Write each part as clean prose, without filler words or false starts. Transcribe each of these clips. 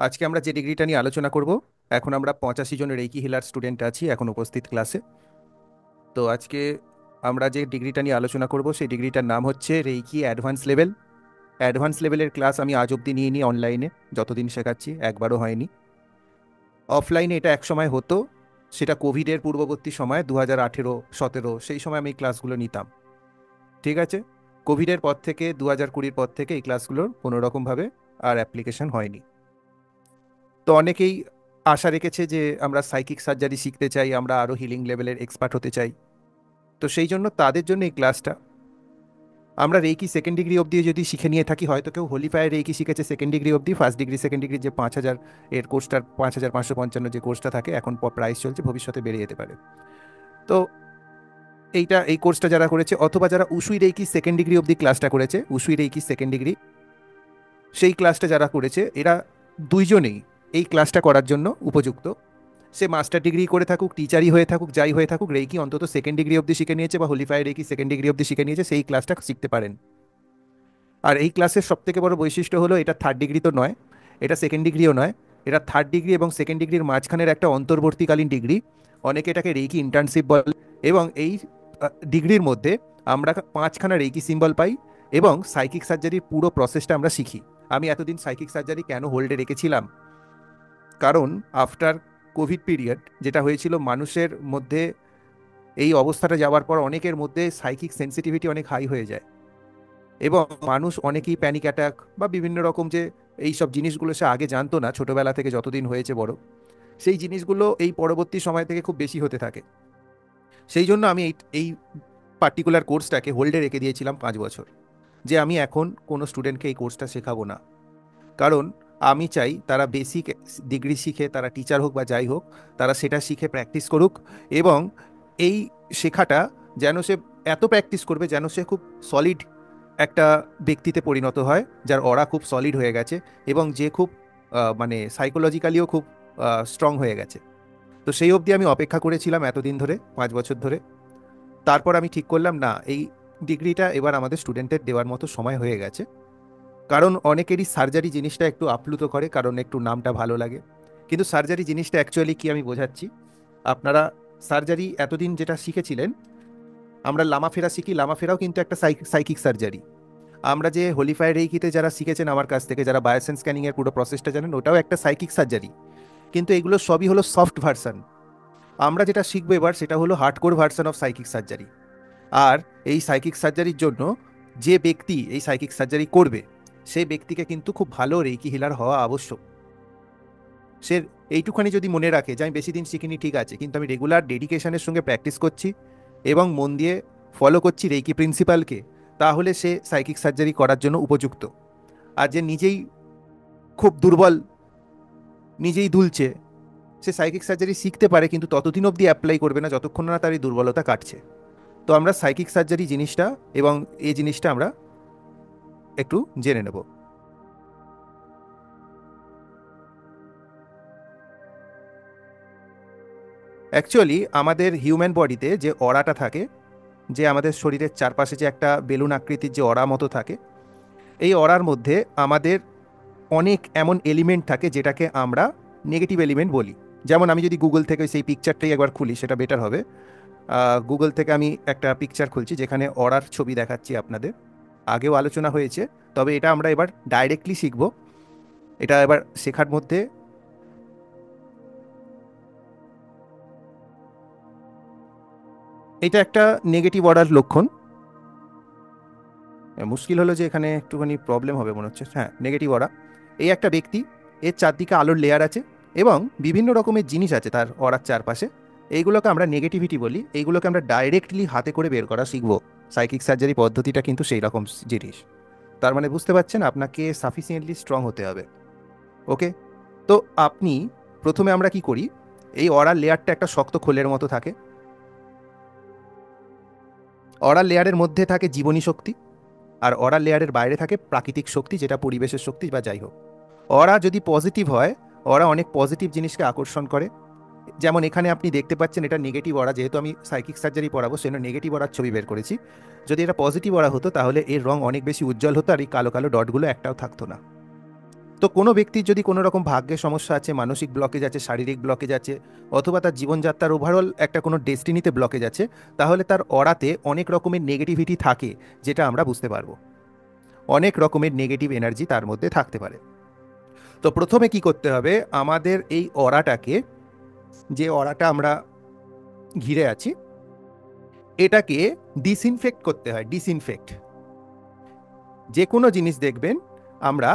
আজকে আমরা যে ডিগ্রিটা নিয়ে আলোচনা করব, এখন আমরা 85 জনের রেকি হিলার স্টুডেন্ট আছি এখন উপস্থিত ক্লাসে। তো আজকে আমরা যে ডিগ্রিটা নিয়ে আলোচনা করব সেই ডিগ্রিটার নাম হচ্ছে রেকি অ্যাডভান্স লেভেল। অ্যাডভান্স লেভেলের ক্লাস আমি আজ অবধি নিয়ে নিই অনলাইনে, যতদিন শেখাচ্ছি একবারও হয়নি। অফলাইনে এটা একসময় হতো, সেটা কোভিডের পূর্ববর্তী সময় 2018-17 সেই সময় আমি এই ক্লাসগুলো নিতাম। ঠিক আছে, কোভিডের পর থেকে 2020-র পর থেকে এই ক্লাসগুলোর কোনো রকমভাবে আর অ্যাপ্লিকেশন হয়নি। তো অনেকেই আশা রেখেছে যে আমরা সাইকিক সার্জারি শিখতে চাই, আমরা আরও হিলিং লেভেলের এক্সপার্ট হতে চাই। তো সেই জন্য তাদের জন্য এই ক্লাসটা। আমরা রেকি সেকেন্ড ডিগ্রি অবধি যদি শিখে নিয়ে থাকি, হয়তো কেউ হোলিফায়ার রেকি শিখেছে সেকেন্ড ডিগ্রি অবধি, ফার্স্ট ডিগ্রি সেকেন্ড ডিগ্রি যে 5,000 এর কোর্সটার 5,555 যে কোর্সটা থাকে এখন প্রাইস চলছে, ভবিষ্যতে বেড়ে যেতে পারে। তো এই কোর্সটা যারা করেছে, অথবা যারা উসুই রেকি সেকেন্ড ডিগ্রি অবধি ক্লাসটা করেছে, উসুই রেকি সেকেন্ড ডিগ্রি সেই ক্লাসটা যারা করেছে, এরা দুইজনেই এই ক্লাসটা করার জন্য উপযুক্ত। সে মাস্টার ডিগ্রি করে থাকুক, টিচারই হয়ে থাকুক, যাই হয়ে থাকুক, রেকি অন্তত সেকেন্ড ডিগ্রি অবধি শিখে নিয়েছে বা হোলিফায়ার রেকি সেকেন্ড ডিগ্রি অবধি শিখে নিয়েছে, সেই ক্লাসটা শিখতে পারেন। আর এই ক্লাসের সবথেকে বড় বৈশিষ্ট্য হলো এটা থার্ড ডিগ্রি তো নয়, এটা সেকেন্ড ডিগ্রিও নয়, এটা থার্ড ডিগ্রি এবং সেকেন্ড ডিগ্রির মাঝখানের একটা অন্তর্বর্তীকালীন ডিগ্রি। অনেকে এটাকে রেকি ইন্টার্নশিপ বলে। এবং এই ডিগ্রির মধ্যে আমরা 5খানা রেকি সিম্বল পাই এবং সাইকিক সার্জারির পুরো প্রসেসটা আমরা শিখি। আমি এতদিন সাইকিক সার্জারি কেন হোল্ডে রেখেছিলাম, কারণ আফটার কোভিড পিরিয়ড যেটা হয়েছিল, মানুষের মধ্যে এই অবস্থাটা যাওয়ার পর অনেকের মধ্যে সাইকিক সেন্সিটিভিটি অনেক হাই হয়ে যায় এবং মানুষ অনেকেই প্যানিক অ্যাটাক বা বিভিন্ন রকম যে এই সব জিনিসগুলো সে আগে জানতো না, ছোটবেলা থেকে যতদিন হয়েছে বড়, সেই জিনিসগুলো এই পরবর্তী সময় থেকে খুব বেশি হতে থাকে। সেই জন্য আমি এই এই পার্টিকুলার কোর্সটাকে হোল্ডে রেখে দিয়েছিলাম 5 বছর, যে আমি এখন কোনো স্টুডেন্টকে এই কোর্সটা শেখাবো না। কারণ আমি চাই তারা বেসিক ডিগ্রি শিখে, তারা টিচার হোক বা যাই হোক, তারা সেটা শিখে প্র্যাকটিস করুক। এবং এই শেখাটা যেন সে এত প্র্যাকটিস করবে যেন সে খুব সলিড একটা ব্যক্তিতে পরিণত হয়, যার অরা খুব সলিড হয়ে গেছে এবং যে খুব মানে সাইকোলজিক্যালিও খুব স্ট্রং হয়ে গেছে। তো সেই অবধি আমি অপেক্ষা করেছিলাম এতদিন ধরে, 5 বছর ধরে। তারপর আমি ঠিক করলাম, না, এই ডিগ্রিটা এবার আমাদের স্টুডেন্টের দেওয়ার মতো সময় হয়ে গেছে। কারণ অনেকেরই সার্জারি জিনিসটা একটু আপ্লুত করে, কারণ একটু নামটা ভালো লাগে। কিন্তু সার্জারি জিনিসটা অ্যাকচুয়ালি কি আমি বোঝাচ্ছি। আপনারা সার্জারি এতদিন যেটা শিখেছিলেন, আমরা লামাফেরা শিখি, লামাফেরাও কিন্তু একটা সাইকিক সার্জারি। আমরা যে হোলিফায়ার রেইকিতে যারা শিখেছেন আমার কাছ থেকে, যারা বায়োসেন্স স্ক্যানিং এর পুরো প্রসেসটা জানেন, ওটাও একটা সাইকিক সার্জারি। কিন্তু এগুলো সবই হলো সফট ভার্সন। আমরা যেটা শিখবো এবার সেটা হলো hardcore version of psychic surgery. আর এই সাইকিক সার্জারির জন্য যে ব্যক্তি এই সাইকিক সার্জারি করবে, সেই ব্যক্তিকে কিন্তু খুব ভালো রেকি হিলার হওয়া আবশ্যক। সে এইটুখানি যদি মনে রাখে যে আমি বেশি দিন শিখিনি, ঠিক আছে, কিন্তু আমি রেগুলার ডেডিকেশনের সঙ্গে প্র্যাকটিস করছি এবং মন দিয়ে ফলো করছি রেকি প্রিন্সিপালকে, তাহলে সে সাইকিক সার্জারি করার জন্য উপযুক্ত। আর যে নিজেই খুব দুর্বল, নিজেই দুলছে, সে সাইকিক সার্জারি শিখতে পারে কিন্তু ততদিন অবধি অ্যাপ্লাই করবে না যতক্ষণ না তার এই দুর্বলতা কাটছে। তো আমরা সাইকিক সার্জারি জিনিসটা এবং এই জিনিসটা আমরা একটু জেনে নেব। অ্যাকচুয়ালি আমাদের হিউম্যান বডিতে যে অরাটা থাকে, যে আমাদের শরীরের চারপাশে যে একটা বেলুন আকৃতির যে অরা মতো থাকে, এই অরার মধ্যে আমাদের অনেক এমন এলিমেন্ট থাকে যেটাকে আমরা নেগেটিভ এলিমেন্ট বলি। যেমন আমি যদি গুগল থেকে সেই পিকচারটাই একবার খুলি, সেটা বেটার হবে। গুগল থেকে আমি একটা পিকচার খুলছি যেখানে অরার ছবি দেখাচ্ছি আপনাদের। আগেও আলোচনা হয়েছে, তবে এটা আমরা এবার ডাইরেক্টলি শিখব। এটা এবার শেখার মধ্যে এটা একটা নেগেটিভ অরার লক্ষণ। মুশকিল হলো যে এখানে একটুখানি প্রবলেম হবে মনে হচ্ছে। হ্যাঁ, নেগেটিভ অরা। এই একটা ব্যক্তি, এর চারদিকে আলোর লেয়ার আছে এবং বিভিন্ন রকমের জিনিস আছে তার অরার চারপাশে। এইগুলোকে আমরা নেগেটিভিটি বলি। এইগুলোকে আমরা ডাইরেক্টলি হাতে করে বের করা শিখবো। সাইকিক সার্জারি পদ্ধতিটা কিন্তু সেই রকম জিনিস। তার মানে বুঝতে পারছেন, আপনাকে সাফিসিয়েন্টলি স্ট্রং হতে হবে। ওকে। তো আপনি প্রথমে আমরা কি করি, এই অরার লেয়ারটা একটা শক্ত খোলের মতো থাকে। অরার লেয়ারের মধ্যে থাকে জীবনী শক্তি, আর অরা লেয়ারের বাইরে থাকে প্রাকৃতিক শক্তি, যেটা পরিবেশের শক্তি বা যাই হোক। অরা যদি পজিটিভ হয়, অরা অনেক পজিটিভ জিনিসকে আকর্ষণ করে। যেমন এখানে আপনি দেখতে পাচ্ছেন এটা নেগেটিভ অরা, যেহেতু আমি সাইকিক সার্জারি পড়াবো সেজন্য নেগেটিভ অরার ছবি বের করেছি। যদি এটা পজিটিভ অরা হতো তাহলে এর রং অনেক বেশি উজ্জ্বল হতো আর এই কালো কালো ডটগুলো একটাও থাকতো না। তো কোনো ব্যক্তির যদি কোনো রকম ভাগ্যের সমস্যা আছে, মানসিক ব্লকেজ আছে, শারীরিক ব্লকেজ আছে, অথবা তার জীবনযাত্রার ওভারঅল একটা কোনো ডেস্টিনিতে ব্লকেজ আছে, তাহলে তার অরাতে অনেক রকমের নেগেটিভিটি থাকে, যেটা আমরা বুঝতে পারবো। অনেক রকমের নেগেটিভ এনার্জি তার মধ্যে থাকতে পারে। তো প্রথমে কি করতে হবে, আমাদের এই অরাটাকে, যে অরাটা আমরা ঘিরে আছি, এটাকে ডিসইনফেক্ট করতে হয়। ডিসইনফেক্ট, যে কোনো জিনিস দেখবেন আমরা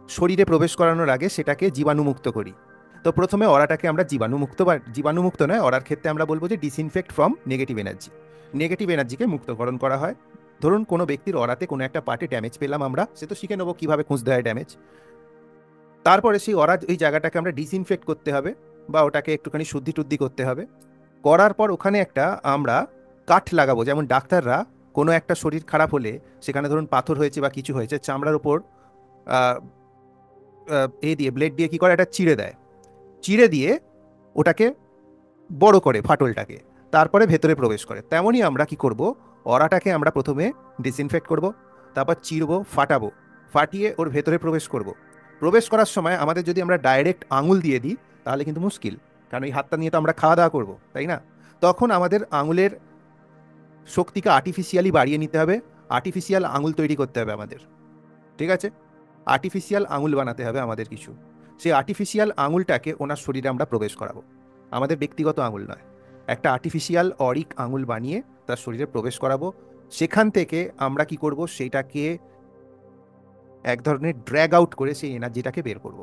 শরীরে প্রবেশ করানোর আগে সেটাকে জীবাণুমুক্ত করি। তো প্রথমে অরাটাকে আমরা জীবাণুমুক্ত, বা জীবাণুমুক্ত নয়, অরার ক্ষেত্রে আমরা বলবো যে disinfect from negative energy. Negative এনার্জিকে মুক্তকরণ করা হয়। ধরুন কোনো ব্যক্তির অরাতে কোনো একটা পার্টে ড্যামেজ পেলাম আমরা, সে তো শিখে নেবো কীভাবে খুঁজতে হয় ড্যামেজ। তারপরে সেই অরা, ওই জায়গাটাকে আমরা ডিসইনফেক্ট করতে হবে, বা ওটাকে একটুখানি শুদ্ধি টুদ্ধি করতে হবে। করার পর ওখানে একটা আমরা কাঠ লাগাবো। যেমন ডাক্তাররা কোনো একটা শরীর খারাপ হলে, সেখানে ধরুন পাথর হয়েছে বা কিছু হয়েছে, চামড়ার উপর দিয়ে ব্লেড দিয়ে কি করে, এটা চিড়ে দেয়। চিড়ে দিয়ে ওটাকে বড় করে ফাটলটাকে, তারপরে ভেতরে প্রবেশ করে। তেমনই আমরা কি করব, অরাটাকে আমরা প্রথমে ডিসইনফেক্ট করব, তারপর চিরবো, ফাটাবো, ফাটিয়ে ওর ভেতরে প্রবেশ করব। প্রবেশ করার সময় আমাদের যদি আমরা ডাইরেক্ট আঙুল দিয়ে দিই তাহলে কিন্তু মুশকিল, কারণ এই হাতটা নিয়ে তো আমরা খাওয়া দাওয়া করবো, তাই না? তখন আমাদের আঙুলের শক্তিকে আর্টিফিশিয়ালি বাড়িয়ে নিতে হবে। আর্টিফিশিয়াল আঙুল তৈরি করতে হবে আমাদের, ঠিক আছে? আর্টিফিশিয়াল আঙুল বানাতে হবে আমাদের কিছু। সেই আর্টিফিশিয়াল আঙুলটাকে ওনার শরীরে আমরা প্রবেশ করাবো, আমাদের ব্যক্তিগত আঙুল নয়। একটা আর্টিফিশিয়াল অরিক আঙুল বানিয়ে তার শরীরে প্রবেশ করাবো। সেখান থেকে আমরা কি করব, সেইটাকে এক ধরনের ড্র্যাগ আউট করে সেই এনার্জিটাকে বের করব।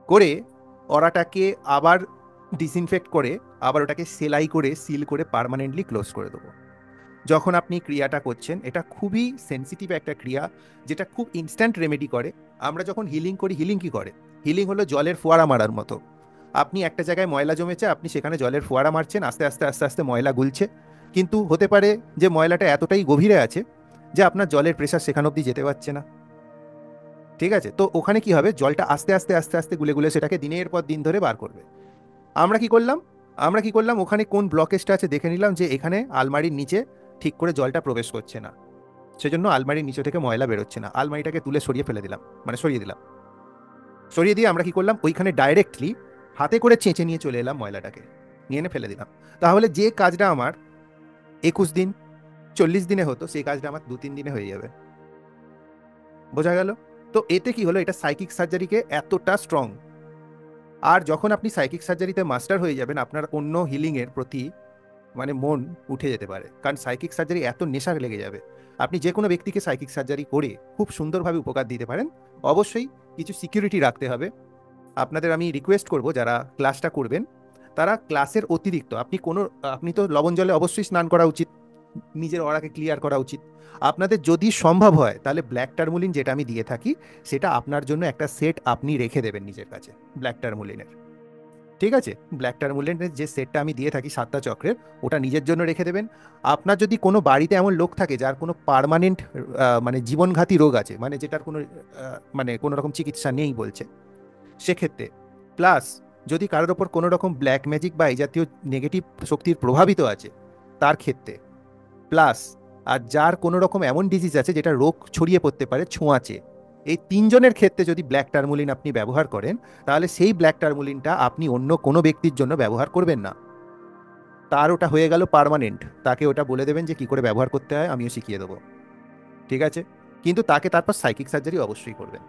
করে অরাটাকে আবার ডিসইনফেক্ট করে, আবার ওটাকে সেলাই করে সিল করে পার্মানেন্টলি ক্লোজ করে দেবো। যখন আপনি ক্রিয়াটা করছেন, এটা খুবই সেন্সিটিভ একটা ক্রিয়া, যেটা খুব ইনস্ট্যান্ট রেমেডি করে। আমরা যখন হিলিং করি, হিলিং কি করে, হিলিং হলো জলের ফোয়ারা মারার মতো। আপনি একটা জায়গায় ময়লা জমেছে, আপনি সেখানে জলের ফোয়ারা মারছেন, আস্তে আস্তে আস্তে আস্তে ময়লা গুলছে। কিন্তু হতে পারে যে ময়লাটা এতটাই গভীরে আছে যে আপনার জলের প্রেশার সেখানে অবধি যেতে পারছে না, ঠিক আছে? তো ওখানে কি হবে, জলটা আস্তে আস্তে আস্তে আস্তে গুলে গুলে সেটাকে দিনের পর দিন ধরে বার করবে। আমরা কি করলাম, ওখানে কোন ব্লকেজটা আছে দেখে নিলাম, যে এখানে আলমারির নিচে ঠিক করে জলটা প্রবেশ করছে না, সেজন্য আলমারির নিচে থেকে ময়লা বেরোচ্ছে না। আলমারিটাকে তুলে সরিয়ে ফেলে দিলাম, মানে সরিয়ে দিলাম। সরিয়ে দিয়ে আমরা কি করলাম, ওইখানে ডাইরেক্টলি হাতে করে চেঁচে নিয়ে চলে এলাম, ময়লাটাকে নিয়ে এনে ফেলে দিলাম। তাহলে যে কাজটা আমার 21 দিন 40 দিনে হতো, সেই কাজটা আমার 2-3 দিনে হয়ে যাবে। বোঝা গেল? তো এতে কি হলো, এটা সাইকিক সার্জারিকে এতটা স্ট্রং। আর যখন আপনি সাইকিক সার্জারিতে মাস্টার হয়ে যাবেন, আপনার অন্য হিলিংয়ের প্রতি মানে মন উঠে যেতে পারে, কারণ সাইকিক সার্জারি এত নেশা লেগে যাবে। আপনি যে কোনো ব্যক্তিকে সাইকিক সার্জারি করে খুব সুন্দরভাবে উপকার দিতে পারেন। অবশ্যই কিছু সিকিউরিটি রাখতে হবে। আপনাদের আমি রিকোয়েস্ট করব, যারা ক্লাসটা করবেন তারা ক্লাসের অতিরিক্ত, আপনি তো লবণ জলে অবশ্যই স্নান করা উচিত, নিজের অরাকে ক্লিয়ার করা উচিত। আপনাদের যদি সম্ভব হয় তাহলে ব্ল্যাক টারমুলিন, যেটা আমি দিয়ে থাকি, সেটা আপনার জন্য একটা সেট আপনি রেখে দেবেন নিজের কাছে, ব্ল্যাক টারমুলিনের, ঠিক আছে? ব্ল্যাক টারমুলেন্টের যে সেটটা আমি দিয়ে থাকি 7টা চক্রের, ওটা নিজের জন্য রেখে দেবেন। আপনার যদি কোনো বাড়িতে এমন লোক থাকে যার কোনো পার্মানেন্ট মানে জীবনঘাতী রোগ আছে, মানে যেটার কোনো মানে কোনো রকম চিকিৎসা নেই বলছে, সেক্ষেত্রে, প্লাস যদি কারোর ওপর কোনো রকম ব্ল্যাক ম্যাজিক বা এই জাতীয় নেগেটিভ শক্তির প্রভাবিত আছে তার ক্ষেত্রে, প্লাস আর যার কোনো রকম এমন ডিজিজ আছে যেটা রোগ ছড়িয়ে পড়তে পারে ছোঁয়াচে, এই 3জনের ক্ষেত্রে যদি ব্ল্যাক টারমুলিন আপনি ব্যবহার করেন, তাহলে সেই ব্ল্যাক টারমুলিনটা আপনি অন্য কোনো ব্যক্তির জন্য ব্যবহার করবেন না। তার ওটা হয়ে গেল পার্মানেন্ট, তাকে ওটা বলে দেবেন যে কি করে ব্যবহার করতে হয়, আমিও শিখিয়ে দেবো, ঠিক আছে? কিন্তু তাকে তারপর সাইকিক সার্জারি অবশ্যই করবেন।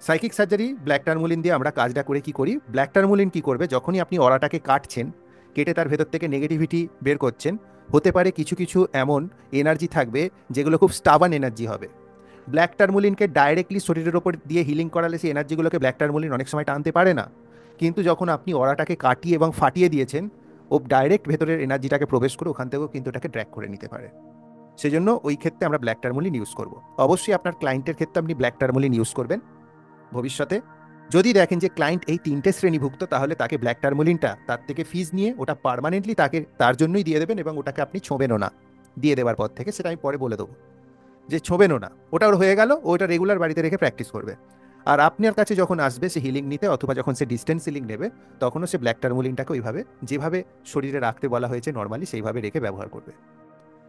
সাইকিক সার্জারি ব্ল্যাক টারমুলিন দিয়ে আমরা কাজটা করে কি করি, ব্ল্যাক টারমুলিন কি করবে, যখনই আপনি অরাটাকে কাটছেন, কেটে তার ভেতর থেকে নেগেটিভিটি বের করছেন, হতে পারে কিছু কিছু এমন এনার্জি থাকবে যেগুলো খুব স্টাবান এনার্জি হবে। ব্ল্যাক টারমুলিনকে ডাইরেক্টলি শরীরের ওপর দিয়ে হিলিং করালে সেই এনার্জিগুলোকে ব্ল্যাক টারমুলিন অনেক সময় টানতে পারে না। কিন্তু যখন আপনি অরাটাকে কাটিয়ে এবং ফাটিয়ে দিয়েছেন, ও ডাইরেক্ট ভেতরের এনার্জিটাকে প্রবেশ করে ওখান থেকেও কিন্তু এটাকে ড্র্যাগ করে নিতে পারে। সেজন্য ওই ক্ষেত্রে আমরা ব্ল্যাক টারমুলিন ইউজ করব। অবশ্যই আপনার ক্লায়েন্টের ক্ষেত্রে আপনি ব্ল্যাক টারমুলিন ইউজ করবেন ভবিষ্যতে। যদি দেখেন যে ক্লায়েন্ট এই 3টে শ্রেণীভুক্ত, তাহলে তাকে ব্ল্যাক টারমুলিনটা তার থেকে ফিজ নিয়ে ওটা পার্মানেন্টলি তাকে তার জন্যই দিয়ে দেবেন, এবং ওটাকে আপনি ছোঁবেনও না। দিয়ে দেওয়ার পর থেকে, সেটা আমি পরে বলে দেবো, যে ছোঁবেনও না, ওটা ওর হয়ে গেল, ওটা রেগুলার বাড়িতে রেখে প্র্যাকটিস করবে। আর আপনার কাছে যখন আসবে সে হিলিং নিতে, অথবা যখন সে ডিস্টেন্স হিলিং নেবে, তখনও সে ব্ল্যাক টারমুলিনটাকে ওইভাবে যেভাবে শরীরে রাখতে বলা হয়েছে নর্মালি, সেইভাবে রেখে ব্যবহার করবে।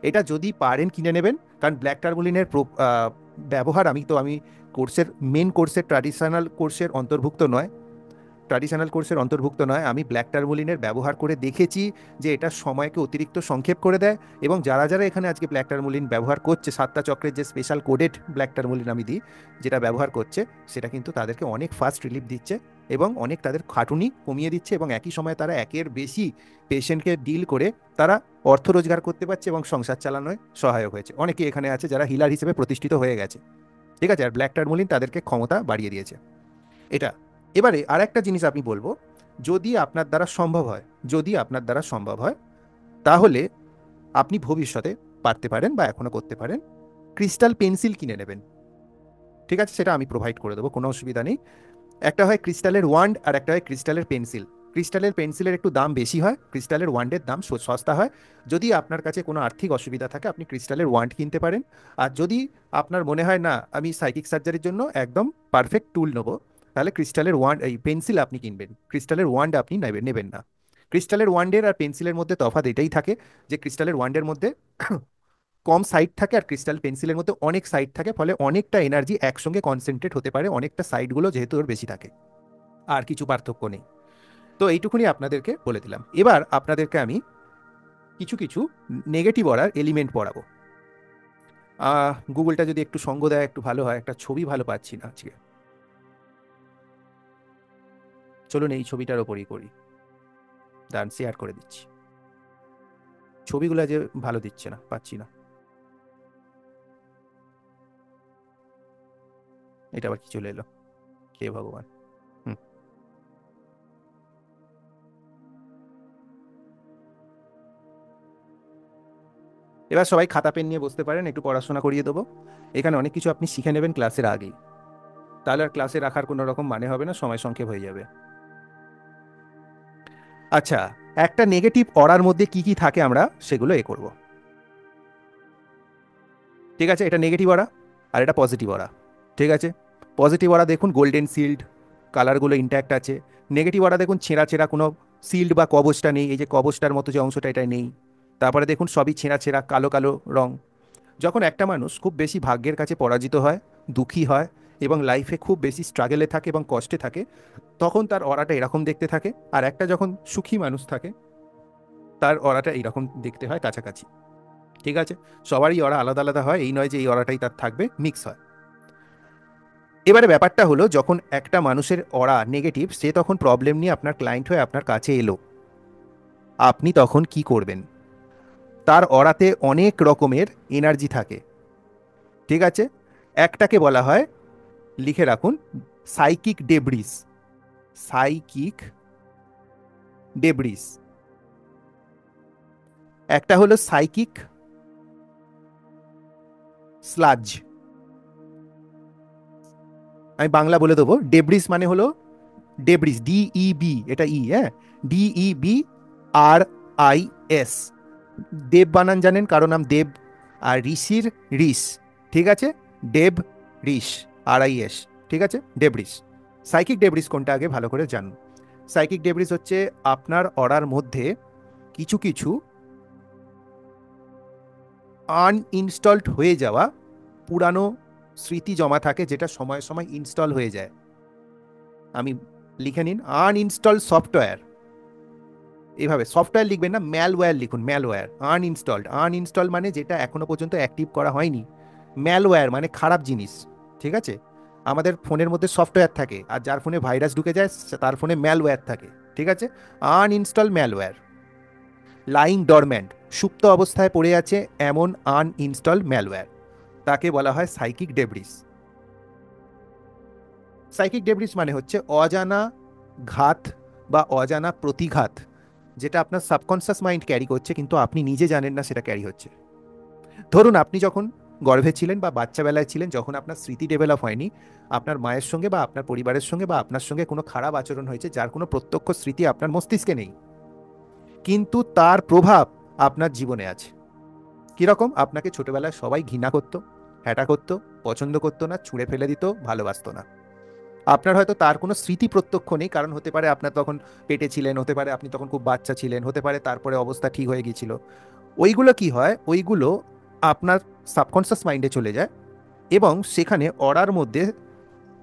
এটা যদি পারেন কিনে নেবেন, কারণ ব্ল্যাক টারমোলিনের ব্যবহার আমি কোর্সের মেন কোর্সের ট্র্যাডিশনাল কোর্সের অন্তর্ভুক্ত নয়। আমি ব্ল্যাক টারমোলিনের ব্যবহার করে দেখেছি যে এটা সময়কে অতিরিক্ত সংক্ষেপ করে দেয়, এবং যারা যারা এখানে আজকে ব্ল্যাক টারমোলিন ব্যবহার করছে, 7টা চক্রের যে স্পেশাল কোডেড ব্ল্যাক টারমোলিন আমি দিই, যেটা ব্যবহার করছে, সেটা কিন্তু তাদেরকে অনেক ফাস্ট রিলিফ দিচ্ছে এবং অনেক তাদের খাটুনি কমিয়ে দিচ্ছে, এবং একই সময় তারা একের বেশি পেশেন্টকে ডিল করে তারা অর্থ রোজগার করতে পারছে এবং সংসার চালানোয় সহায়ক হয়েছে। অনেকে এখানে আছে যারা হিলার হিসেবে প্রতিষ্ঠিত হয়ে গেছে। ঠিক আছে, আর ব্ল্যাক টারমোলিন তাদেরকে ক্ষমতা বাড়িয়ে দিয়েছে। এটা, এবারে আর একটা জিনিস আমি বলবো, যদি আপনার দ্বারা সম্ভব হয়, যদি আপনার দ্বারা সম্ভব হয়, তাহলে আপনি ভবিষ্যতে পারতে পারেন বা এখনো করতে পারেন, ক্রিস্টাল পেন্সিল কিনে নেবেন। ঠিক আছে, সেটা আমি প্রোভাইড করে দেবো, কোনো অসুবিধা নেই। একটা হয় ক্রিস্টালের ওয়ান্ড আর একটা হয় ক্রিস্টালের পেন্সিল। ক্রিস্টালের পেন্সিলের একটু দাম বেশি হয়, ক্রিস্টালের ওয়ান্ডের দাম সস্তা হয়। যদি আপনার কাছে কোনো আর্থিক অসুবিধা থাকে, আপনি ক্রিস্টালের ওয়ান্ড কিনতে পারেন। আর যদি আপনার মনে হয় না আমি সাইকিক সার্জারির জন্য একদম পারফেক্ট টুল নেবো, তাহলে ক্রিস্টালের ওয়ান্ড, এই পেন্সিল আপনি কিনবেন, ক্রিস্টালের ওয়ান্ড আপনি নেবেন না। ক্রিস্টালের ওয়ান্ডের আর পেন্সিলের মধ্যে তফাৎ এটাই থাকে যে ক্রিস্টালের ওয়ান্ডের মধ্যে কম সাইড থাকে আর ক্রিস্টাল পেন্সিলের মধ্যে অনেক সাইড থাকে, ফলে অনেকটা এনার্জি একসঙ্গে কনসেন্ট্রেট হতে পারে, অনেকটা সাইডগুলো যেহেতু ওর বেশি থাকে। আর কিছু পার্থক্য নেই। তো এইটুকুনি আপনাদেরকে বলে দিলাম। এবার আপনাদেরকে আমি কিছু কিছু নেগেটিভ অরার এলিমেন্ট পড়াবো। গুগলটা যদি একটু সঙ্গ দেয় একটু ভালো হয়, একটা ছবি ভালো পাচ্ছি না আজকে। চলুন এই ছবিটার ওপরই করি, দাঁড়ান শেয়ার করে দিচ্ছি। ছবিগুলো যে ভালো দিচ্ছে না, পাচ্ছি না। এটা আবার কি চলে এলো, হে ভগবান। হুম, এবার সবাই খাতা পেন নিয়ে বসতে পারেন, একটু পড়াশোনা করিয়ে দেবো। এখানে অনেক কিছু আপনি শিখে নেবেন ক্লাসের আগেই, তাহলে আর ক্লাসে রাখার কোনো রকম মানে হবে না, সময় সংক্ষেপ হয়ে যাবে। আচ্ছা, একটা নেগেটিভ অরার মধ্যে কি কি থাকে আমরা সেগুলো করব। ঠিক আছে, এটা নেগেটিভ অরা আর এটা পজিটিভ অরা। ঠিক আছে, পজিটিভ অরা দেখুন গোল্ডেন সিল্ড, কালারগুলো ইন্ট্যাক্ট আছে। নেগেটিভ অরা দেখুন ছেঁড়া ছেঁড়া, কোনো সিল্ড বা কবচটা নেই, এই যে কবচটার মতো যে অংশটা এটা নেই। তারপরে দেখুন সবই ছেঁড়া ছেঁড়া, কালো কালো রং। যখন একটা মানুষ খুব বেশি ভাগ্যের কাছে পরাজিত হয়, দুঃখী হয় এবং লাইফে খুব বেশি স্ট্রাগলে থাকে এবং কষ্টে থাকে, তখন তার অরাটা এরকম দেখতে থাকে। আর একটা যখন সুখী মানুষ থাকে, তার অরাটা এইরকম দেখতে হয় কাছাকাছি। ঠিক আছে, সবারই অরা আলাদা আলাদা হয়, এই নয় যে এই অরাটাই তার থাকবে, মিক্স হয়। এবারে ব্যাপারটা হলো, যখন একটা মানুষের অরা নেগেটিভ, সে তখন প্রবলেম নিয়ে আপনার ক্লায়েন্ট হয়ে আপনার কাছে এলো, আপনি তখন কি করবেন? তার অরাতে অনেক রকমের এনার্জি থাকে। ঠিক আছে, একটাকে বলা হয়, লিখে রাখুন, সাইকিক ডেব্রিস। Psychic debris. একটা হলো সাইকিক স্লাজ। আমি বাংলা বলে দেবো, ডেব্রিস মানে হলো ডেব্রিস, DEB, এটা হ্যাঁ, DEB RIS। দেব বানান জানেন, কারো নাম দেব, আর ঋষির ঋষ। ঠিক আছে, দেব ঋষ, RIS। ঠিক আছে, ডেব্রিস। সাইকিক ডেব্রিস কোনটা আগে ভালো করে জানুন। সাইকিক ডেব্রিস হচ্ছে আপনার অরার মধ্যে কিছু কিছু আনইনস্টলড হয়ে যাওয়া পুরানো স্মৃতি জমা থাকে, যেটা সময় সময় ইনস্টল হয়ে যায়। আমি লিখে নিন, আনইনস্টল সফটওয়্যার। এভাবে সফটওয়্যার লিখবেন না, ম্যালওয়্যার লিখুন, ম্যালওয়্যার। আনইনস্টলড, আনইনস্টল মানে যেটা এখনো পর্যন্ত অ্যাক্টিভ করা হয়নি। ম্যালওয়্যার মানে খারাপ জিনিস। ঠিক আছে, আমাদের ফোনের মধ্যে সফটওয়্যার থাকে, আর যার ফোনে ভাইরাস ঢুকে যায় তার ফোনে ম্যালওয়্যার থাকে। ঠিক আছে, আনইনস্টল ম্যালওয়্যার। লাইং ডরম্যান্ট, সুপ্ত অবস্থায় পড়ে আছে এমন আনইনস্টল ম্যালওয়্যার, তাকে বলা হয় সাইকিক ডেব্রিস। সাইকিক ডেব্রিস মানে হচ্ছে অজানা ঘাত বা অজানা প্রতিঘাত, যেটা আপনার সাবকনসিয়াস মাইন্ড ক্যারি করছে, কিন্তু আপনি নিজে জানেন না সেটা ক্যারি হচ্ছে। ধরুন আপনি যখন গর্ভে ছিলেন বা বাচ্চাবেলায় ছিলেন, যখন আপনার স্মৃতি ডেভেলপ হয়নি, আপনার মায়ের সঙ্গে বা আপনার পরিবারের সঙ্গে বা আপনার সঙ্গে কোনো খারাপ আচরণ হয়েছে, যার কোনো প্রত্যক্ষ স্মৃতি আপনার মস্তিষ্কে নেই, কিন্তু তার প্রভাব আপনার জীবনে আছে। কিরকম? আপনাকে ছোটবেলায় সবাই ঘৃণা করতো, হ্যাটা করতো, পছন্দ করতো না, ছুঁড়ে ফেলে দিত, ভালোবাসতো না। আপনার হয়তো তার কোনো স্মৃতি প্রত্যক্ষ নেই, কারণ হতে পারে আপনার তখন পেটে ছিলেন, হতে পারে আপনি তখন খুব বাচ্চা ছিলেন, হতে পারে তারপরে অবস্থা ঠিক হয়ে গিয়েছিল, ওইগুলো কি হয়, ওইগুলো আপনার সাবকনসিয়াস মাইন্ডে চলে যায় এবং সেখানে অরার মধ্যে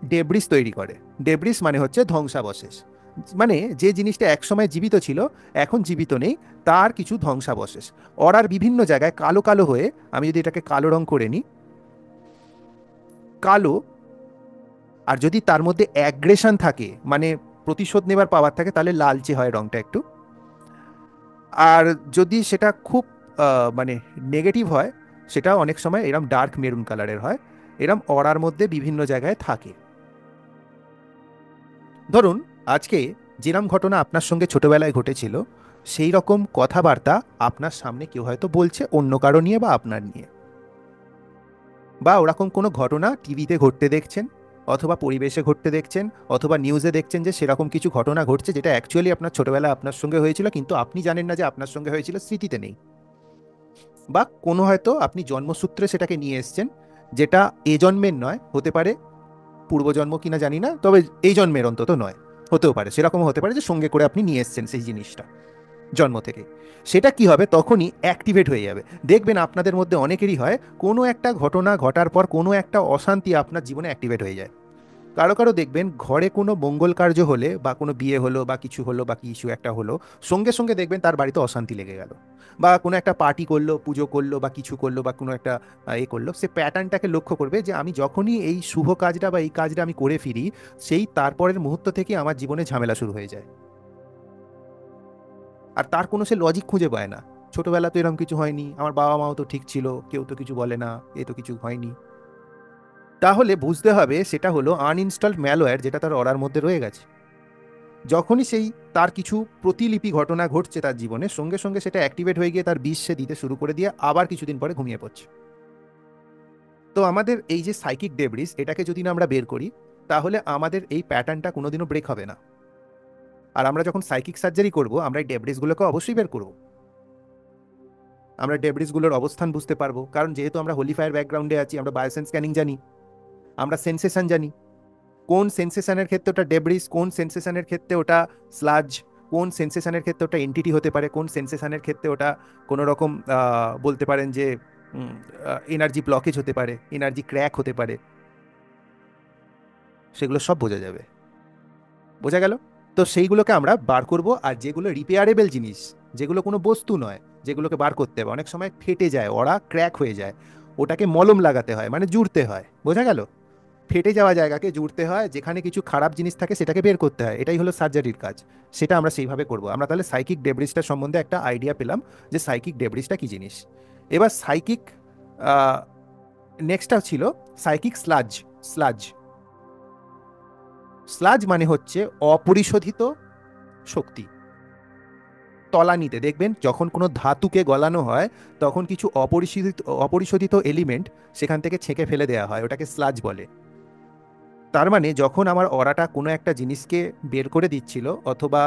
ডেব্রিস তৈরি করে। ডেব্রিস মানে হচ্ছে ধ্বংসাবশেষ, মানে যে জিনিসটা একসময় জীবিত ছিল এখন জীবিত নেই, তার কিছু ধ্বংসাবশেষ অরার বিভিন্ন জায়গায় কালো কালো হয়ে, আমি যদি এটাকে কালো রং করে নিই, কালো, আর যদি তার মধ্যে অ্যাগ্রেশন থাকে মানে প্রতিশোধ নেবার পাওয়ার থাকে তাহলে লালচে হয় রংটা একটু। আর যদি সেটা খুব মানে নেগেটিভ হয়, সেটা অনেক সময় এরম ডার্ক মেরুন কালারের হয়। এরম অরার মধ্যে বিভিন্ন জায়গায় থাকে। ধরুন আজকে যেরম ঘটনা আপনার সঙ্গে ছোটবেলায় ঘটেছিল, সেই রকম কথাবার্তা আপনার সামনে কেউ হয়তো বলছে অন্য কারো নিয়ে বা আপনার নিয়ে, বা ওরকম কোনো ঘটনা টিভিতে ঘটতে দেখছেন, অথবা পরিবেশে ঘটতে দেখছেন, অথবা নিউজে দেখছেন যে সেরকম কিছু ঘটনা ঘটছে যেটা অ্যাকচুয়ালি আপনার ছোটবেলায় আপনার সঙ্গে হয়েছিল, কিন্তু আপনি জানেন না যে আপনার সঙ্গে হয়েছিল, স্মৃতিতে নেই। বা কোনো হয়তো আপনি জন্মসূত্রে সেটাকে নিয়ে এসছেন, যেটা এ জন্মের নয়, হতে পারে পূর্বজন্ম কিনা জানি না, তবে এই জন্মের অন্তত নয়, হতেও পারে সেরকম হতে পারে যে সঙ্গে করে আপনি নিয়ে এসছেন সেই জিনিসটা জন্ম থেকে। সেটা কি হবে, তখনই অ্যাক্টিভেট হয়ে যাবে। দেখবেন আপনাদের মধ্যে অনেকেরই হয়, কোনো একটা ঘটনা ঘটার পর কোনো একটা অশান্তি আপনার জীবনে অ্যাক্টিভেট হয়ে যায়। কারো কারো দেখবেন ঘরে কোনো মঙ্গল কার্য হলে বা কোনো বিয়ে হলো বা কিছু হলো বা কিছু একটা হলো, সঙ্গে সঙ্গে দেখবেন তার বাড়িতে অশান্তি লেগে গেল। বা কোনো একটা পার্টি করলো, পুজো করলো বা কিছু করলো বা কোনো একটা এ করলো, সে প্যাটার্নটাকে লক্ষ্য করবে যে আমি যখনই এই শুভ কাজটা বা এই কাজটা আমি করে ফিরি, সেই তারপরের মুহূর্ত থেকে আমার জীবনে ঝামেলা শুরু হয়ে যায়। আর তার কোনো সে লজিক খুঁজে পায় না। ছোটবেলা তো এরকম কিছু হয়নি, আমার বাবা মাও তো ঠিক ছিল, কেউ তো কিছু বলে না, এ তো কিছু হয়নি। তাহলে বুঝতে হবে সেটা হলো আনইনস্টলড ম্যালওয়্যার, যেটা তার অর্ডার মধ্যে রয়ে গেছে। যখনই সেই তার কিছু প্রতিলিপি ঘটনা ঘটছে তার জীবনে, সঙ্গে সঙ্গে সেটা অ্যাক্টিভেট হয়ে গিয়ে তার বিষ সে দিতে শুরু করে দিয়ে আবার কিছুদিন পরে ঘুমিয়ে পড়ছে। তো আমাদের এই যে সাইকিক ডেব্রিস, এটাকে যদি না আমরা বের করি, তাহলে আমাদের এই প্যাটার্নটা কোনোদিনও ব্রেক হবে না। আর আমরা যখন সাইকিক সার্জারি করব, আমরা এই ডেব্রিসগুলোকে অবশ্যই বের করব। আমরা ডেব্রিসগুলোর অবস্থান বুঝতে পারবো, কারণ যেহেতু আমরা হোলিফায়ার ব্যাকগ্রাউন্ডে আছি, আমরা বায়োসেন্স স্ক্যানিং জানি, আমরা সেন্সেশন জানি। কোন সেন্সেশনের ক্ষেত্রে ওটা ডেব্রিস, কোন সেন্সেশনের ক্ষেত্রে ওটা স্লাজ, কোন সেন্সেশনের ক্ষেত্রে ওটা এন্টিটি হতে পারে, কোন সেন্সেশনের ক্ষেত্রে ওটা কোনো রকম বলতে পারেন যে এনার্জি ব্লকেজ হতে পারে, এনার্জি ক্র্যাক হতে পারে, সেগুলো সব বোঝা যাবে। বোঝা গেল? তো সেইগুলোকে আমরা বার করব। আর যেগুলো রিপেয়ারেবল জিনিস, যেগুলো কোনো বস্তু নয়, যেগুলোকে বার করতে হবে, অনেক সময় ফেটে যায়, ওরা ক্র্যাক হয়ে যায়, ওটাকে মলম লাগাতে হয়, মানে জুড়তে হয়। বোঝা গেল? ফেটে যাওয়া জায়গাকে জুড়তে হয়, যেখানে কিছু খারাপ জিনিস থাকে সেটাকে বের করতে হয়, এটাই হলো সার্জারির কাজ। সেটা আমরা সেইভাবে করব। আমরা তাহলে সাইকিক ডেব্রিসটা সম্বন্ধে একটা আইডিয়া পেলাম যে সাইকিক ডেব্রিসটা কি জিনিস। এবার সাইকিক নেক্সটটা ছিল সাইকিক স্লাজ। স্লাজ, স্লাজ মানে হচ্ছে অপরিশোধিত শক্তি। তলানিতে দেখবেন যখন কোনো ধাতুকে গলানো হয়, তখন কিছু অপরিশোধিত অপরিশোধিত এলিমেন্ট সেখান থেকে ছেঁকে ফেলে দেওয়া হয়, ওটাকে স্লাজ বলে। তার মানে যখন আমার অরাটা কোনো একটা জিনিসকে বের করে দিচ্ছিল অথবা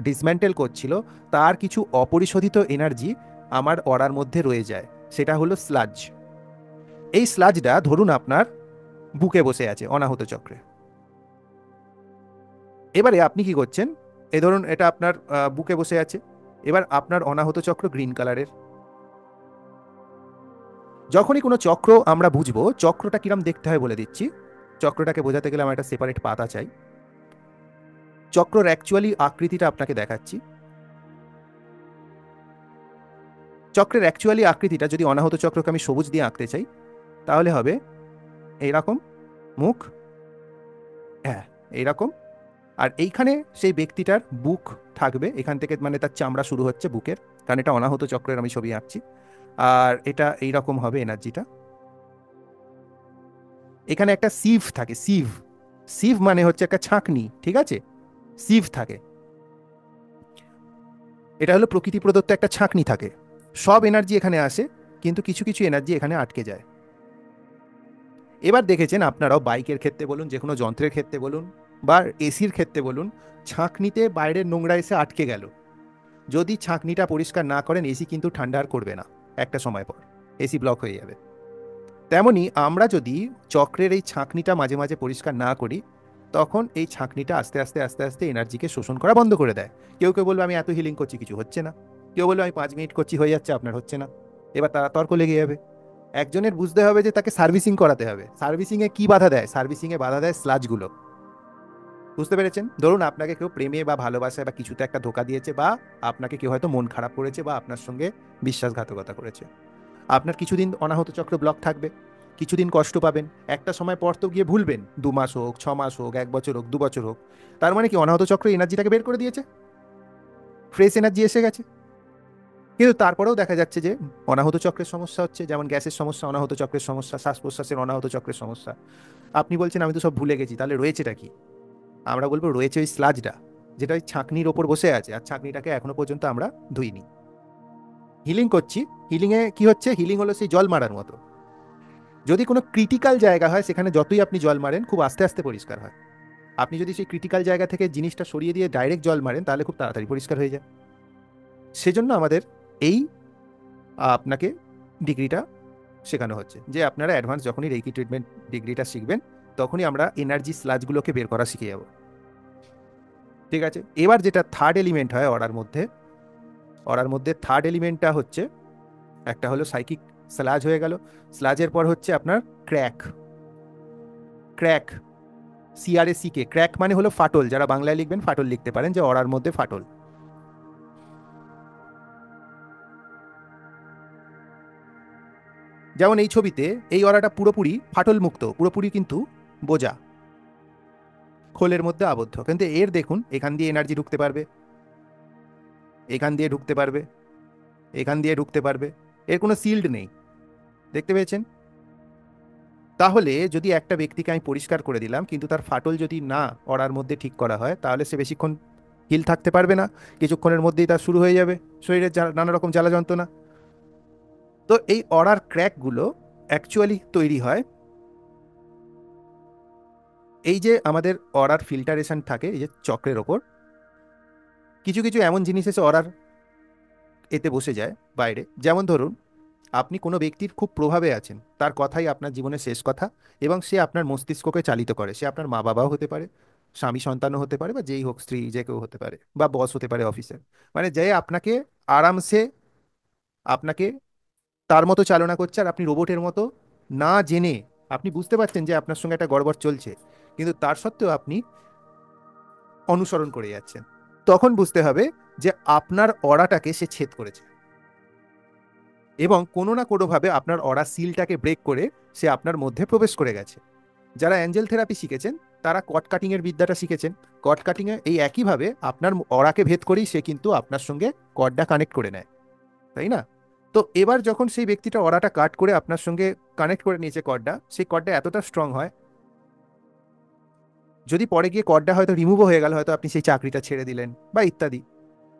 ডিসম্যান্টেল করছিল, তার কিছু অপরিশোধিত এনার্জি আমার অরার মধ্যে রয়ে যায়, সেটা হলো স্লাজ। এই স্লাজটা ধরুন আপনার বুকে বসে আছে অনাহত চক্রে। এবারে আপনি কি করছেন, এ ধরুন এটা আপনার বুকে বসে আছে, এবার আপনার অনাহত চক্র গ্রিন কালারের। যখনই কোনো চক্র আমরা বুঝবো, চক্রটা কিরম দেখতে হয় বলে দিচ্ছি। চক্রটাকে বোঝাতে গেলে আমার একটা সেপারেট পাতা চাই। চক্রর অ্যাকচুয়ালি আকৃতিটা আপনাকে দেখাচ্ছি। চক্রের অ্যাকচুয়ালি আকৃতিটা যদি অনাহত চক্রকে আমি সবুজ দিয়ে আঁকতে চাই, তাহলে হবে এইরকম মুখ, হ্যাঁ এইরকম। আর এইখানে সেই ব্যক্তিটার বুক থাকবে, এখান থেকে মানে তার চামড়া শুরু হচ্ছে বুকের, কারণ এটা অনাহত চক্রের আমি ছবি আঁকছি। আর এটা এইরকম হবে এনার্জিটা। এখানে একটা সিভ থাকে, সিভ। সিভ মানে হচ্ছে একটা ছাঁকনি, ঠিক আছে? সিভ থাকে, এটা হলো প্রকৃতি প্রদত্ত একটা ছাঁকনি থাকে। সব এনার্জি এখানে আসে, কিন্তু কিছু কিছু এনার্জি এখানে আটকে যায়। এবার দেখেছেন আপনারাও, বাইকের ক্ষেত্রে বলুন, যে কোনো যন্ত্রের ক্ষেত্রে বলুন, বা এসির ক্ষেত্রে বলুন, ছাঁকনিতে বাইরের নোংরা এসে আটকে গেল, যদি ছাঁকনিটা পরিষ্কার না করেন, এসি কিন্তু ঠান্ডা আর করবে না, একটা সময় পর এসি ব্লক হয়ে যাবে। তেমনি আমরা যদি চক্রের এই ছাঁকনিটা মাঝে মাঝে পরিষ্কার না করি, তখন এই ছাঁকনিটা আস্তে আস্তে আস্তে আস্তে এনার্জিকে শোষণ করা বন্ধ করে দেয়। কেউ কেউ বলবে আমি এত হিলিং করছি, কিছু হচ্ছে না। কেউ বললো আমি 5 মিনিট করছি, হয়ে যাচ্ছে, আপনার হচ্ছে না। এবার তারা তর্ক লেগে যাবে। একজনের বুঝতে হবে যে তাকে সার্ভিসিং করাতে হবে। সার্ভিসিংয়ে কি বাধা দেয়? সার্ভিসিংয়ে বাধা দেয় স্লাজগুলো। বুঝতে পেরেছেন? ধরুন আপনাকে কেউ প্রেমে বা ভালোবাসায় বা কিছুতে একটা ধোকা দিয়েছে, বা আপনাকে কেউ হয়তো মন খারাপ করেছে, বা আপনার সঙ্গে বিশ্বাসঘাতকতা করেছে। আপনার কিছুদিন অনাহত চক্র ব্লক থাকবে, কিছুদিন কষ্ট পাবেন, একটা সময় পর তো গিয়ে ভুলবেন। 2 মাস হোক, 6 মাস হোক, 1 বছর হোক, 2 বছর হোক। তার মানে কি অনাহত চক্র এনার্জিটাকে বের করে দিয়েছে, ফ্রেশ এনার্জি এসে গেছে। কিন্তু তারপরেও দেখা যাচ্ছে যে অনাহত চক্রের সমস্যা হচ্ছে, যেমন গ্যাসের সমস্যা অনাহত চক্রের সমস্যা, শ্বাস প্রশ্বাসের অনাহত চক্রের সমস্যা। আপনি বলছেন আমি তো সব ভুলে গেছি, তাহলে রয়েছেটা কি? আমরা বলবো রয়েছে ওই স্লাজটা, যেটা ওই ছাঁকনির ওপর বসে আছে, আর ছাঁকনিটাকে এখনো পর্যন্ত আমরা ধুইনি। হিলিং করছি। হিলিংয়ে কি হচ্ছে? হিলিং হলো সেই জল মারার মতো। যদি কোনো ক্রিটিক্যাল জায়গা হয়, সেখানে যতই আপনি জল মারেন খুব আস্তে আস্তে পরিষ্কার হয়। আপনি যদি সেই ক্রিটিক্যাল জায়গা থেকে জিনিসটা সরিয়ে দিয়ে ডাইরেক্ট জল মারেন, তাহলে খুব তাড়াতাড়ি পরিষ্কার হয়ে যায়। সেজন্য আমাদের এই আপনাকে ডিগ্রিটা শেখানো হচ্ছে, যে আপনারা অ্যাডভান্স যখনই রেকি ট্রিটমেন্ট ডিগ্রিটা শিখবেন, তখনই আমরা এনার্জি স্লাজগুলোকে বের করা শিখে যাব। ঠিক আছে, এবার যেটা থার্ড এলিমেন্ট হয় অরার মধ্যে থার্ড এলিমেন্টটা হচ্ছে, একটা হলো সাইকিক স্লাজ হয়ে গেল। স্লাজের পর হচ্ছে আপনার ক্র্যাক। ক্র্যাক, CRACK, ক্র্যাক মানে হলো ফাটল। যারা বাংলায় লিখবেন ফাটল লিখতে পারেন, যে অরার মধ্যে ফাটল। যেমন এই ছবিতে এই অরাটা পুরোপুরি ফাটল মুক্ত, পুরোপুরি কিন্তু বোঝা, খোলের মধ্যে আবদ্ধ। কিন্তু এর দেখুন, এখান দিয়ে এনার্জি ঢুকতে পারবে, এখান দিয়ে ঢুকতে পারবে, এখান দিয়ে ঢুকতে পারবে। এর কোনো সিল্ড নেই। দেখতে পেয়েছেন? তাহলে যদি একটা ব্যক্তিকে আমি পরিষ্কার করে দিলাম, কিন্তু তার ফাটল যদি না অরার মধ্যে ঠিক করা হয়, তাহলে সে বেশিক্ষণ হিল থাকতে পারবে না। কিছুক্ষণের মধ্যেই তার শুরু হয়ে যাবে শরীরের নানা রকম জ্বালা যন্ত্রণা। তো এই অরার ক্র্যাকগুলো অ্যাকচুয়ালি তৈরি হয়, এই যে আমাদের অরার ফিল্টারেশন থাকে এই যে চক্রের ওপর, কিছু কিছু এমন জিনিস এসে অরার এতে বসে যায় বাইরে। যেমন ধরুন, আপনি কোনো ব্যক্তির খুব প্রভাবে আছেন, তার কথাই আপনার জীবনের শেষ কথা, এবং সে আপনার মস্তিষ্ককে চালিত করে। সে আপনার মা বাবাও হতে পারে, স্বামী সন্তানও হতে পারে, বা যেই হোক, স্ত্রী যে কেউ হতে পারে, বা বস হতে পারে অফিসের। মানে যে আপনাকে আরামসে আপনাকে তার মতো চালনা করছে, আর আপনি রোবটের মতো, না জেনে আপনি বুঝতে পারছেন যে আপনার সঙ্গে একটা গড়বড় চলছে, কিন্তু তার সত্ত্বেও আপনি অনুসরণ করে যাচ্ছেন। তখন বুঝতে হবে যে আপনার অরাটাকে সে ছেদ করেছে, এবং কোনো না কোনোভাবে আপনার অরা সিলটাকে ব্রেক করে সে আপনার মধ্যে প্রবেশ করে গেছে। যারা অ্যাঞ্জেল থেরাপি শিখেছেন, তারা কট কাটিং এর বিদ্যাটা শিখেছেন। কট কাটিং এ এই একইভাবে আপনার অরাকে ভেদ করেই সে কিন্তু আপনার সঙ্গে কর্ডটা কানেক্ট করে নেয়, তাই না? তো এবার যখন সেই ব্যক্তিটা অরাটা কাট করে আপনার সঙ্গে কানেক্ট করে নিয়েছে কর্ডটা, সেই কর্ডটা এতটা স্ট্রং হয়, যদি পরে গিয়ে কর্ডটা হয়তো রিমুভও হয়ে গেল, হয়তো আপনি সেই চাকরিটা ছেড়ে দিলেন বা ইত্যাদি,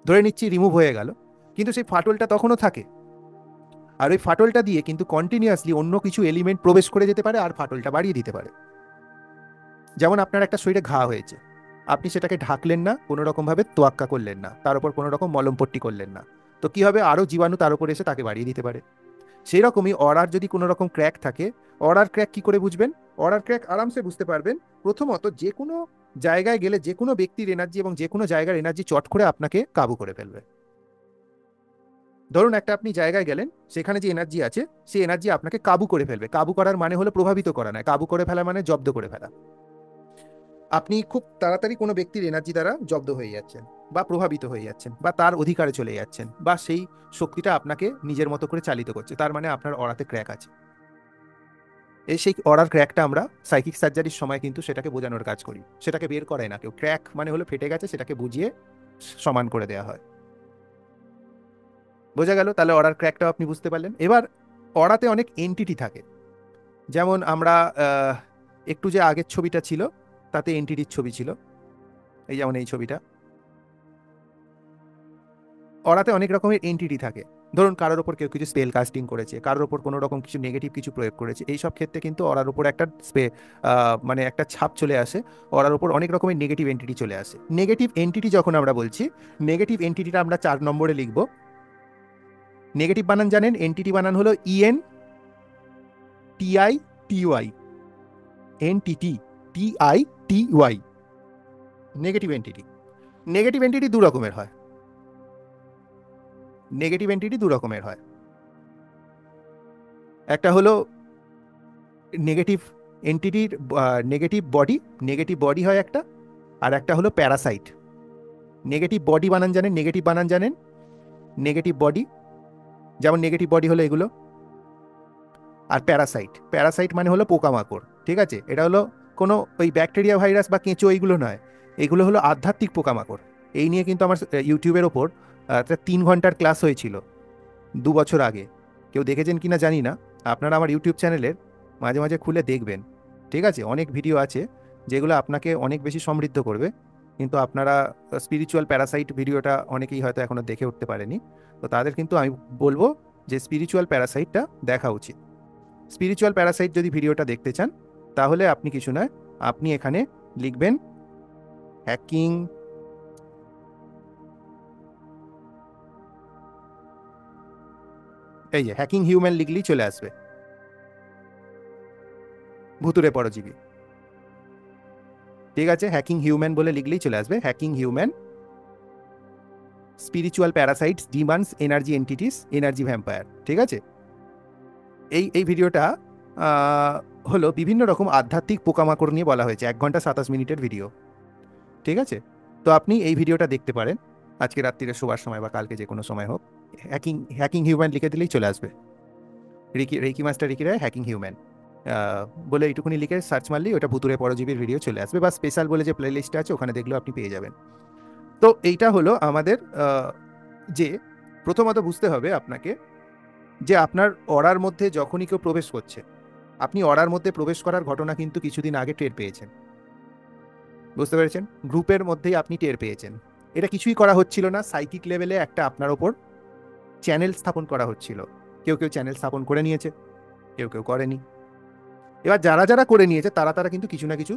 ধরে নিচ্ছি রিমুভ হয়ে গেল, কিন্তু সেই ফাটলটা তখনও থাকে। আর ওই ফাটলটা দিয়ে কিন্তু কন্টিনিউয়াসলি অন্য কিছু এলিমেন্ট প্রবেশ করে যেতে পারে, আর ফাটলটা বাড়িয়ে দিতে পারে। যেমন আপনার একটা শরীরে ঘা হয়েছে, আপনি সেটাকে ঢাকলেন না, কোনো রকমভাবে তোয়াক্কা করলেন না, তার উপর কোনো রকম মলমপট্টি করলেন না, তো কি হবে? আরও জীবাণু তার উপর এসে তাকে বাড়িয়ে দিতে পারে। সেই রকমই অরার যদি কোনো রকম ক্র্যাক থাকে, অরার ক্র্যাক কি করে বুঝবেন? অরার ক্র্যাক আরামসে বুঝতে পারবেন। প্রথমত, যে কোনো জায়গায় গেলে যে কোনো ব্যক্তির এনার্জি এবং যে কোনো জায়গার এনার্জি চট করে আপনাকে কাবু করে ফেলবে। ধরুন একটা আপনি জায়গায় গেলেন, সেখানে যে এনার্জি আছে সেই এনার্জি আপনাকে কাবু করে ফেলবে। কাবু করার মানে হলো প্রভাবিত করা নয়, কাবু করে ফেলা মানে জব্দ করে ফেলা। আপনি খুব তাড়াতাড়ি কোনো ব্যক্তির এনার্জি দ্বারা জব্দ হয়ে যাচ্ছেন, বা প্রভাবিত হয়ে যাচ্ছেন, বা তার অধিকারে চলে যাচ্ছেন, বা সেই শক্তিটা আপনাকে নিজের মতো করে চালিত করছে, তার মানে আপনার অরাতে ক্র্যাক আছে। এই সেই অরার ক্র্যাকটা আমরা সাইকিক সার্জারির সময় কিন্তু সেটাকে বোঝানোর কাজ করি, সেটাকে বের করায় না কেউ। ক্র্যাক মানে হলো ফেটে গেছে, সেটাকে বুঝিয়ে সমান করে দেওয়া হয়। বোঝা গেল? তাহলে অরার ক্র্যাকটাও আপনি বুঝতে পারলেন। এবার অরাতে অনেক এন্টিটি থাকে। যেমন আমরা একটু যে আগের ছবিটা ছিল, তাতে এন্টিটির ছবি ছিল, এই যেমন এই ছবিটা। অরাতে অনেক রকমের এন্টিটি থাকে। ধরুন কারোর ওপর কেউ কিছু স্পেল কাস্টিং করেছে, কারোর ওপর কোনো রকম কিছু নেগেটিভ কিছু প্রয়োগ করেছে, এই সব ক্ষেত্রে কিন্তু অরার ওপর একটা মানে একটা ছাপ চলে আসে। অরার ওপর অনেক রকমের নেগেটিভ এন্টিটি চলে আসে। নেগেটিভ এন্টিটি যখন আমরা বলছি, নেগেটিভ এন্টিটিটা আমরা 4 নম্বরে লিখব। নেগেটিভ বানান জানেন? এন্টিটি বানান হলো ENTITY, NTTTITY। Negative entity, negative entity দু রকমের হয়। নেগেটিভ এন্টিটি দু রকমের হয়। একটা হলো নেগেটিভ এন্টিটির নেগেটিভ বডি হয় একটা, আর একটা হলো প্যারাসাইট। নেগেটিভ বডি বানান জানেন, নেগেটিভ বানান জানেন? নেগেটিভ বডি, যেমন নেগেটিভ বডি হলো এগুলো। আর প্যারাসাইট, প্যারাসাইট মানে হলো পোকামাকড়, ঠিক আছে? এটা হলো কোনো ওই ব্যাকটেরিয়া, ভাইরাস বা কেঁচো এইগুলো নয়, এগুলো হলো আধ্যাত্মিক পোকামাকড়। এই নিয়ে কিন্তু আমার ইউটিউবের ওপর একটা 3 ঘন্টার ক্লাস হয়েছিল 2 বছর আগে। কেউ দেখেছেন কিনা জানি না, আপনারা আমার ইউটিউব চ্যানেলের মাঝে মাঝে খুলে দেখবেন, ঠিক আছে? অনেক ভিডিও আছে যেগুলো আপনাকে অনেক বেশি সমৃদ্ধ করবে। কিন্তু আপনারা স্পিরিচুয়াল প্যারাসাইট ভিডিওটা অনেকেই হয়তো এখনো দেখে উঠতে পারেনি। তো তাদের কিন্তু আমি বলবো যে স্পিরিচুয়াল প্যারাসাইটটা দেখা উচিত। স্পিরিচুয়াল প্যারাসাইট যদি ভিডিওটা দেখতে চান, তাহলে আপনি কিছু নয়, আপনি এখানে লিখবেন হ্যাকিং, এই যে হ্যাকিং হিউম্যান লিখলেই চলে আসবে, ভুতুড়ে পরজীবী, ঠিক আছে? হ্যাকিং হিউম্যান বলে লিখলেই চলে আসবে, hacking human spiritual parasites demons energy entities energy vampire, ঠিক আছে? এই এই ভিডিওটা আহ, হলো বিভিন্ন রকম আধ্যাত্মিক পোকামাকড় নিয়ে বলা হয়েছে, 1 ঘন্টা 27 মিনিটের ভিডিও, ঠিক আছে? তো আপনি এই ভিডিওটা দেখতে পারেন আজকে রাত্রিরে শোবার সময় বা কালকে যে কোনো সময় হোক। হ্যাকিং হ্যাকিং হিউম্যান লিখে দিলেই চলে আসবে, রেকি মাস্টার রেকি রায় হ্যাকিং হিউম্যান বলে এইটুকুনি লিখে সার্চ মারলেই ওটা ভুতুরে পরজীবীর ভিডিও চলে আসবে, বা স্পেশাল বলে যে প্লে লিস্ট আছে ওখানে দেখলেও আপনি পেয়ে যাবেন। তো এইটা হলো আমাদের যে প্রথমত বুঝতে হবে আপনাকে যে আপনার অরার মধ্যে যখনই কেউ প্রবেশ করছে, আপনি অরার মধ্যে প্রবেশ করার ঘটনা কিন্তু কিছুদিন আগে টের পেয়েছেন, বুঝতে পেরেছেন? গ্রুপের মধ্যেই আপনি টের পেয়েছেন। এটা কিছুই করা হচ্ছিল না, সাইকিক লেভেলে একটা আপনার ওপর চ্যানেল স্থাপন করা হচ্ছিল। কেউ কেউ চ্যানেল স্থাপন করে নিয়েছে, কেউ কেউ করেনি। এবার যারা যারা করে নিয়েছে তারা তারা কিন্তু কিছু না কিছু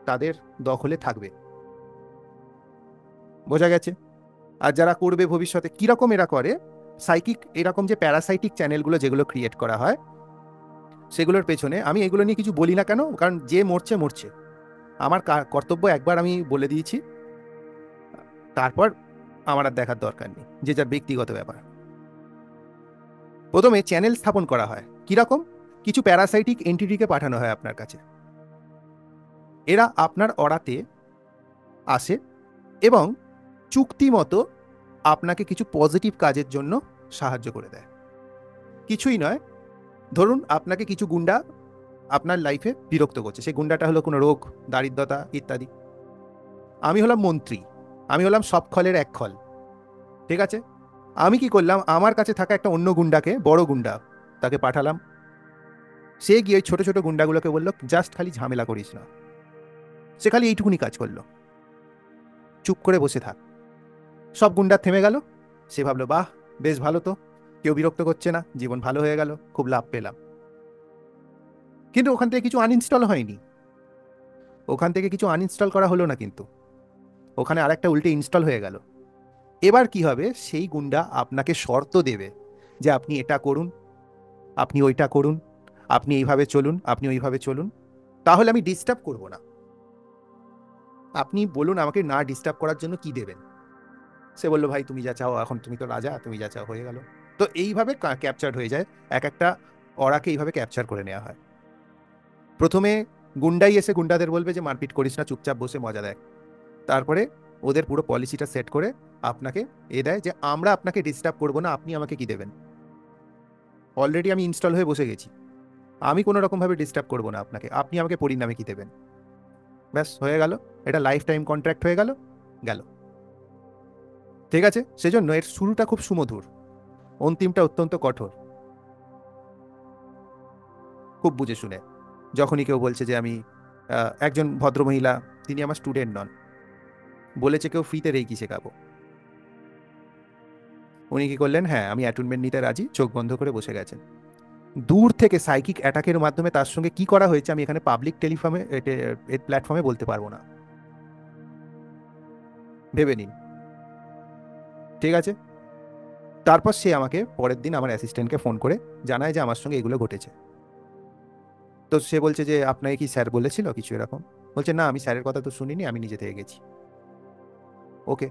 তাদের দখলে থাকবে, বোঝা গেছে? আর যারা করবে ভবিষ্যতে, কিরকম এরা করে, সাইকিক এরকম যে প্যারাসাইটিক চ্যানেলগুলো যেগুলো ক্রিয়েট করা হয়, সেগুলোর পেছনে আমি এগুলো নিয়ে কিছু বলি না কেন, কারণ যে মরছে মরছে, আমার কর্তব্য একবার আমি বলে দিয়েছি, তারপর আমার আর দেখার দরকার নেই, যে যার ব্যক্তিগত ব্যাপার। প্রথমে চ্যানেল স্থাপন করা হয় কিরকম, কিছু প্যারাসাইটিক এন্টিটিকে পাঠানো হয় আপনার কাছে, এরা আপনার অড়াতে আসে এবং চুক্তি মতো আপনাকে কিছু পজিটিভ কাজের জন্য সাহায্য করে দেয়। কিছুই নয়, ধরুন আপনাকে কিছু গুন্ডা আপনার লাইফে বিরক্ত করছে, সেই গুন্ডাটা হলো কোনো রোগ, দারিদ্রতা ইত্যাদি। আমি হলাম মন্ত্রী, আমি হলাম সব খলের এক খল, ঠিক আছে? আমি কি করলাম, আমার কাছে থাকা একটা অন্য গুন্ডাকে, বড় গুন্ডা, তাকে পাঠালাম। সে গিয়ে ওই ছোট ছোট গুন্ডাগুলোকে বললো জাস্ট খালি ঝামেলা করিস না। সে খালি এইটুকুনি কাজ করলো, চুপ করে বসে থাক। সব গুন্ডা থেমে গেল। সে ভাবলো বাহ, বেশ ভালো তো, কেউ বিরক্ত করছে না, জীবন ভালো হয়ে গেল, খুব লাভ পেলাম। কিন্তু ওখান থেকে কিছু আনইনস্টল হয়নি, ওখান থেকে কিছু আনইনস্টল করা হলো না, কিন্তু ওখানে আরেকটা উল্টে ইনস্টল হয়ে গেল। এবার কি হবে, সেই গুন্ডা আপনাকে শর্ত দেবে যে আপনি এটা করুন, আপনি ওইটা করুন, আপনি এইভাবে চলুন, আপনি ওইভাবে চলুন, তাহলে আমি ডিস্টার্ব করব না। আপনি বলুন আমাকে না ডিস্টার্ব করার জন্য কি দেবেন। সে বললো ভাই তুমি যা চাও, এখন তুমি তো রাজা, তুমি যা চাও হয়ে গেল। তো এইভাবে ক্যাপচার্ড হয়ে যায়, এক একটা অরাকে এইভাবে ক্যাপচার করে নেওয়া হয়। প্রথমে গুন্ডাই এসে গুন্ডাদের বলবে যে মারপিট করিস না, চুপচাপ বসে মজা দেখ। তারপরে ওদের পুরো পলিসিটা সেট করে আপনাকে দেয় যে আমরা আপনাকে ডিস্টার্ব করবো না, আপনি আমাকে কি দেবেন। অলরেডি আমি ইনস্টল হয়ে বসে গেছি, আমি কোনো রকমভাবে ডিস্টার্ব করবো না আপনাকে, আপনি আমাকে পরিণামে কি দেবেন। ব্যাস হয়ে গেল, এটা লাইফ টাইম কন্ট্রাক্ট হয়ে গেল, গেল। ঠিক আছে, সেজন্য এর শুরুটা খুব সুমধুর, অন্তিমটা অত্যন্ত কঠোর। খুব বুঝে শুনে, যখনই কেউ বলছে যে আমি একজন ভদ্রমহিলা, তিনি আমার স্টুডেন্ট নন, বলেছে কেউ ফ্রিতে রেকি শেখাবো, উনি কি করলেন, হ্যাঁ আমি অ্যাটুনমেন্ট নিতে রাজি, চোখ বন্ধ করে বসে গেছেন। দূর থেকে সাইকিক অ্যাটাকের মাধ্যমে তার সঙ্গে কি করা হয়েছে আমি এখানে পাবলিক টেলিফর্মে প্ল্যাটফর্মে বলতে পারবো না, ভেবে নিন, ঠিক আছে? তারপর সে আমাকে পরের দিন আমার অ্যাসিস্ট্যান্টকে ফোন করে জানায় যে আমার সঙ্গে এগুলো ঘটেছে। তো সে বলছে যে আপনাকে কি স্যার বলেছিল কিছু এরকম? বলছে না, আমি স্যারের কথা তো শুনিনি, আমি নিজে থেকে গেছি। ওকে,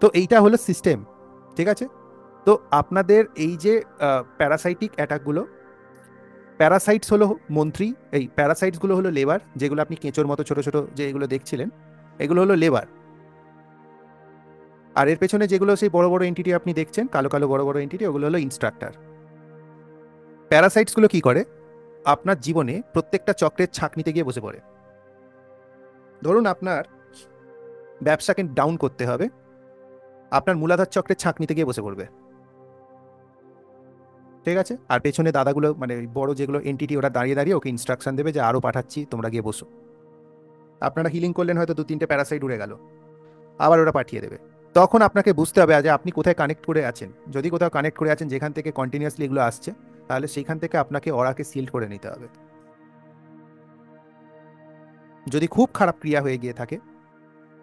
তো এইটা হলো সিস্টেম। ঠিক আছে? তো আপনাদের এই যে প্যারাসাইটিক অ্যাটাকগুলো, প্যারাসাইটস হলো মন্ত্রী, এই প্যারাসাইটসগুলো হলো লেবার, যেগুলো আপনি কেঁচোর মতো ছোট ছোট যে এগুলো দেখছিলেন, এগুলো হলো লেবার। আর এর পেছনে যেগুলো সেই বড় বড় এন্টিটি আপনি দেখছেন, কালো কালো বড় বড় এন্টিটি, ওগুলো হলো ইনস্ট্রাক্টর। প্যারাসাইটসগুলো কি করে? আপনার জীবনে প্রত্যেকটা চক্রের ছাঁকনিতে গিয়ে বসে পড়ে। ধরুন আপনার ব্যবসাকে ডাউন করতে হবে, আপনার মূলাধার চক্রের ছাঁকনিতে গিয়ে বসে পড়বে। ঠিক আছে? আর পেছনে দাদাগুলো মানে ওই বড় যেগুলো এন্টিটি, ওরা দাঁড়িয়ে দাঁড়িয়ে ওকে ইনস্ট্রাকশন দেবে যে আরও পাঠাচ্ছি, তোমরা গিয়ে বসো। আপনারা হিলিং করলেন, হয়তো 2-3টে প্যারাসাইট উড়ে গেল, আবার ওরা পাঠিয়ে দেবে। তখন আপনাকে বুঝতে হবে যে আপনি কোথায় কানেক্ট করে আছেন। যদি কোথাও কানেক্ট করে আছেন যেখান থেকে কন্টিনিউয়াসলি এগুলো আসছে, তাহলে সেইখান থেকে আপনাকে ওরাকে সিল করে নিতে হবে। যদি খুব খারাপ ক্রিয়া হয়ে গিয়ে থাকে,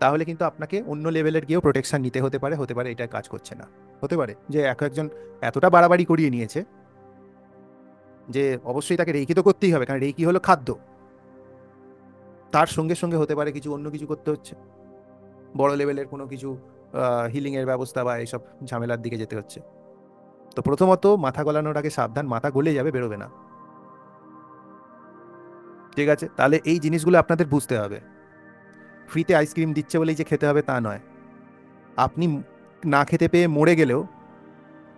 তাহলে কিন্তু আপনাকে অন্য লেভেলের গিয়েও প্রোটেকশন নিতে হতে পারে। হতে পারে এটা কাজ করছে না, হতে পারে যে একজন এতটা বাড়াবাড়ি করিয়ে নিয়েছে যে অবশ্যই তাকে রেকি তো করতেই হবে, কারণ রেকি হলো খাদ্য। তার সঙ্গে সঙ্গে হতে পারে কিছু অন্য কিছু করতে হচ্ছে, বড় লেভেলের কোনো কিছু হিলিংয়ের ব্যবস্থা বা এইসব ঝামেলার দিকে যেতে হচ্ছে। তো প্রথমত মাথা গলানোর আগে সাবধান, মাথা গলে যাবে, বেরোবে না। ঠিক আছে? তাহলে এই জিনিসগুলো আপনাদের বুঝতে হবে। ফ্রিতে আইসক্রিম দিচ্ছে বলেই যে খেতে হবে তা নয়। আপনি না খেতে পেয়ে মরে গেলেও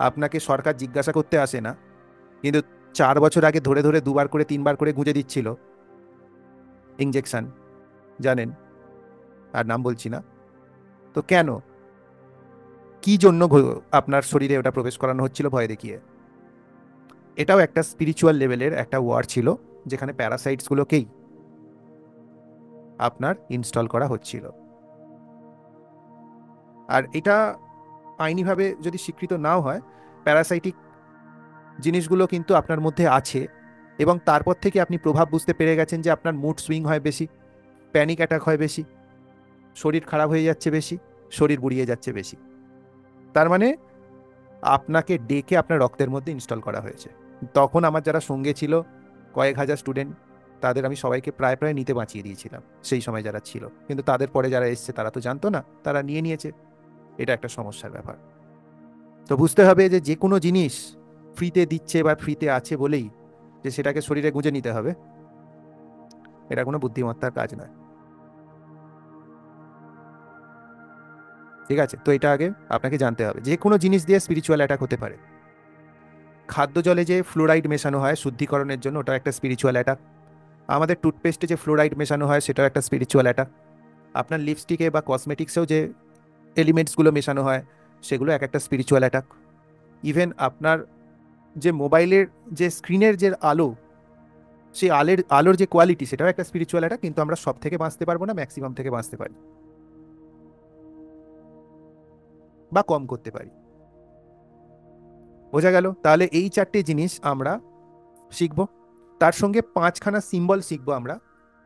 আপনাকে সরকার জিজ্ঞাসা করতে আসে না, কিন্তু 4 বছর আগে ধরে ধরে 2বার করে 3বার করে গুঁজে দিচ্ছিল ইঞ্জেকশন, জানেন, আর নাম বলছি না। তো কেন, কি জন্য আপনার শরীরে ওটা প্রবেশ করানো হচ্ছিল ভয় দেখিয়ে? এটাও একটা স্পিরিচুয়াল লেভেলের একটা ওয়ার ছিল, যেখানে প্যারাসাইটসগুলোকেই আপনার ইনস্টল করা হচ্ছিল। আর এটা আইনিভাবে যদি স্বীকৃত নাও হয়, প্যারাসাইটিক জিনিসগুলো কিন্তু আপনার মধ্যে আছে, এবং তারপর থেকে আপনি প্রভাব বুঝতে পেরে গেছেন যে আপনার মুড সুইং হয় বেশি, প্যানিক অ্যাটাক হয় বেশি, শরীর খারাপ হয়ে যাচ্ছে বেশি, শরীর বুড়িয়ে যাচ্ছে বেশি। তার মানে আপনাকে ডেকে আপনার রক্তের মধ্যে ইনস্টল করা হয়েছে। তখন আমার যারা সঙ্গে ছিল, কয়েক হাজার স্টুডেন্ট, তাদের আমি সবাইকে প্রায় প্রায় নিতে বাঁচিয়ে দিয়েছিলাম সেই সময় যারা ছিল। কিন্তু তাদের পরে যারা এসছে তারা তো জানতো না, তারা নিয়ে নিয়েছে। এটা একটা সমস্যার ব্যাপার। তো বুঝতে হবে যে যে কোনো জিনিস ফ্রিতে দিচ্ছে বা ফ্রিতে আছে বলেই যে সেটাকে শরীরে গুঁজে নিতে হবে, এটা কোনো বুদ্ধিমত্তার কাজ নয়। ঠিক আছে? তো এটা আগে আপনাকে জানতে হবে, যে কোনো জিনিস দিয়ে স্পিরিচুয়াল অ্যাটাক হতে পারে। খাদ্য জলে যে ফ্লোরাইড মেশানো হয় শুদ্ধিকরণের জন্য, ওটা একটা স্পিরিচুয়াল অ্যাটাক। আমাদের টুথপেস্টে যে ফ্লোরাইড মেশানো হয়, সেটাও একটা স্পিরিচুয়াল অ্যাটাক। আপনার লিপস্টিকে বা কসমেটিক্সেও যে এলিমেন্টসগুলো মেশানো হয়, সেগুলো এক একটা স্পিরিচুয়াল অ্যাটাক। ইভেন আপনার যে মোবাইলের যে স্ক্রিনের যে আলো, সেই আলোর যে কোয়ালিটি, সেটাও একটা স্পিরিচুয়াল অ্যাটাক। কিন্তু আমরা সব থেকে বাঁচতে পারবো না, ম্যাক্সিমাম থেকে বাঁচতে পারি বা কম করতে পারি। বোঝা গেল? তাহলে এই 4টে জিনিস আমরা শিখব। তার সঙ্গে 5খানা সিম্বল শিখবো আমরা।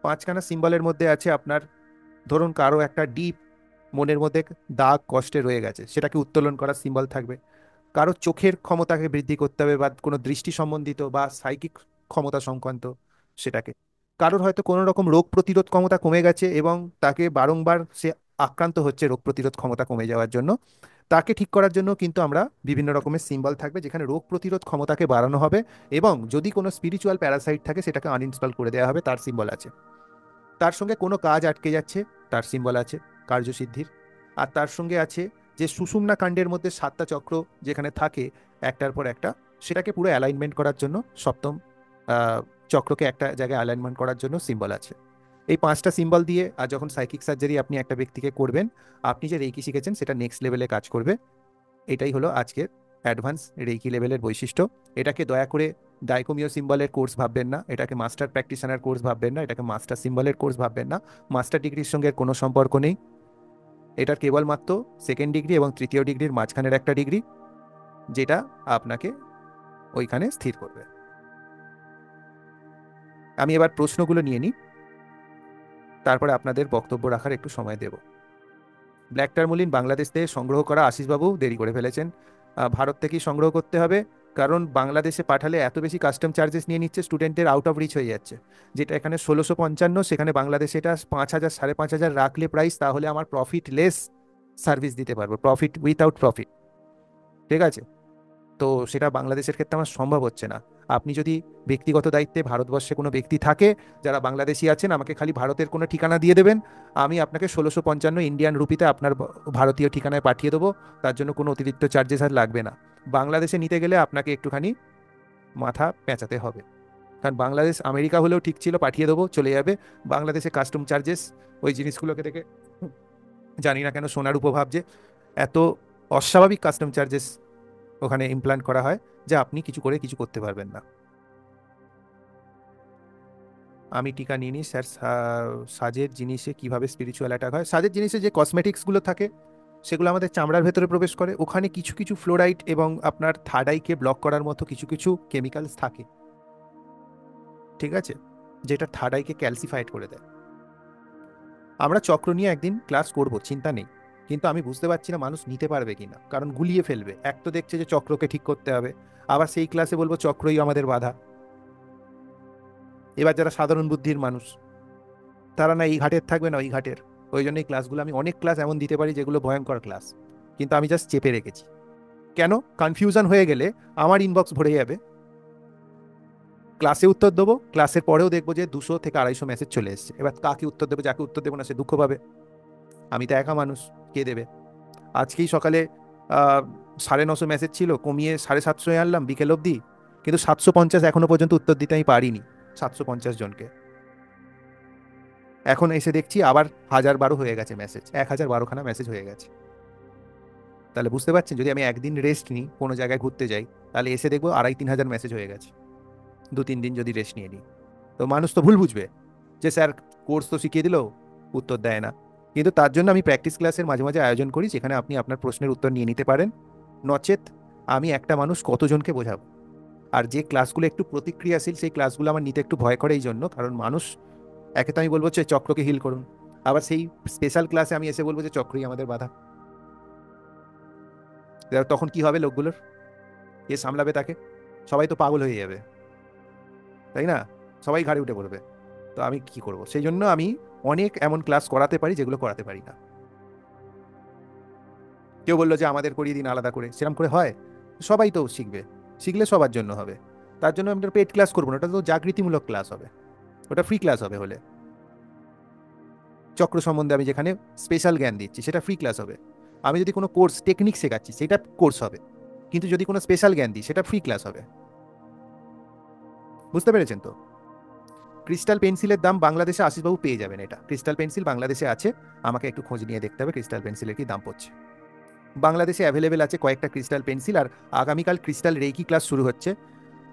5খানা সিম্বলের মধ্যে আছে আপনার, ধরুন কারো একটা ডিপ মনের মধ্যে দাগ কষ্টে রয়ে গেছে, সেটাকে উত্তোলন করার সিম্বল থাকবে। কারো চোখের ক্ষমতাকে বৃদ্ধি করতে হবে, বা কোনো দৃষ্টি সম্বন্ধিত বা সাইকিক ক্ষমতা সংক্রান্ত সেটাকে। কারোর হয়তো কোনো রকম রোগ প্রতিরোধ ক্ষমতা কমে গেছে এবং তাকে বারংবার সে আক্রান্ত হচ্ছে রোগ প্রতিরোধ ক্ষমতা কমে যাওয়ার জন্য। তাকে ঠিক করার জন্য কিন্তু আমরা বিভিন্ন রকমের সিম্বল থাকবে, যেখানে রোগ প্রতিরোধ ক্ষমতাকে বাড়ানো হবে, এবং যদি কোনো স্পিরিচুয়াল প্যারাসাইট থাকে সেটাকে আনইনস্টল করে দেওয়া হবে, তার সিম্বল আছে। তার সঙ্গে কোনো কাজ আটকে যাচ্ছে, তার সিম্বল আছে কার্যসিদ্ধির। আর তার সঙ্গে আছে যে সুষুম্না কাণ্ডের মধ্যে 7টা চক্র যেখানে থাকে একটার পর একটা, সেটাকে পুরো অ্যালাইনমেন্ট করার জন্য, সপ্তম আহ, চক্রকে একটা জায়গায় অ্যালাইনমেন্ট করার জন্য সিম্বল আছে। এই 5টা সিম্বল দিয়ে আর যখন সাইকিক সার্জারি আপনি একটা ব্যক্তিকে করবেন, আপনি যে রেকি শিখেছেন সেটা নেক্সট লেভেলে কাজ করবে। এটাই হলো আজকের অ্যাডভান্স রেকি লেভেলের বৈশিষ্ট্য। এটাকে দয়া করে ডাইকোমিও সিম্বলের কোর্স ভাববেন না, এটাকে মাস্টার প্র্যাকটিশনার কোর্স ভাববেন না, এটাকে মাস্টার সিম্বলের কোর্স ভাববেন না। মাস্টার ডিগ্রির সঙ্গে এর কোনো সম্পর্ক নেই। এটার কেবলমাত্র সেকেন্ড ডিগ্রি এবং তৃতীয় ডিগ্রির মাঝখানের একটা ডিগ্রি, যেটা আপনাকে ওইখানে স্থির করবে। আমি এবার প্রশ্নগুলো নিয়ে নিই, তারপরে আপনাদের বক্তব্য রাখার একটু সময় দেব। ব্ল্যাক টার্মুলিন বাংলাদেশ থেকে সংগ্রহ করা, আশিসবাবু দেরি করে ফেলেছেন। ভারত থেকেই সংগ্রহ করতে হবে, কারণ বাংলাদেশে পাঠালে এত বেশি কাস্টম চার্জেস নিয়ে নিচ্ছে, স্টুডেন্টের আউট অফ রিচ হয়ে যাচ্ছে। যেটা এখানে 1655, সেখানে বাংলাদেশে এটা 5,000 5,500 রাখলে প্রাইস, তাহলে আমার প্রফিট লেস সার্ভিস দিতে পারবো, প্রফিট উইথাউট প্রফিট। ঠিক আছে? তো সেটা বাংলাদেশের ক্ষেত্রে আমার সম্ভব হচ্ছে না। আপনি যদি ব্যক্তিগত দায়িত্বে ভারতবর্ষে কোনো ব্যক্তি থাকে যারা বাংলাদেশি আছেন, আমাকে খালি ভারতের কোনো ঠিকানা দিয়ে দেবেন, আমি আপনাকে 1655 ইন্ডিয়ান রুপিতে আপনার ভারতীয় ঠিকানায় পাঠিয়ে দেবো। তার জন্য কোনো অতিরিক্ত চার্জেস আর লাগবে না। বাংলাদেশে নিতে গেলে আপনাকে একটুখানি মাথা পেঁচাতে হবে, কারণ বাংলাদেশ আমেরিকা হলেও ঠিক ছিল, পাঠিয়ে দেবো, চলে যাবে। বাংলাদেশে কাস্টম চার্জেস, ওই জিনিসগুলোকে দেখে জানি না কেন সোনার উপভাব যে এত অস্বাভাবিক কাস্টম চার্জেস ওখানে ইমপ্ল্যান্ট করা হয়, যে আপনি কিছু করে কিছু করতে পারবেন না। আমি টিকা নিয়ে নিই স্যার। সাজের জিনিসে কিভাবে স্পিরিচুয়াল অ্যাটাক হয়? সাজের জিনিসে যে কসমেটিক্সগুলো থাকে সেগুলো আমাদের চামড়ার ভেতরে প্রবেশ করে, ওখানে কিছু কিছু ফ্লোরাইড এবং আপনার থার্ড আইকে ব্লক করার মতো কিছু কিছু কেমিক্যালস থাকে, ঠিক আছে, যেটা থার্ড আইকে ক্যালসিফাইড করে দেয়। আমরা চক্র নিয়ে একদিন ক্লাস করব, চিন্তা নেই, কিন্তু আমি বুঝতে পারছি না মানুষ নিতে পারবে কিনা, কারণ গুলিয়ে ফেলবে। এক তো দেখছে যে চক্রকে ঠিক করতে হবে, আবার সেই ক্লাসে বলবো চক্রই আমাদের বাধা। এবার যারা সাধারণ বুদ্ধির মানুষ, তারা না এই ঘাটের থাকবে না ওই ঘাটের। ওই জন্য এই ক্লাসগুলো আমি অনেক ক্লাস এমন দিতে পারি যেগুলো ভয়ঙ্কর ক্লাস, কিন্তু আমি জাস্ট চেপে রেখেছি। কেন? কনফিউশন হয়ে গেলে আমার ইনবক্স ভরে যাবে। ক্লাসে উত্তর দেবো, ক্লাসের পরেও দেখবো যে 200 থেকে 250 মেসেজ চলে এসেছে। এবার কাকে উত্তর দেবো? যাকে উত্তর দেবো না সে দুঃখ পাবে। আমি তো একা মানুষ, কে দেবে? আজকেই সকালে 950 মেসেজ ছিল, কমিয়ে 750 আনলাম বিকেল অবধি, কিন্তু 750 এখনো পর্যন্ত উত্তর দিতে আমি পারিনি 750 জনকে। এখন এসে দেখছি আবার 1012 হয়ে গেছে মেসেজ, 1012খানা মেসেজ হয়ে গেছে। তাহলে বুঝতে পারছেন, যদি আমি একদিন রেস্ট নিই, কোনো জায়গায় ঘুরতে যাই, তাহলে এসে দেখবো 2500-3000 মেসেজ হয়ে গেছে। 2-3 দিন যদি রেস্ট নিয়ে নিই, তো মানুষ তো ভুল বুঝবে যে স্যার কোর্স তো শিখিয়ে দিল, উত্তর দেয় না। কিন্তু তার জন্য আমি প্র্যাকটিস ক্লাসের মাঝে মাঝে আয়োজন করি, যেখানে আপনি আপনার প্রশ্নের উত্তর নিয়ে নিতে পারেন। নচেত আমি একটা মানুষ কতজনকে বোঝাবো? আর যে ক্লাসগুলো একটু প্রতিক্রিয়াশীল সেই ক্লাসগুলো আমার নিতে একটু ভয় করে, এই জন্য কারণ মানুষ, একে তো আমি বলবো যে চক্রকে হিল করুন, আবার সেই স্পেশাল ক্লাসে আমি এসে বলবো যে চক্রই আমাদের বাধা। এবার তখন কি হবে লোকগুলোর? কে সামলাবে তাকে? সবাই তো পাগল হয়ে যাবে, তাই না? সবাই ঘাড়ে উঠে পড়বে। তো আমি কি করব? সেই জন্য আমি অনেক এমন ক্লাস করাতে পারি যেগুলো করাতে পারি না। কেউ বললো যে আমাদের করিয়ে দিন আলাদা করে, সেরকম করে হয়? সবাই তো শিখবে, শিখলে সবার জন্য হবে। তার জন্য আমি পেড ক্লাস করবো না, ওটা তো জাগৃতিমূলক ক্লাস হবে, ওটা ফ্রি ক্লাস হবে। হলে চক্র সম্বন্ধে আমি যেখানে স্পেশাল জ্ঞান দিচ্ছি সেটা ফ্রি ক্লাস হবে। আমি যদি কোনো কোর্স টেকনিক শেখাচ্ছি সেটা কোর্স হবে, কিন্তু যদি কোনো স্পেশাল জ্ঞান দিই সেটা ফ্রি ক্লাস হবে। বুঝতে পেরেছেন তো? ক্রিস্টাল পেন্সিলের দাম বাংলাদেশে আশিসবাবু পেয়ে যাবেন, এটা ক্রিস্টাল পেন্সিল বাংলাদেশে আছে। আমাকে একটু খোঁজ নিয়ে দেখতে হবে ক্রিস্টাল পেন্সিলের কি দাম পড়ছে। বাংলাদেশে অ্যাভেলেবেল আছে কয়েকটা ক্রিস্টাল পেন্সিল। আর আগামীকাল ক্রিস্টাল রেকি ক্লাস শুরু হচ্ছে।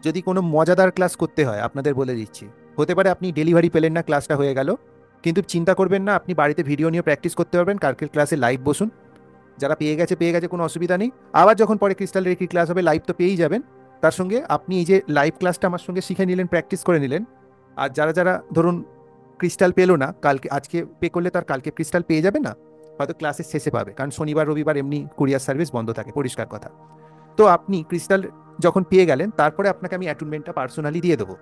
যদি কোনো মজাদার ক্লাস করতে হয় আপনাদের বলে দিচ্ছি, হতে পারে আপনি ডেলিভারি পেলেন না, ক্লাসটা হয়ে গেল, কিন্তু চিন্তা করবেন না, আপনি বাড়িতে ভিডিও নিয়ে প্র্যাকটিস করতে পারবেন। কালকের ক্লাসে লাইভ বসুন, যারা পেয়ে গেছে পেয়ে গেছে, কোনো অসুবিধা নেই। আবার যখন পরে ক্রিস্টাল রেকি ক্লাস হবে লাইভ তো পেয়েই যাবেন, তার সঙ্গে আপনি এই যে লাইভ ক্লাসটা আমার সঙ্গে শিখে নিলেন, প্র্যাকটিস করে নিলেন। আর যারা যারা ধরুন ক্রিস্টাল পেলো না, কালকে আজকে পে করলে তার কালকে ক্রিস্টাল পেয়ে যাবে না, হয়তো ক্লাসের শেষে পাবে, কারণ শনিবার রবিবার এমনি কুরিয়ার সার্ভিস বন্ধ থাকে, পরিষ্কার কথা। তো আপনি ক্রিস্টাল যখন পেয়ে গেলেন, তারপরে আপনাকে আমি অ্যাটুনমেন্টটা পার্সোনালি দিয়ে দেবো।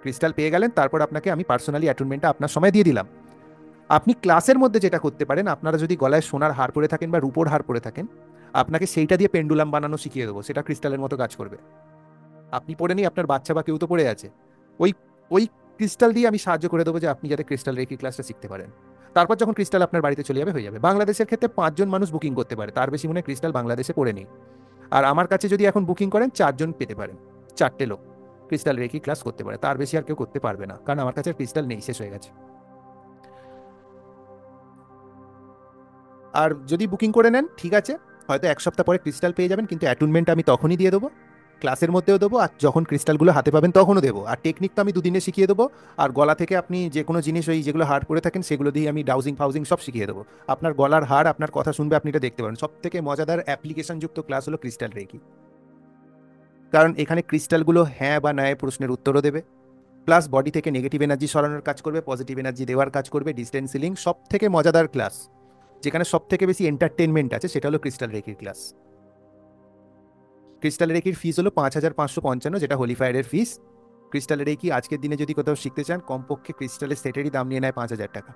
ক্রিস্টাল পেয়ে গেলেন, তারপর আপনাকে আমি পার্সোনালি অ্যাটুনমেন্টটা আপনার সময় দিয়ে দিলাম। আপনি ক্লাসের মধ্যে যেটা করতে পারেন, আপনারা যদি গলায় সোনার হার পরে থাকেন বা রূপোর হার পরে থাকেন, আপনাকে সেইটা দিয়ে পেন্ডুলাম বানানো শিখিয়ে দেবো, সেটা ক্রিস্টালের মতো কাজ করবে। আপনি পড়ে নেই, আপনার বাচ্চা বা কেউ তো পড়ে আছে, ওই ওই ক্রিস্টাল দিয়ে আমি সাহায্য করে দেবো যে আপনি যাতে ক্রিস্টাল রেকি ক্লাসটা শিখতে পারেন। তারপর যখন ক্রিস্টাল আপনার বাড়িতে চলে যাবে, হয়ে যাবে। বাংলাদেশের ক্ষেত্রে 5 জন মানুষ বুকিং করতে পারে, তার বেশি মনে হয় ক্রিস্টাল বাংলাদেশে পড়ে নেই। আর আমার কাছে যদি এখন বুকিং করেন 4 জন পেতে পারেন, 4টে লোক ক্রিস্টাল রেকি ক্লাস করতে পারে, তার বেশি আর কেউ করতে পারবে না, কারণ আমার কাছে ক্রিস্টাল নেই, শেষ হয়ে গেছে। আর যদি বুকিং করে নেন ঠিক আছে, হয়তো 1 সপ্তাহ পরে ক্রিস্টাল পেয়ে যাবেন, কিন্তু অ্যাটুনমেন্ট আমি তখনই দিয়ে দেবো, ক্লাসের মধ্যেও দেবো, আর যখন ক্রিস্টালগুলো হাতে পাবেন তখনও দেবো। আর টেকনিক তো আমি 2 দিনে শিখিয়ে দেবো। আর গলা থেকে আপনি যে কোনো জিনিস ওই যেগুলো হার করে থাকেন সেগুলো দিয়ে আমি ডাউজিং ফাউজিং সব শিখিয়ে দেবো। আপনার গলার হার, আপনার কথা শুনবে, আপনি এটা দেখতে পারেন। সব থেকে মজাদার অ্যাপ্লিকেশনযুক্ত ক্লাস হলো ক্রিস্টাল রেকি, কারণ এখানে ক্রিস্টালগুলো হ্যাঁ বা নয় প্রশ্নের উত্তরও দেবে, প্লাস বডি থেকে নেগেটিভ এনার্জি সরানোর কাজ করবে, পজিটিভ এনার্জি দেওয়ার কাজ করবে, ডিস্টেন্স সিলিং। সব থেকে মজাদার ক্লাস, যেখানে সব থেকে বেশি এন্টারটেনমেন্ট আছে, সেটা হলো ক্রিস্টাল রেকির ক্লাস। ক্রিস্টাল রেকির ফিস হলো 5555, যেটা হোলিফায়ারের ফিস। ক্রিস্টাল রেকি আজকের দিনে যদি কোথাও শিখতে চান, কমপক্ষে ক্রিস্টালের সেটেরই দাম নিয়ে নেয় 5000 টাকা,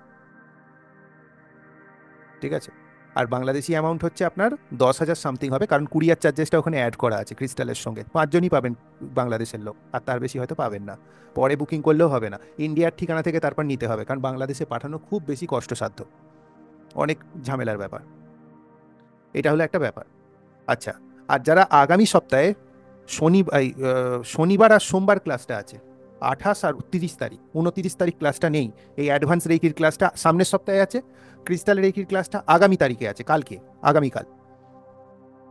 ঠিক আছে? আর বাংলাদেশি অ্যামাউন্ট হচ্ছে আপনার 10,000 সামথিং হবে, কারণ কুরিয়ার চার্জেসটা ওখানে অ্যাড করা আছে ক্রিস্টালের সঙ্গে। 5 জনই পাবেন বাংলাদেশের লোক, আর তার বেশি হয়তো পাবেন না। পরে বুকিং করলেও হবে না, ইন্ডিয়ার ঠিকানা থেকে তারপর নিতে হবে, কারণ বাংলাদেশে পাঠানো খুব বেশি কষ্টসাধ্য, অনেক ঝামেলার ব্যাপার। এটা হলো একটা ব্যাপার। আচ্ছা, আর যারা আগামী সপ্তাহে শনিবার আর সোমবার ক্লাসটা আছে, 28 আর 30 তারিখ, 29 তারিখ ক্লাসটা নেই। এই অ্যাডভান্স রেকির ক্লাসটা সামনের সপ্তাহে আছে, ক্রিস্টাল রেকির ক্লাসটা আগামী তারিখে আছে, কালকে, আগামীকাল।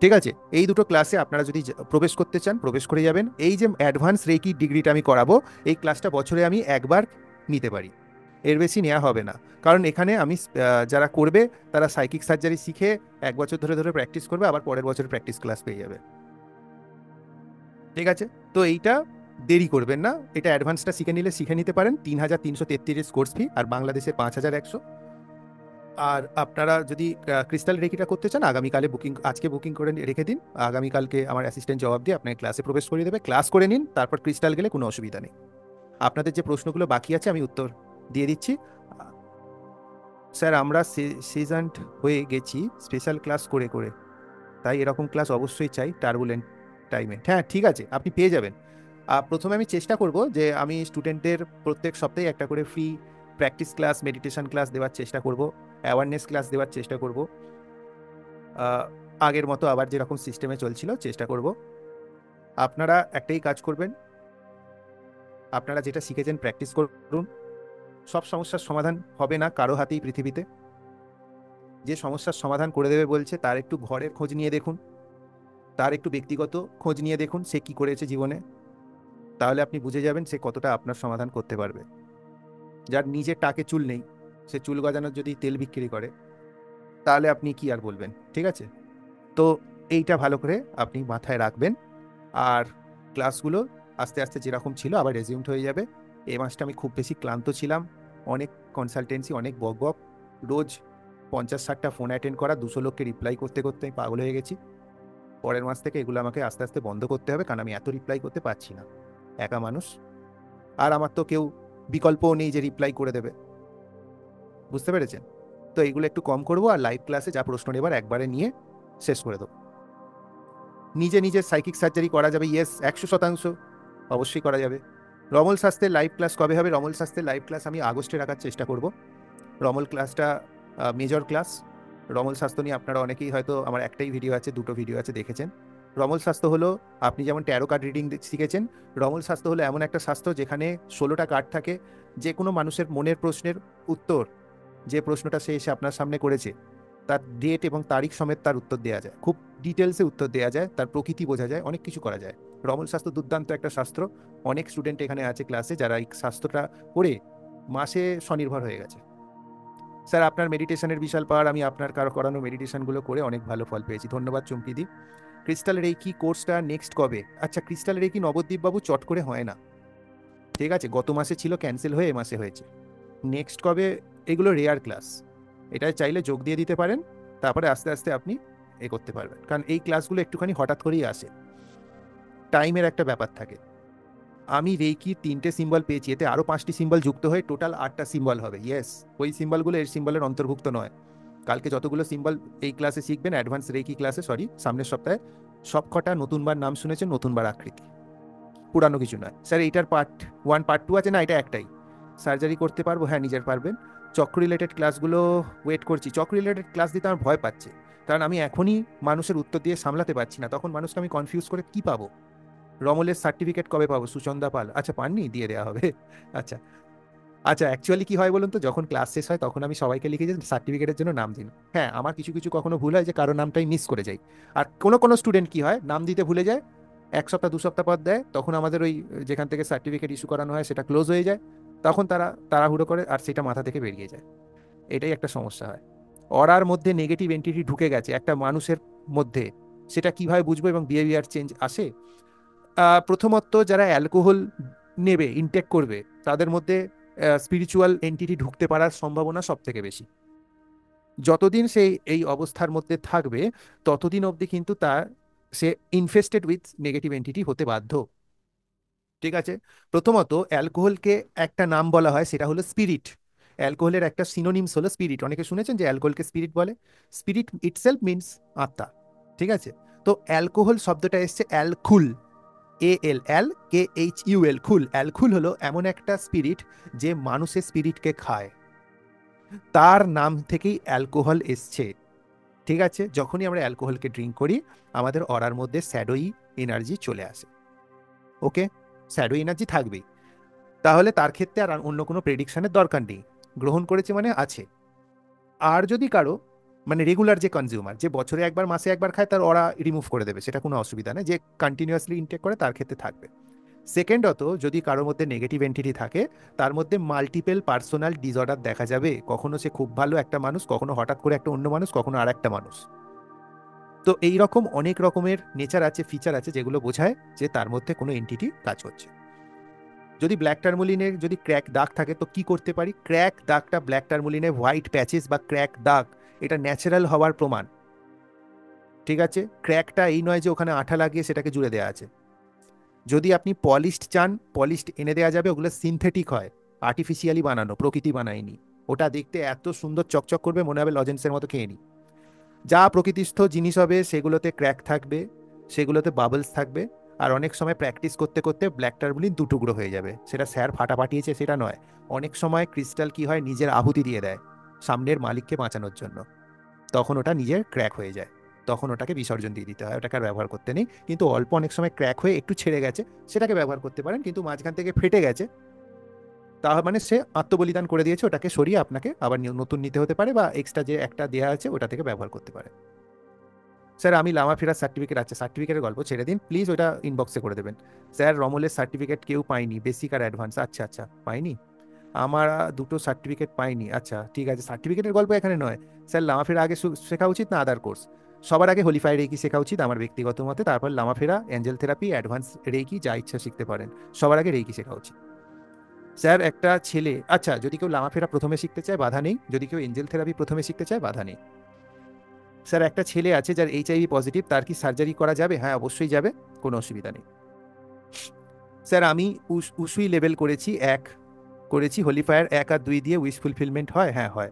ঠিক আছে, এই দুটো ক্লাসে আপনারা যদি প্রবেশ করতে চান প্রবেশ করে যাবেন। এই যে অ্যাডভান্স রেকি ডিগ্রিটা আমি করাবো, এই ক্লাসটা বছরে আমি একবার নিতে পারি, এর বেশি নেওয়া হবে না। কারণ এখানে আমি যারা করবে তারা সাইকিক সার্জারি শিখে 1 বছর ধরে ধরে প্র্যাকটিস করবে, আবার পরের বছর প্র্যাকটিস ক্লাস পেয়ে যাবে। ঠিক আছে, তো এইটা দেরি করবেন না, এটা অ্যাডভান্সটা শিখে নিলে শিখে নিতে পারেন। 3,333 কোর্স ফি, আর বাংলাদেশে 5,100। আর আপনারা যদি ক্রিস্টাল রেকিটা করতে চান, আগামীকালে বুকিং, আজকে বুকিং করে রেখে দিন। আগামীকালকে আমার অ্যাসিস্ট্যান্ট জবাব দিয়ে আপনাকে ক্লাসে প্রবেশ করিয়ে দেবে, ক্লাস করে নিন, তারপর ক্রিস্টাল গেলে কোনো অসুবিধা নেই। আপনাদের যে প্রশ্নগুলো বাকি আছে আমি উত্তর দিয়ে দিচ্ছি। স্যার, আমরা সিজন্ড হয়ে গেছি স্পেশাল ক্লাস করে করে, তাই এরকম ক্লাস অবশ্যই চাই টার্বুলেন্ট টাইমে। হ্যাঁ, ঠিক আছে, আপনি পেয়ে যাবেন। প্রথমে আমি চেষ্টা করব যে আমি স্টুডেন্টদের প্রত্যেক সপ্তাহে একটা করে free practice class, meditation class দেওয়ার চেষ্টা করব, অ্যাওয়ারনেস ক্লাস দেওয়ার চেষ্টা করব। আহ, আগের মতো আবার যেরকম সিস্টেমে চলছিল চেষ্টা করব। আপনারা একটাই কাজ করবেন, আপনারা যেটা শিখেছেন প্র্যাকটিস করুন। সব সমস্যার সমাধান হবে না কারো হাতেই পৃথিবীতে। যে সমস্যার সমাধান করে দেবে বলছে, তার একটু ঘরের খোঁজ নিয়ে দেখুন, তার একটু ব্যক্তিগত খোঁজ নিয়ে দেখুন সে কি করেছে জীবনে, তাহলে আপনি বুঝে যাবেন সে কতটা আপনার সমাধান করতে পারবে। যার নিজের টাকে চুল নেই, সে চুল গজানোর যদি তেল বিক্রি করে, তাহলে আপনি কি আর বলবেন। ঠিক আছে, তো এইটা ভালো করে আপনি মাথায় রাখবেন। আর ক্লাসগুলো আস্তে আস্তে যেরকম ছিল আবার রেজিউমড হয়ে যাবে। এই মাসটা আমি খুব বেশি ক্লান্ত ছিলাম, অনেক কনসালটেন্সি, অনেক বক বক, রোজ 50-60টা ফোন অ্যাটেন্ড করা, 200 লোককে রিপ্লাই করতে করতে আমি পাগল হয়ে গেছি। পরের মাস থেকে এগুলো আমাকে আস্তে আস্তে বন্ধ করতে হবে, কারণ আমি এত রিপ্লাই করতে পারছি না, একা মানুষ। আর আমার তো কেউ বিকল্পও নেই যে রিপ্লাই করে দেবে, বুঝতে পেরেছেন? তো এইগুলো একটু কম করবো, আর লাইভ ক্লাসে যা প্রশ্ন নেবার একবারে নিয়ে শেষ করে দেবো। নিজে নিজে সাইকিক সার্জারি করা যাবে, ইয়েস, 100%, অবশ্যই করা যাবে। রমল স্বাস্থ্যের লাইভ ক্লাস কবে হবে? রমল স্বাস্থ্যের লাইভ ক্লাস আমি আগস্টে রাখার চেষ্টা করব। রমল ক্লাসটা মেজর ক্লাস। রমল স্বাস্থ্য নিয়ে আপনারা অনেকেই হয়তো, আমার একটাই ভিডিও আছে, দুটো ভিডিও আছে, দেখেছেন। রমল স্বাস্থ্য হলো, আপনি যেমন ট্যারো কার্ড রিডিং শিখেছেন, রমল স্বাস্থ্য হলো এমন একটা স্বাস্থ্য যেখানে 16টা কার্ড থাকে। যে কোনো মানুষের মনের প্রশ্নের উত্তর, যে প্রশ্নটা সে এসে আপনার সামনে করেছে, তার ডেট এবং তারিখ সমেত তার উত্তর দেওয়া যায়, খুব ডিটেলসে উত্তর দেওয়া যায়, তার প্রকৃতি বোঝা যায়, অনেক কিছু করা যায়। রমল শাস্ত্র দুর্দান্ত একটা শাস্ত্র। অনেক স্টুডেন্ট এখানে আছে ক্লাসে যারা এই শাস্ত্রটা করে মাসে স্বনির্ভর হয়ে গেছে। স্যার, আপনার মেডিটেশনের বিশাল পাওয়ার, আমি আপনার করানো মেডিটেশনগুলো করে অনেক ভালো ফল পেয়েছি, ধন্যবাদ চুমকিদি। ক্রিস্টাল রেকি কোর্সটা নেক্সট কবে? আচ্ছা, ক্রিস্টাল রেকি নবদ্বীপ বাবু চট করে হয় না, ঠিক আছে? গত মাসে ছিল, ক্যান্সেল হয়ে এ মাসে হয়েছে। নেক্সট কবে? এগুলো রেয়ার ক্লাস, এটা চাইলে যোগ দিয়ে দিতে পারেন, তারপরে আস্তে আস্তে আপনি এ করতে পারবেন, কারণ এই ক্লাসগুলো একটুখানি হঠাৎ করেই আসে, টাইমের একটা ব্যাপার থাকে। আমি রেইকির 3টে সিম্বল পেয়েছি, এতে আরও 5টি সিম্বল যুক্ত হয়ে টোটাল 8টা সিম্বল হবে। ইয়েস, ওই সিম্বলগুলো এর সিম্বলের অন্তর্ভুক্ত নয়। কালকে যতগুলো সিম্বল এই ক্লাসে শিখবেন, অ্যাডভান্স রেইকি ক্লাসে, সরি সামনের সপ্তাহে, সব কটা নতুনবার নাম শুনেছেন, নতুনবার আকৃতি, পুরানো কিছু নয়। স্যার, এইটার পার্ট 1 পার্ট 2 আছে না? এটা একটাই। সার্জারি করতে পারবো? হ্যাঁ, নিজের পারবেন। চক্র রিলেটেড ক্লাসগুলো ওয়েট করছি, চক্র রিলেটেড ক্লাস দিতে আমার ভয় পাচ্ছে, কারণ আমি এখনই মানুষের উত্তর দিয়ে সামলাতে পারছি না, তখন মানুষকে আমি কনফিউজ করে কি পাবো। রমলের সার্টিফিকেট কবে পাবো? সুচন্দা পাল, আচ্ছা পাননি, দিয়ে দেওয়া হবে। আচ্ছা, আচ্ছা, অ্যাকচুয়ালি কি হয় বলুন তো, যখন ক্লাস শেষ হয় তখন আমি সবাইকে লিখে যে সার্টিফিকেটের জন্য নাম দিন। হ্যাঁ, আমার কিছু কিছু কখনো ভুল হয় যে কারো নামটাই মিস করে যাই। আর কোনো কোনো স্টুডেন্ট কি হয়, নাম দিতে ভুলে যায়, 1 সপ্তাহ 2 সপ্তাহ পর দেয়, তখন আমাদের ওই যেখান থেকে সার্টিফিকেট ইস্যু করানো হয় সেটা ক্লোজ হয়ে যায়, তখন তারা তাড়াহুড়ো করে আর সেটা মাথা থেকে বেরিয়ে যায়। এটাই একটা সমস্যা হয়। অরার মধ্যে নেগেটিভ এন্টিটি ঢুকে গেছে একটা মানুষের মধ্যে, সেটা কিভাবে বুঝবো এবং বিহেভিয়ার চেঞ্জ আসে? প্রথমত, যারা অ্যালকোহল নেবে, ইনটেক করবে, তাদের মধ্যে স্পিরিচুয়াল এন্টিটি ঢুকতে পারার সম্ভাবনা সব থেকে বেশি। যতদিন সে এই অবস্থার মধ্যে থাকবে, ততদিন অবধি কিন্তু সে ইনফেস্টেড উইথ নেগেটিভ এন্টিটি হতে বাধ্য। ঠিক আছে, প্রথমত অ্যালকোহলকে একটা নাম বলা হয়, সেটা হলো স্পিরিট। অ্যালকোহলের একটা সিনোনিমস হলো স্পিরিট। অনেকে শুনেছেন যে অ্যালকোহলকে স্পিরিট বলে। স্পিরিট ইটসেলফ মিনস আত্মা। ঠিক আছে? তো অ্যালকোহল শব্দটা এসছে অ্যালকুল, ALLKHUL, খুল। অ্যালকুল হলো এমন একটা স্পিরিট যে মানুষের স্পিরিটকে খায়, তার নাম থেকেই অ্যালকোহল এসছে। ঠিক আছে? যখনই আমরা অ্যালকোহলকে ড্রিঙ্ক করি আমাদের অরার মধ্যে শ্যাডোই এনার্জি চলে আসে। ওকে, শ্যাডো এনার্জি থাকবেই। তাহলে তার ক্ষেত্রে আর অন্য কোনো প্রেডিকশনের দরকার নেই, গ্রহণ করেছে মানে আছে। আর যদি কারো মানে রেগুলার যে কনজিউমার, যে বছরে একবার মাসে একবার খায়, তার ওরা রিমুভ করে দেবে, সেটা কোনো অসুবিধা নেই। যে কন্টিনিউয়াসলি ইনটেক করে তার ক্ষেত্রে থাকবে। সেকেন্ডত, যদি কারোর মধ্যে নেগেটিভ এন্টিটি থাকে, তার মধ্যে মাল্টিপল পার্সোনাল ডিসঅর্ডার দেখা যাবে। কখনো সে খুব ভালো একটা মানুষ, কখনো হঠাৎ করে একটা অন্য মানুষ, কখনো আর একটা মানুষ। তো এই রকম অনেক রকমের নেচার আছে, ফিচার আছে, যেগুলো বোঝায় যে তার মধ্যে কোনো এন্টিটি কাজ করছে। যদি ব্ল্যাক টার্মোলিনে যদি ক্র্যাক দাগ থাকে তো কি করতে পারি? ক্র্যাক দাগটা ব্ল্যাক টার্মোলিনে হোয়াইট প্যাচেস বা ক্র্যাক দাগ, এটা ন্যাচারাল হওয়ার প্রমাণ। ঠিক আছে? ক্র্যাকটা এই নয় যে ওখানে আঠা লাগিয়ে সেটাকে জুড়ে দেওয়া আছে। যদি আপনি পলিশড চান, পলিশড এনে দেওয়া যাবে, ওগুলো সিনথেটিক হয়, আর্টিফিশিয়ালি বানানো, প্রকৃতি বানায়নি। ওটা দেখতে এত সুন্দর চকচক করবে, মনে হবে লজেন্সের মতো খেয়ে নি। যা প্রকৃতিস্থ জিনিস হবে সেগুলোতে ক্র্যাক থাকবে, সেগুলোতে বাবলস থাকবে। আর অনেক সময় প্র্যাকটিস করতে করতে ব্ল্যাক টার্মোলিন দুটুকরো হয়ে যাবে। সেটা স্যার ফাটা পাঠিয়েছে সেটা নয়। অনেক সময় ক্রিস্টাল কি হয়, নিজের আহুতি দিয়ে দেয় সামনের মালিককে বাঁচানোর জন্য। তখন ওটা নিজের ক্র্যাক হয়ে যায়, তখন ওটাকে বিসর্জন দিয়ে দিতে হয়, ওটাকে আর ব্যবহার করতে নেই। কিন্তু অল্প অনেক সময় ক্র্যাক হয়ে একটু ছেড়ে গেছে, সেটাকে ব্যবহার করতে পারেন। কিন্তু মাঝখান থেকে ফেটে গেছে, তা মানে সে আত্মবলিদান করে দিয়েছে, ওটাকে সরিয়ে আপনাকে আবার নতুন নিতে হতে পারে, বা এক্সট্রা যে একটা দেওয়া আছে ওটা থেকে ব্যবহার করতে পারে। স্যার আমি লামা ফেরার সার্টিফিকেট, আচ্ছা সার্টিফিকেটের গল্প ছেড়ে দিন প্লিজ, ওটা ইনবক্সে করে দেবেন। স্যার রমলের সার্টিফিকেট কেউ পাইনি, বেসিক আর অ্যাডভান্স। আচ্ছা আচ্ছা, পাইনি, আমার দুটো সার্টিফিকেট পাইনি। আচ্ছা ঠিক আছে, সার্টিফিকেটের গল্প এখানে নয়। স্যার লামাফেরা আগে শেখা উচিত না আদার কোর্স? সবার আগে হোলিফাই রেকি শেখা উচিত আমার ব্যক্তিগত মতে, তারপর লামাফেরা, অ্যাঞ্জেল থেরাপি, অ্যাডভান্স রেকি, যা ইচ্ছা শিখতে পারেন। সবার আগে রেকি শেখা উচিত। স্যার একটা ছেলে, আচ্ছা যদি কেউ লামাফেরা প্রথমে শিখতে চায় বাধা নেই, যদি কেউ এঞ্জেল থেরাপি প্রথমে শিখতে চায় বাধা নেই। স্যার একটা ছেলে আছে যার HIV পজিটিভ, তার কি সার্জারি করা যাবে? হ্যাঁ অবশ্যই যাবে, কোনো অসুবিধা নেই। স্যার আমি উসুই লেভেল করেছি 1, করেছি হোলিফায়ার 1 আর 2 দিয়ে, উইশ ফুলফিলমেন্ট হয়? হ্যাঁ হয়।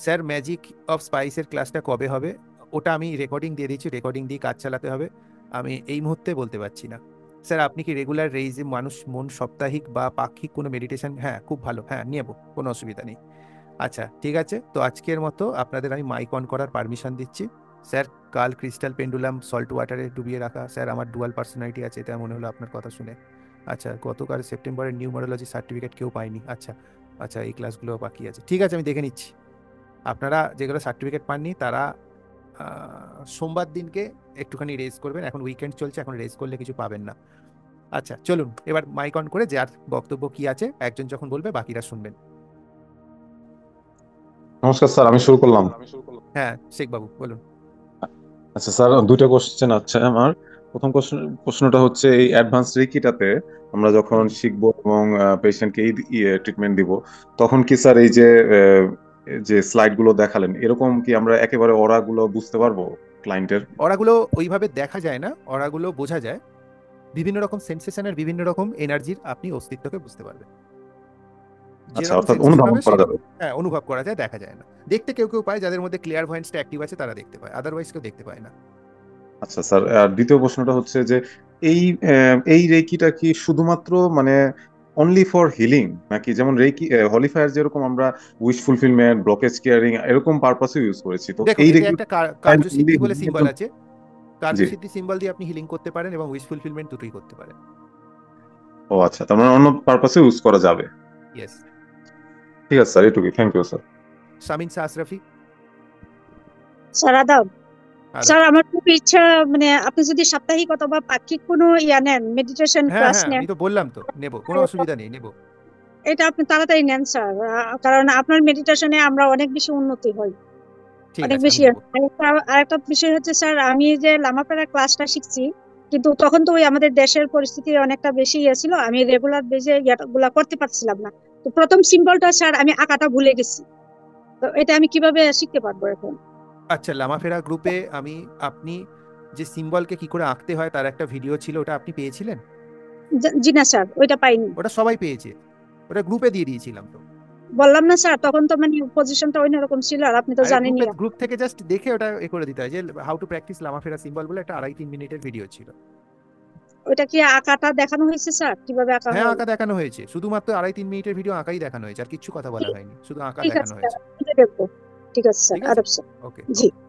স্যার ম্যাজিক অফ স্পাইসের ক্লাসটা কবে হবে? ওটা আমি রেকর্ডিং দিয়ে দিচ্ছি, রেকর্ডিং দিয়ে কাজ চালাতে হবে, আমি এই মুহূর্তে বলতে পারছি না। স্যার আপনি কি রেগুলার রেইজে মানুষ মন সাপ্তাহিক বা পাক্ষিক কোনো মেডিটেশন? হ্যাঁ খুব ভালো, হ্যাঁ নেব, কোনো অসুবিধা নেই। আচ্ছা ঠিক আছে, তো আজকের মতো আপনাদের আমি মাইক অন করার পারমিশন দিচ্ছি। স্যার কাল ক্রিস্টাল পেন্ডুলাম সল্ট ওয়াটারে ডুবিয়ে রাখা, স্যার আমার ডুয়াল পার্সোনালিটি আছে, এটা মনে হলো আপনার কথা শুনে। আচ্ছা গতকাল সেপ্টেম্বরের নিউমারোলজি সার্টিফিকেট কেউ পাইনি? আচ্ছা আচ্ছা, এই ক্লাসগুলো বাকি আছে, ঠিক আছে আমি দেখে নিচ্ছি। আপনারা যেগুলো সার্টিফিকেট পাননি তারা সোমবার দিনকে একটুখানি রেজ করবেন, এখন উইকেন্ড চলছে, এখন রেজ করলে কিছু পাবেন না। আচ্ছা চলুন এবার মাইক অন করে যার বক্তব্য কি আছে একজন যখন বলবে বাকিরা শুনবেন। নমস্কার স্যার, আমি শুরু করলাম। হ্যাঁ শেখ বাবু বলুন। আচ্ছা স্যার, দুইটা কোশ্চেন আছে আমার। প্রথম প্রশ্নটা হচ্ছে এই অ্যাডভান্স রিকিটাতে আমরা যখন হুম। শিখবো এবং পেশেন্টকে এই ট্রিটমেন্ট দিব, তখন কি স্যার এই যে যে স্লাইড গুলো দেখালেন, এরকম কি আমরা একেবারে ওরা গুলো বুঝতে পারবো ক্লায়েন্টের? অরাগুলো ওইভাবে দেখা যায় না, অরাগুলো বোঝা যায়। বিভিন্ন রকম সেন্সেশনের, বিভিন্ন রকম এনার্জির আপনি অস্তিত্বকে বুঝতে পারবেন। আচ্ছা, যেরকম অর্থাৎ সেন্সেশন অনুধাবন হবে করা সেই যাবে। হ্যাঁ অনুভব করা যায়, দেখা যায় না। দেখতে কেউ কেউ পায়, যাদের মধ্যে ক্লিয়ার ভয়েন্সটা অ্যাক্টিভ আছে তারা দেখতে পায়, আদারওয়াইজ কেউ দেখতে পায় না। আচ্ছা স্যার, আর দ্বিতীয় প্রশ্নটা হচ্ছে যে এই এই রেকিটা কি শুধুমাত্র মানে অনলি ফর হিলিং, নাকি যেমন রেকি হলিফায়ার যেরকম আমরা উইশ ফুলফিলমেন্ট, ব্লকেজ কেয়ারিং এরকম পারপাসে ইউজ করেছি, তো দেখুন এই এতে রেকি একটা কার্যসিদ্ধি বলে হিলিং এর সিম্বল জন্য? আছে, জি। কার্যসিদ্ধি সিম্বল দিয়ে আপনি হিলিং করতে পারেন এবং উইশ ফুলফিলমেন্ট দুটোই করতে পারেন। ও আচ্ছা, তার মানে অন্য পারপাসে ইউজ করা যাবে। ইয়েস। ঠিক আছে স্যার, এটুকুই, thank you sir. Shamin Shah Ashrafi. Sir আদাব। আদাব। স্যার আমার খুব ইচ্ছা, মানে আপনি যদি সাপ্তাহিক অথবা পাক্ষিক কোনো নেন, মেডিটেশন হ্যাঁ ক্লাস হ্যাঁ নেন, আমি তো বললাম তো নেব, কোনো অসুবিধা নেই, নেব। এটা আপনি তাড়াতাড়ি নেন স্যার। কারণ আপনার মেডিটেশনে আমরা অনেক বেশি উন্নতি হই, ঠিক অনেক আছে আমি বেশি। নেব। আরেকটা বিষয় হচ্ছে স্যার, আমি যে লামাপাড়া ক্লাসটা শিখছি, কিন্তু তখন তো ওই আমাদের দেশের পরিস্থিতি অনেকটা বেশি ছিল, আমি রেগুলার বেজে গুলা করতে পারছিলাম না। তো প্রথম সিম্বলটা স্যার আমি আঁকাটা ভুলে গেছি, তো এটা আমি কিভাবে শিখতে পারবো এখন? আচ্ছা লামাফেরা গ্রুপে আমি, আপনি যে সিম্বলকে কি করে আঁকতে হয় তার একটা ভিডিও ছিল, ওটা আপনি পেয়েছিলেন? জি না স্যার, ওইটা পাইনি। ওটা সবাই পেয়েছে, ওটা গ্রুপে দিয়ে দিয়েছিলাম তো। বললাম না স্যার, তখন তো মানে পজিশনটা অন্যরকম ছিল, আর আপনি তো আরে জানেনই। গ্রুপ থেকে জাস্ট দেখে ওটা করে দিতে হয় যে হাউ টু প্র্যাকটিস লামাফেরা সিম্বল বলে একটা 2.5-3 মিনিটের ভিডিও ছিল। ওইটা কি আঁকাটা দেখানো হয়েছে স্যার, কিভাবে আঁকা হ্যাঁ, হয়? আঁকা দেখানো হয়েছে, শুধুমাত্র 2.5-3 মিনিটের ভিডিও আঁকাই দেখানো হয়েছে, আর কিছু কথা বলা ঠিক হয়নি, শুধু আঁকা ঠিক আছে দেখানো স্যার, হয়েছে। আমি দেখবো। ঠিক আছে স্যার, ঠিক আছে, আদব স্যার। ওকে জি। ওকে।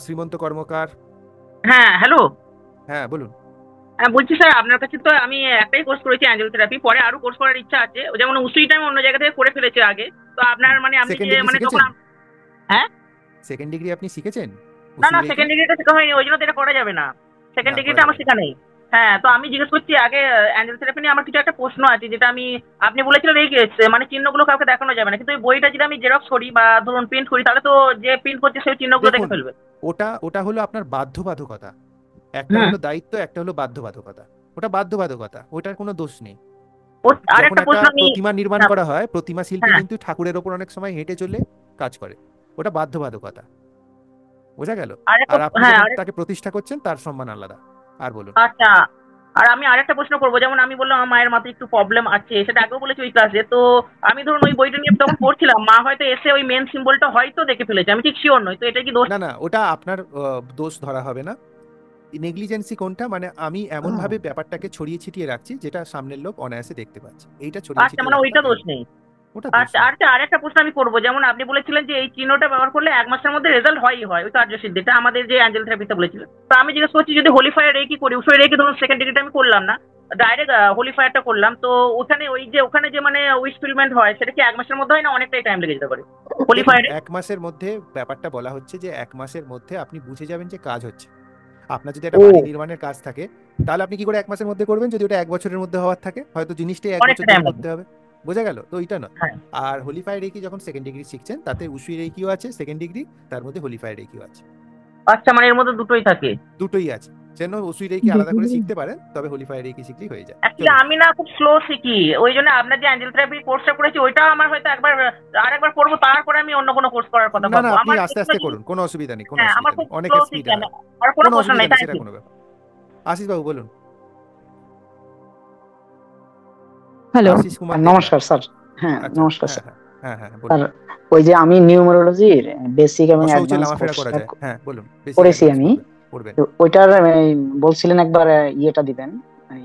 শ্রীমন্ত কর্মকার। হ্যাঁ, হ্যালো। হ্যাঁ বলুন। হ্যাঁ, বলছি স্যার, আপনার কাছে তো আমি একটাই কোর্স করেছি অ্যাঞ্জেল থেরাপি, পরে আরো কোর্স করার ইচ্ছা আছে। যেমন উসুইটা আমি অন্য জায়গা থেকে করে ফেলেছি আগে। তো আপনার মানে আপনি সেকেন্ড যে ডিগ্রি মানে যখন শিখেছেন? হ্যাঁ। সেকেন্ড ডিগ্রি আপনি শিখেছেন না উসুই না, রেকি? সেকেন্ড ডিগ্রিটা শেখা হয়নি, ওই জন্য তো এটা করা যাবে না। সেকেন্ড না, করা ডিগ্রিটা যাবে আমার না। শেখা নেই। হ্যাঁ, তো আমি জিজ্ঞেস করছি আগে অ্যাঞ্জেল থেরাপি নিয়ে আমার কিছু একটা প্রশ্ন আছে, যেটা আমি আপনি বলেছিলেন এই মানে চিহ্নগুলো কাউকে দেখানো যাবে না, কিন্তু ওই বইটা যদি আমি জেরক্স করি বা ধরুন প্রিন্ট করি, তাহলে তো যে প্রিন্ট করছে সেই চিহ্নগুলো দেখুন, দেখে ফেলবে। ওটা ওটা হলো আপনার বাধ্যবাধকতা। একটা হুম। হলো দায়িত্ব, একটা হলো বাধ্যবাধকতা। ওটা বাধ্যবাধকতা, ওটার কোনো দোষ নেই। আর যখন একটা একটা প্রশ্ন আমি। প্রতিমা নির্মাণ হ্যাঁ। করা হয়, প্রতিমা শিল্পী হ্যাঁ। কিন্তু ঠাকুরের ওপর অনেক সময় হেঁটে চলে কাজ করে, ওটা বাধ্যবাধকতা। বোঝা গেল? আর একটা। আর আপনি হ্যাঁ। যখন তাকে প্রতিষ্ঠা করছেন তার সম্মান আলাদা। আর বলুন। আচ্ছা। আর আমি আরেকটা প্রশ্ন করবো, যেমন আমি বললাম আমার মায়ের মাথায় একটু প্রবলেম আছে, সেটা আগেও বলেছি ওই ক্লাসে। তো আমি ধরুন ওই বইটা নিয়ে তখন পড়ছিলাম, মা হয়তো এসে ওই মেন সিম্বলটা হয়তো দেখে ফেলেছে, আমি ঠিক শিওর নই, তো এটা কি দোষ? না না, ওটা আপনার দোষ ধরা হবে না। নেগলিজেন্সি কোনটা, মানে আমি এমন ভাবে ব্যাপারটাকে ছড়িয়ে ছিটিয়ে রাখছি যেটা সামনের লোক অনায়াসে দেখতে পাচ্ছে, এইটা ছড়িয়ে আচ্ছা, ছিটিয়ে মানে রাখাটা ওইটা দোষ ভুল। নেই। ওটা দোষ আচ্ছা, নেই। আচ্ছা, আরেকটা প্রশ্ন আমি করবো, যেমন আপনি বলেছিলেন যে এই চিহ্নটা ব্যবহার করলে 1 মাসের মধ্যে রেজাল্ট হয়ই হয়, ওই কার্যসিদ্ধিটা আমাদের যে অ্যাঞ্জেল থেরাপিতে বলেছিলেন। তো আমি জিজ্ঞেস করছি, যদি হোলি ফায়ার রেকি করি, উসই রেকি ধরুন সেকেন্ড ডিগ্রিটা আমি করলাম না, ডাইরেক্ট হোলি ফায়ারটা করলাম, তো ওখানে ওখানে যে মানে উইশ ফিলমেন্ট হয়, সেটা কি 1 মাসের মধ্যে হয় না অনেকটাই টাইম লেগে যেতে পারে হোলি দেখুন, ফায়ারে? 1 মাসের মধ্যে ব্যাপারটা বলা হচ্ছে যে 1 মাসের মধ্যে আপনি বুঝে যাবেন যে কাজ হচ্ছে। আপনার যদি একটা ও, বাড়ি নির্মাণের কাজ থাকে, তাহলে আপনি কি করে 1 মাসের মধ্যে করবেন? যদি ওটা 1 বছরের মধ্যে হওয়ার থাকে, হয়তো জিনিসটাই 1 বছর অনেকটা টাইম ধরে লাগবে। করতে হবে। বোঝা গেল তো? ওইটা নয়। হ্যাঁ। আর হোলিফাই রেকি যখন সেকেন্ড ডিগ্রি শিখছেন, তাতে উসুই রেকিও আছে সেকেন্ড ডিগ্রি, তার মধ্যে হোলিফাই রেকিও আছে। আচ্ছা, মানে এর মধ্যে দুটোই থাকে। দুটোই আছে। যেন উসুই রেকি আলাদা করে শিখতে পারেন, তবে হোলিফাই রেকি শিখলেই হয়ে যায়। অ্যাকচুয়ালি চলুন। আমি না খুব স্লো শিখি, ওই জন্য আপনার যে অ্যাঞ্জেল থেরাপি কোর্সটা করেছি ওইটাও আমার হয়তো একবার আরেকবার করবো, তারপরে আমি অন্য কোনো কোর্স করার কথা না না, ভাববো, আপনি আমার আস্তে এগুলো আস্তে জিনিস। করুন, কোনো অসুবিধা নেই, কোনো হ্যাঁ, আমার অসুবিধা খুব নেই, স্লো অনেকের স্পিড শিখি আমি। হয়। আর কোনো কোনো প্রশ্ন অসুবিধা নেই, নেই, থ্যাংক সেটা ইউ। কোনো ব্যাপার। আশিস বাবু বলুন। হ্যালো, আশিস কুমার দেবনাথ। নমস্কার স্যার। হ্যাঁ, আচ্ছা, নমস্কার হ্যাঁ স্যার। হ্যাঁ হ্যাঁ হ্যাঁ বলুন। স্যার, ওই যে আমি নিউমেরোলজির বেসিক এবং অসহজে অ্যাডভান্স লামাফেরা করা কোর্সটা যায়, হ্যাঁ বলুন, বেসিক করেছি অ্যাডভান্স আমি। করবেন, পড়বেন। তো ওইটার বলছিলেন একবার ইয়েটা দিবেন, মানে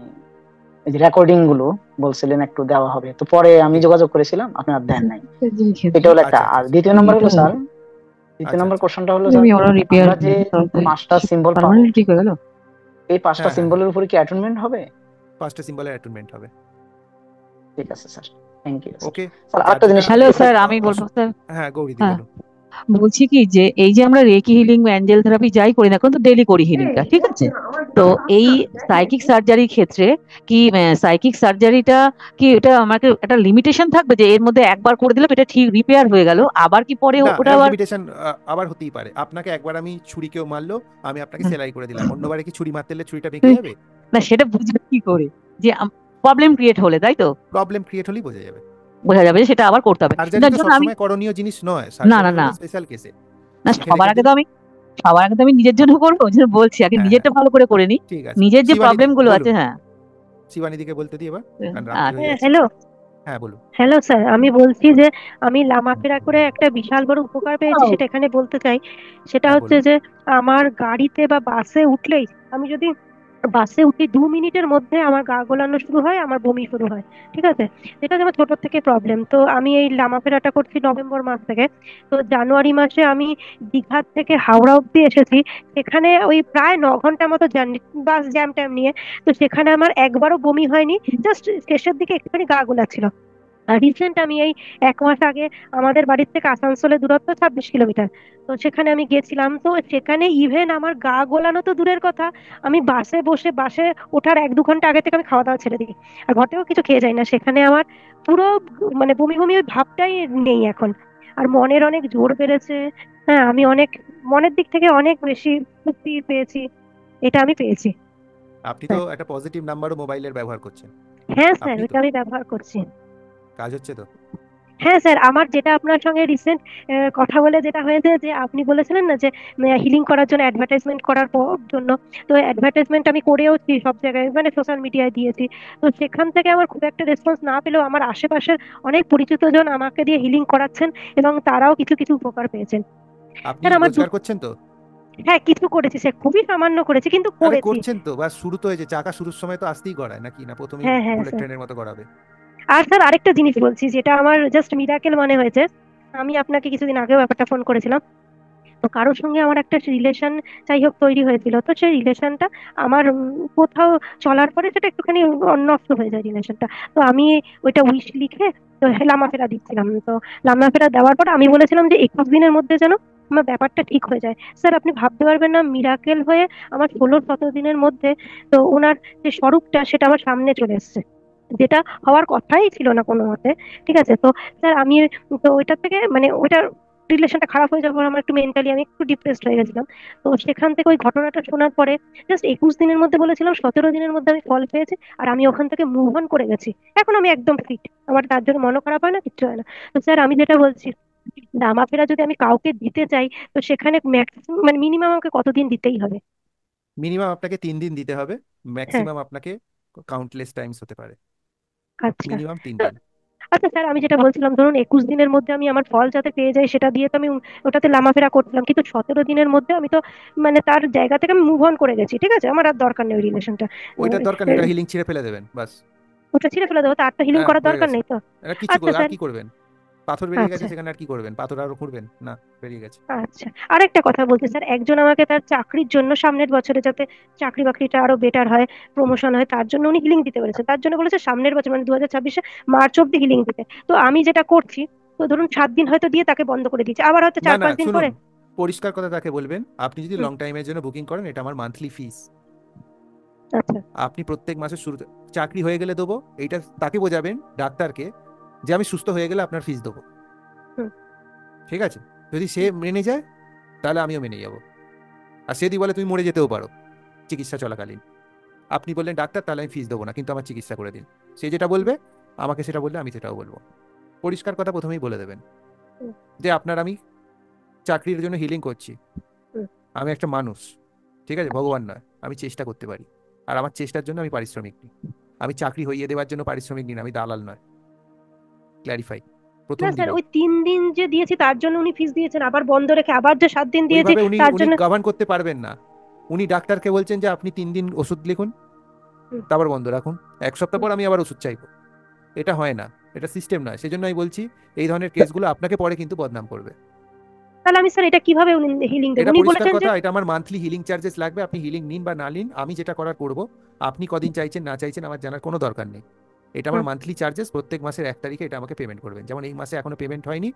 এই যে রেকর্ডিং গুলো বলছিলেন একটু দেওয়া হবে, তো পরে আমি ঠিক। যোগাযোগ করেছিলাম, আপনার দেন নাই। এটা হলো একটা। আচ্ছা আচ্ছা আর আচ্ছা দ্বিতীয় নম্বর হলো স্যার, দ্বিতীয় আচ্ছা নম্বর আচ্ছা কোশ্চেনটা হলো স্যার, আমরা যে 5টা সিম্বল পাবো, এই 5টা হ্যাঁ হ্যাঁ হ্যাঁ, সিম্বলের উপরে কি অ্যাটেনমেন্ট হবে? 5টা সিম্বলের অ্যাটেনমেন্ট হবে। ঠিক আছে sir, thank you sir. Okay. Sir যার আরেকটা জিনিস যেটা হ্যালো একটু স্যার, আমি বলবো স্যার। হ্যাঁ গৌরীদি হ্যাঁ, বলুন। বলছি কি যে এই যে আমরা রেকি হিলিং অ্যাঞ্জেল থেরাপি যাই করি না, এখন তো ডেইলি করি হিলিংটা, ঠিক আছে? তো এই সাইকিক সার্জারির ক্ষেত্রে কি সাইকিক সার্জারিটা কি এটা আমাকে একটা লিমিটেশন থাকবে, যে এর মধ্যে একবার করে দিলাম এটা ঠিক রিপেয়ার হয়ে গেল, আবার কি পরে না, ওটা এরকম আবার? লিমিটেশন আবার হতেই পারে। আপনাকে একবার আমি ছুরি কেউ মারলো, আমি আপনাকে হুম, সেলাই করে দিলাম, অন্যবারে কি ছুরি মারতে হলে ছুরিটা ভেঙে হুম, যাবে? না সেটা বুঝবে কি করে যে প্রবলেম ক্রিয়েট হলে, তাই তো? প্রবলেম ক্রিয়েট হলেই বোঝা যাবে। বোঝা যাবে যে সেটা আবার করতে হবে, সার্জারি তো ধরুন আমি। সবসময় করণীয় জিনিস নয়, না না সার্জারি না হলো স্পেশাল কেসে। না, শিখে রেখে দিন। সবার আগে তো আমি নিজের জন্য করবো, ওই জন্য বলছি আগে হ্যাঁ নিজেরটা হ্যাঁ, ভালো করে করে নিই। ঠিক আছে। নিজের যে শিবানীদি প্রবলেম গুলো আছে, বলুন, হ্যাঁ। শিবানীদিকে বলতে দিই এবার, কারণ রাত্রি হয়ে আচ্ছা, যাচ্ছে। হ্যালো। হ্যাঁ বলুন। হ্যালো স্যার, আমি বলছি যে আমি লামাফেরা করে একটা বিশাল বড় উপকার পেয়েছি, সেটা এখানে বলতে চাই। সেটা হ্যাঁ হচ্ছে বলুন। যে আমার গাড়িতে বা বাসে উঠলেই, আমি যদি বাসে উঠি 2 মিনিটের মধ্যে আমার গা গোলানো শুরু হয়, আমার বমি শুরু হয়। ঠিক আছে, এটা আমার ছোট থেকে প্রবলেম। তো আমি এই লামাফেরাটা করছি নভেম্বর মাস থেকে। তো জানুয়ারি মাসে আমি দীঘার থেকে হাওড়া অব্দি এসেছি, সেখানে ওই প্রায় 9 ঘন্টা মতো জার্নি, বাস জ্যাম ট্যাম নিয়ে। তো সেখানে আমার একবারও বমি হয়নি, জাস্ট শেষের দিকে একটুখানি গা গোলাচ্ছিল। রিসেন্ট আমি এই 1 মাস আগে আমাদের বাড়ির থেকে আসানসোলের দূরত্ব 26 কিলোমিটার, তো সেখানে আমি গেছিলাম। তো সেখানে ইভেন আমার গা গোলানো তো দূরের কথা, আমি বাসে বসে, বাসে ওঠার 1-2 ঘন্টা আগে থেকে আমি খাওয়া দাওয়া ছেড়ে দিই, আর ঘটেও কিছু খেয়ে যাই না। সেখানে আমার পুরো মানে বমি বমি ওই ভাবটাই নেই এখন। আর মনের অনেক জোর বেড়েছে। হ্যাঁ, আমি অনেক মনের দিক থেকে অনেক বেশি মুক্তি পেয়েছি, এটা আমি পেয়েছি আপনি তো স্যার। একটা পজিটিভ নাম্বারও মোবাইলের ব্যবহার করছেন। হ্যাঁ স্যার, আপনি তো ওটা আমি ব্যবহার করছি। কাজ হচ্ছে তো? হ্যাঁ স্যার, আমার যেটা আপনার সঙ্গে রিসেন্ট কথা বলে যেটা হয়েছে যে আপনি বলেছিলেন না যে হিলিং করার জন্য অ্যাডভার্টাইজমেন্ট করার জন্য, তো অ্যাডভার্টাইজমেন্ট আমি করেওছি সব জায়গায়, মানে সোশ্যাল মিডিয়ায় দিয়েছি। তো সেখান থেকে আমার খুব একটা রেসপন্স না পেলেও আমার আশেপাশের অনেক পরিচিত জন আমাকে দিয়ে হিলিং করাচ্ছেন এবং তারাও কিছু কিছু উপকার পেয়েছেন। আপনি স্যার আমার রোজগার করছেন তো? হ্যাঁ কিছু করেছি স্যার, খুবই সামান্য করেছি কিন্তু আরে করেছি। করছেন তো, বা শুরু তো হয়েছে, চাকা শুরুর সময় তো আসতেই গড়ায় নাকি, না প্রথমেই হ্যাঁ হ্যাঁ বুলেট স্যার। ট্রেনের মতো গড়াবে? আর স্যার আরেকটা জিনিস বলছি যেটা আমার জাস্ট মিরাকেল মনে হয়েছে। আমি আপনাকে কিছুদিন আগেও ব্যাপারটা ফোন করেছিলাম। তো কারোর সঙ্গে আমার একটা রিলেশন যাই হোক তৈরি হয়েছিল, তো সেই রিলেশনটা আমার কোথাও চলার পরে সেটা একটুখানি নষ্ট হয়ে যায় রিলেশনটা। তো আমি ওইটা উইশ লিখে তো লামাফেরা দিচ্ছিলাম। তো লামাফেরা দেওয়ার পর আমি বলেছিলাম যে 21 দিনের মধ্যে যেন আমার ব্যাপারটা ঠিক হয়ে যায়। স্যার আপনি ভাবতে পারবেন না, মিরাকেল হয়ে আমার 16-17 দিনের মধ্যে তো ওনার যে স্বরূপটা সেটা আমার সামনে চলে এসেছে, যেটা হওয়ার কথাই ছিল না কোনো মতে। ঠিক আছে। তো স্যার আমি তো ওইটা থেকে মানে ওইটা রিলেশনটা খারাপ হয়ে যাওয়ার পর আমার একটু মেন্টালি আমি একটু ডিপ্রেসড হয়ে গেছিলাম। তো সেখান থেকে ওই ঘটনাটা শোনার পরে জাস্ট 21 দিনের মধ্যে বলেছিলাম, 17 দিনের মধ্যে আমি ফল পেয়েছি আর আমি ওখান থেকে মুভ অন করে গেছি। এখন আমি একদম ফিট, আমার তার জন্য মনও খারাপ হয় না, কিচ্ছু হয় না। তো স্যার আমি যেটা বলছি, দামাফেরা যদি আমি কাউকে দিতে চাই তো সেখানে ম্যাক্সিমাম মানে মিনিমাম আমাকে কতদিন দিতেই হবে? মিনিমাম আপনাকে 3 দিন দিতে হবে, হ্যাঁ। ম্যাক্সিমাম আপনাকে কাউন্টলেস টাইমস হতে পারে, আচ্ছা। মিনিমাম তিন তো দিন আচ্ছা স্যার আমি যেটা বলছিলাম, ধরুন 21 দিনের মধ্যে আমি আমার ফল যাতে পেয়ে যাই সেটা দিয়ে তো আমি ওটাতে লামাফেরা করছিলাম, কিন্তু 17 দিনের মধ্যে আমি তো মানে তার জায়গা থেকে আমি মুভ অন করে গেছি। ঠিক আছে, আমার আর দরকার নেই ওই রিলেশনটা। ওইটার দরকার নেই, ওটা হিলিং ছিঁড়ে ফেলে দেবেন বাস। ওটা ছিঁড়ে ফেলে দেবো, তার তো হিলিং হ্যাঁ করার হয়ে দরকার গেছে। নেই তো? এটা কিছু আচ্ছা আর স্যার। কি করবেন? পাথর বেরিয়ে গেছে আচ্ছা সেখানে, আর কি করবেন? পাথর আরো খুঁড়বেন না? বেরিয়ে গেছে। আচ্ছা। আরেকটা কথা বলতে স্যার, একজন আমাকে তার চাকরির জন্য সামনের বছরে যাতে চাকরি বাকরিটা আরো বেটার হয়, প্রমোশন হয়, তার জন্য উনি হিলিং দিতে বলেছেন। তার জন্য বলেছে সামনের বছর মানে 2026-এ মার্চ অব্দি হিলিং দিতে। তো আমি যেটা করছি, তো ধরুন 7 দিন হয়তো দিয়ে তাকে বন্ধ করে দিচ্ছি, আবার হয়তো না চার না, পাঁচ দিন শুনুন, পরে। পরিষ্কার কথা তাকে বলবেন, আপনি যদি হুম। লং টাইমের জন্য বুকিং করেন, এটা আমার মান্থলি ফিস। আচ্ছা। আপনি প্রত্যেক মাসের শুরুতে চাকরি হয়ে গেলে দেবো, এইটা তাকে বোঝাবেন ডাক্তারকে, যে আমি সুস্থ হয়ে গেলে আপনার ফিস দেবো। হুম। ঠিক আছে? যদি সে মেনে যায় তাহলে আমিও মেনে যাব। আর সে যদি বলে তুমি মরে যেতেও পারো চিকিৎসা চলাকালীন, আপনি বললেন ডাক্তার তাহলে আমি ফিস দেবো না, কিন্তু আমার চিকিৎসা করে দিন, সে যেটা বলবে আমাকে সেটা বললে আমি সেটাও বলবো। পরিষ্কার কথা প্রথমেই বলে দেবেন হুম। যে আপনার আমি চাকরির জন্য হিলিং করছি, হুম। আমি একটা মানুষ, ঠিক আছে, ভগবান নয়, আমি চেষ্টা করতে পারি, আর আমার চেষ্টার জন্য আমি পারিশ্রমিক নিই। আমি চাকরি হইয়ে দেওয়ার জন্য পারিশ্রমিক নিন, আমি দালাল নয়। ক্ল্যারিফাই প্রথম না স্যার, দিনেই। ওই 3 দিন যে দিয়েছি তার জন্য উনি ফিস দিয়েছেন, আবার বন্ধ রেখে আবার যে 7 দিন দিয়েছি ওইভাবে উনি তার উনি জন্য। গভর্ন করতে পারবেন না। উনি ডাক্তারকে বলছেন যে আপনি 3 দিন ওষুধ লিখুন, হুম। তারপর বন্ধ রাখুন, এক সপ্তাহ হুম। পর আমি আবার ওষুধ চাইবো। এটা হয় না, এটা সিস্টেম নয়। সেজন্য আমি বলছি এই ধরনের কেসগুলো আপনাকে পরে কিন্তু বদনাম করবে। তাহলে আমি স্যার এটা কিভাবে হিলিং দেবো? এটা উনি পরিষ্কার বলেছেন যে কথা, এটা আমার মান্থলি হিলিং চার্জেস লাগবে, আপনি হিলিং নিন বা না নিন, আমি যেটা করার করব। আপনি কদিন চাইছেন না চাইছেন আমার জানার কোনো দরকার নেই। এটা আমার হুম, মান্থলি চার্জেস, প্রত্যেক মাসের 1 তারিখে এটা আমাকে পেমেন্ট করবেন। যেমন এই মাসে এখনো পেমেন্ট হয়নি,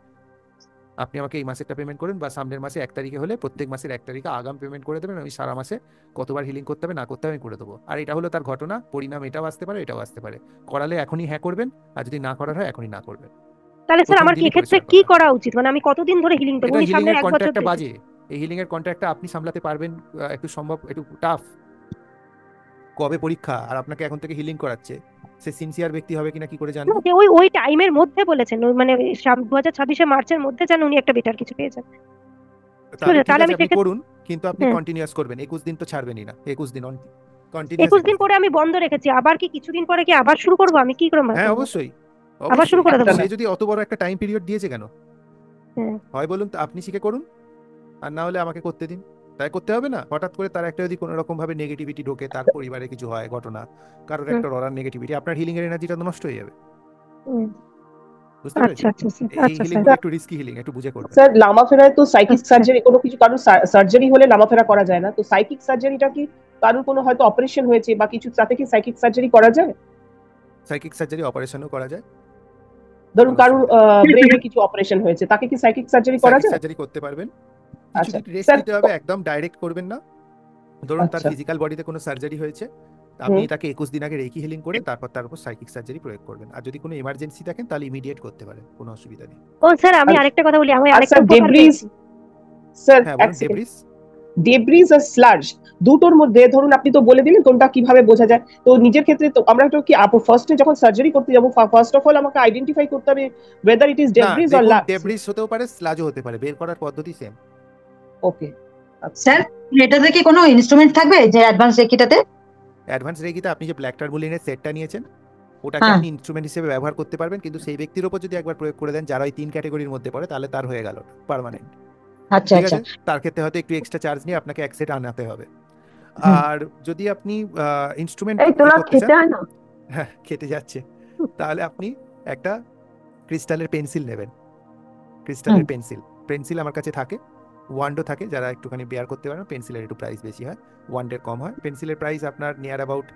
আপনি আমাকে এই মাসেরটা পেমেন্ট করুন, বা সামনের মাসে 1 তারিখে হলে প্রত্যেক মাসের 1 তারিখে আগাম পেমেন্ট করে দেবেন। আমি সারা মাসে কতবার হিলিং করতে হবে না করতে হবে আমি করে দেবো। আর এটা হলো তার ঘটনা, পরিণাম এটাও আসতে পারে এটাও আসতে পারে। করালে এখনই হ্যাঁ করবেন, আর যদি না করার হয় এখনই না করবেন। তাহলে স্যার প্রথম আমার কি দিনই এক্ষেত্রে পরিষ্কার কি কথা। করা উচিত? মানে আমি কতদিন ধরে হিলিং দেবো? এটা উনি হিলিং সামনে এর 1 বছর কন্ট্রাক্টটা দিয়েছে। বাজে, এই হিলিং এর কন্ট্রাক্টটা আপনি সামলাতে পারবেন? একটু সম্ভব, একটু টাফ। কবে পরীক্ষা, আর আপনাকে এখন থেকে হিলিং করাচ্ছে, সে সিনসিয়ার ব্যক্তি হবে কিনা কি করে না, জানবো? যে ওই ওই টাইমের মধ্যে বলেছেন, ওই মানে 2026-এ মার্চের মধ্যে যেন উনি একটা বেটার কিছু পেয়েছেন। ঠিক তাহলে আছে, ঠিক তাহলে আছে, আমি আপনি সেক্ষেত্রে। করুন, কিন্তু আপনি হ্যাঁ। কন্টিনিউয়াস করবেন, 21 দিন তো ছাড়বেনই না, 21 দিন কন্টিনিউয়াস 21 দিন 21 দিন। পরে আমি বন্ধ রেখেছি, আবার কি কিছুদিন পরে কি আবার শুরু করবো? আমি কি করে হ্যাঁ করবো? অবশ্যই, আবার শুরু অবশ্যই। করে দেবো? সে যদি অত বড় একটা টাইম পিরিয়ড দিয়েছে কেন, হ্যাঁ। হয় বলুন তো আপনি শিখে করুন, আর না হলে আমাকে করতে দিন। তাই করতে হবে না, হঠাৎ করে তার একটা যদি কোনো রকম ভাবে নেগেটিভিটি ঢোকে, তার পরিবারে কিছু হয় ঘটনা, কারোর হুম। একটা ররার নেগেটিভিটি, আপনার হিলিং এর এনার্জিটা তো নষ্ট হয়ে যাবে। হুম। বুঝতে আচ্ছা পেরেছেন? আচ্ছা স্যার, এই আচ্ছা হিলিং স্যার। গুলো একটু রিস্কি হিলিং, একটু বুঝে করবেন। স্যার লামাফেরায় তো সাইকিক আচ্ছা। সার্জারি কোনো কিছু কারোর সার্জারি হলে লামাফেরা করা যায় না, তো সাইকিক সার্জারিটা কি কারোর কোনো হয়তো অপারেশন হয়েছে বা কিছু, তাতে কি সাইকিক সার্জারি করা যায়? সাইকিক সার্জারি অপারেশনও করা যায়, ধরুন কোনো কারোর অসুবিধা নেই। ব্রেনে কিছু অপারেশন হয়েছে, তাকে কি সাইকিক সার্জারি করা সাইকিক যায়? সার্জারি করতে পারবেন, আচ্ছা কিছুদিন রেস্ট স্যার। দিতে হবে, একদম ডাইরেক্ট করবেন না। ধরুন তার আচ্ছা। ফিজিক্যাল বডিতে কোনো সার্জারি হয়েছে, আপনি হুম। তাকে 21 দিন আগে রেকি হিলিং করে তারপর তার উপর সাইকিক সার্জারি প্রয়োগ করবেন। আর যদি কোনো এমার্জেন্সি থাকেন তাহলে ইমিডিয়েট করতে পারেন, কোনো অসুবিধা নেই। ও স্যার আমি আর আরেকটা কথা বলি, আমি আর আরেকটা স্যার উপকার ডেব্রিস, পেয়েছি। স্যার হ্যাঁ এক বলুন, সেকেন্ড। ডেব্রিস। ডেব্রিজ আর স্লাজ, দুটোর মধ্যে ধরুন আপনি তো বলে দিলেন কোনটা কিভাবে বোঝা যায়। তো নিজের ক্ষেত্রে তো আমরা তো কি ফার্স্টে যখন সার্জারি করতে যাবো, ফার্স্ট অফ অল আমাকে আইডেন্টিফাই করতে হবে ওয়েদার ইট ইজ না ডেব্রিজ অর দেখুন, লাজ। ডেব্রিস হতেও পারে, স্লাজও হতে পারে, বের করার পদ্ধতি সেম। ওকে, স্যার এটাতে কি কোনো ইনস্ট্রুমেন্ট থাকবে যে অ্যাডভান্স রেকিটাতে? অ্যাডভান্স রেকিতে আপনি যে ব্ল্যাক টার্মুলিনের সেটটা নিয়েছেন ওটাকে হ্যাঁ, আপনি ইনস্ট্রুমেন্ট হিসেবে ব্যবহার করতে পারবেন, কিন্তু সেই ব্যক্তির উপর যদি একবার প্রয়োগ করে দেন যারা ওই 3 ক্যাটাগরির মধ্যে পড়ে, তাহলে তার হয়ে গেল পার্মানেন্ট। আচ্ছা ঠিক আচ্ছা। আছে, তার ক্ষেত্রে হয়তো একটু এক্সট্রা চার্জ নিয়ে আপনাকে এক সেট আনাতে হবে। হুম। আর যদি আপনি ইনস্ট্রুমেন্ট এই তোলা করতে খেতে চান, হয় না? হ্যাঁ খেতে যাচ্ছে, তাহলে আপনি একটা ক্রিস্টালের পেন্সিল নেবেন। ক্রিস্টালের হুম। পেন্সিল আমার কাছে থাকে, ওয়ান্ডও থাকে, যারা একটুখানি বেয়ার করতে পারেন পেন্সিলের একটু প্রাইস বেশি হয়, ওয়ান্ডের কম হয়। পেন্সিলের প্রাইস আপনার নিয়ার অ্যাবাউট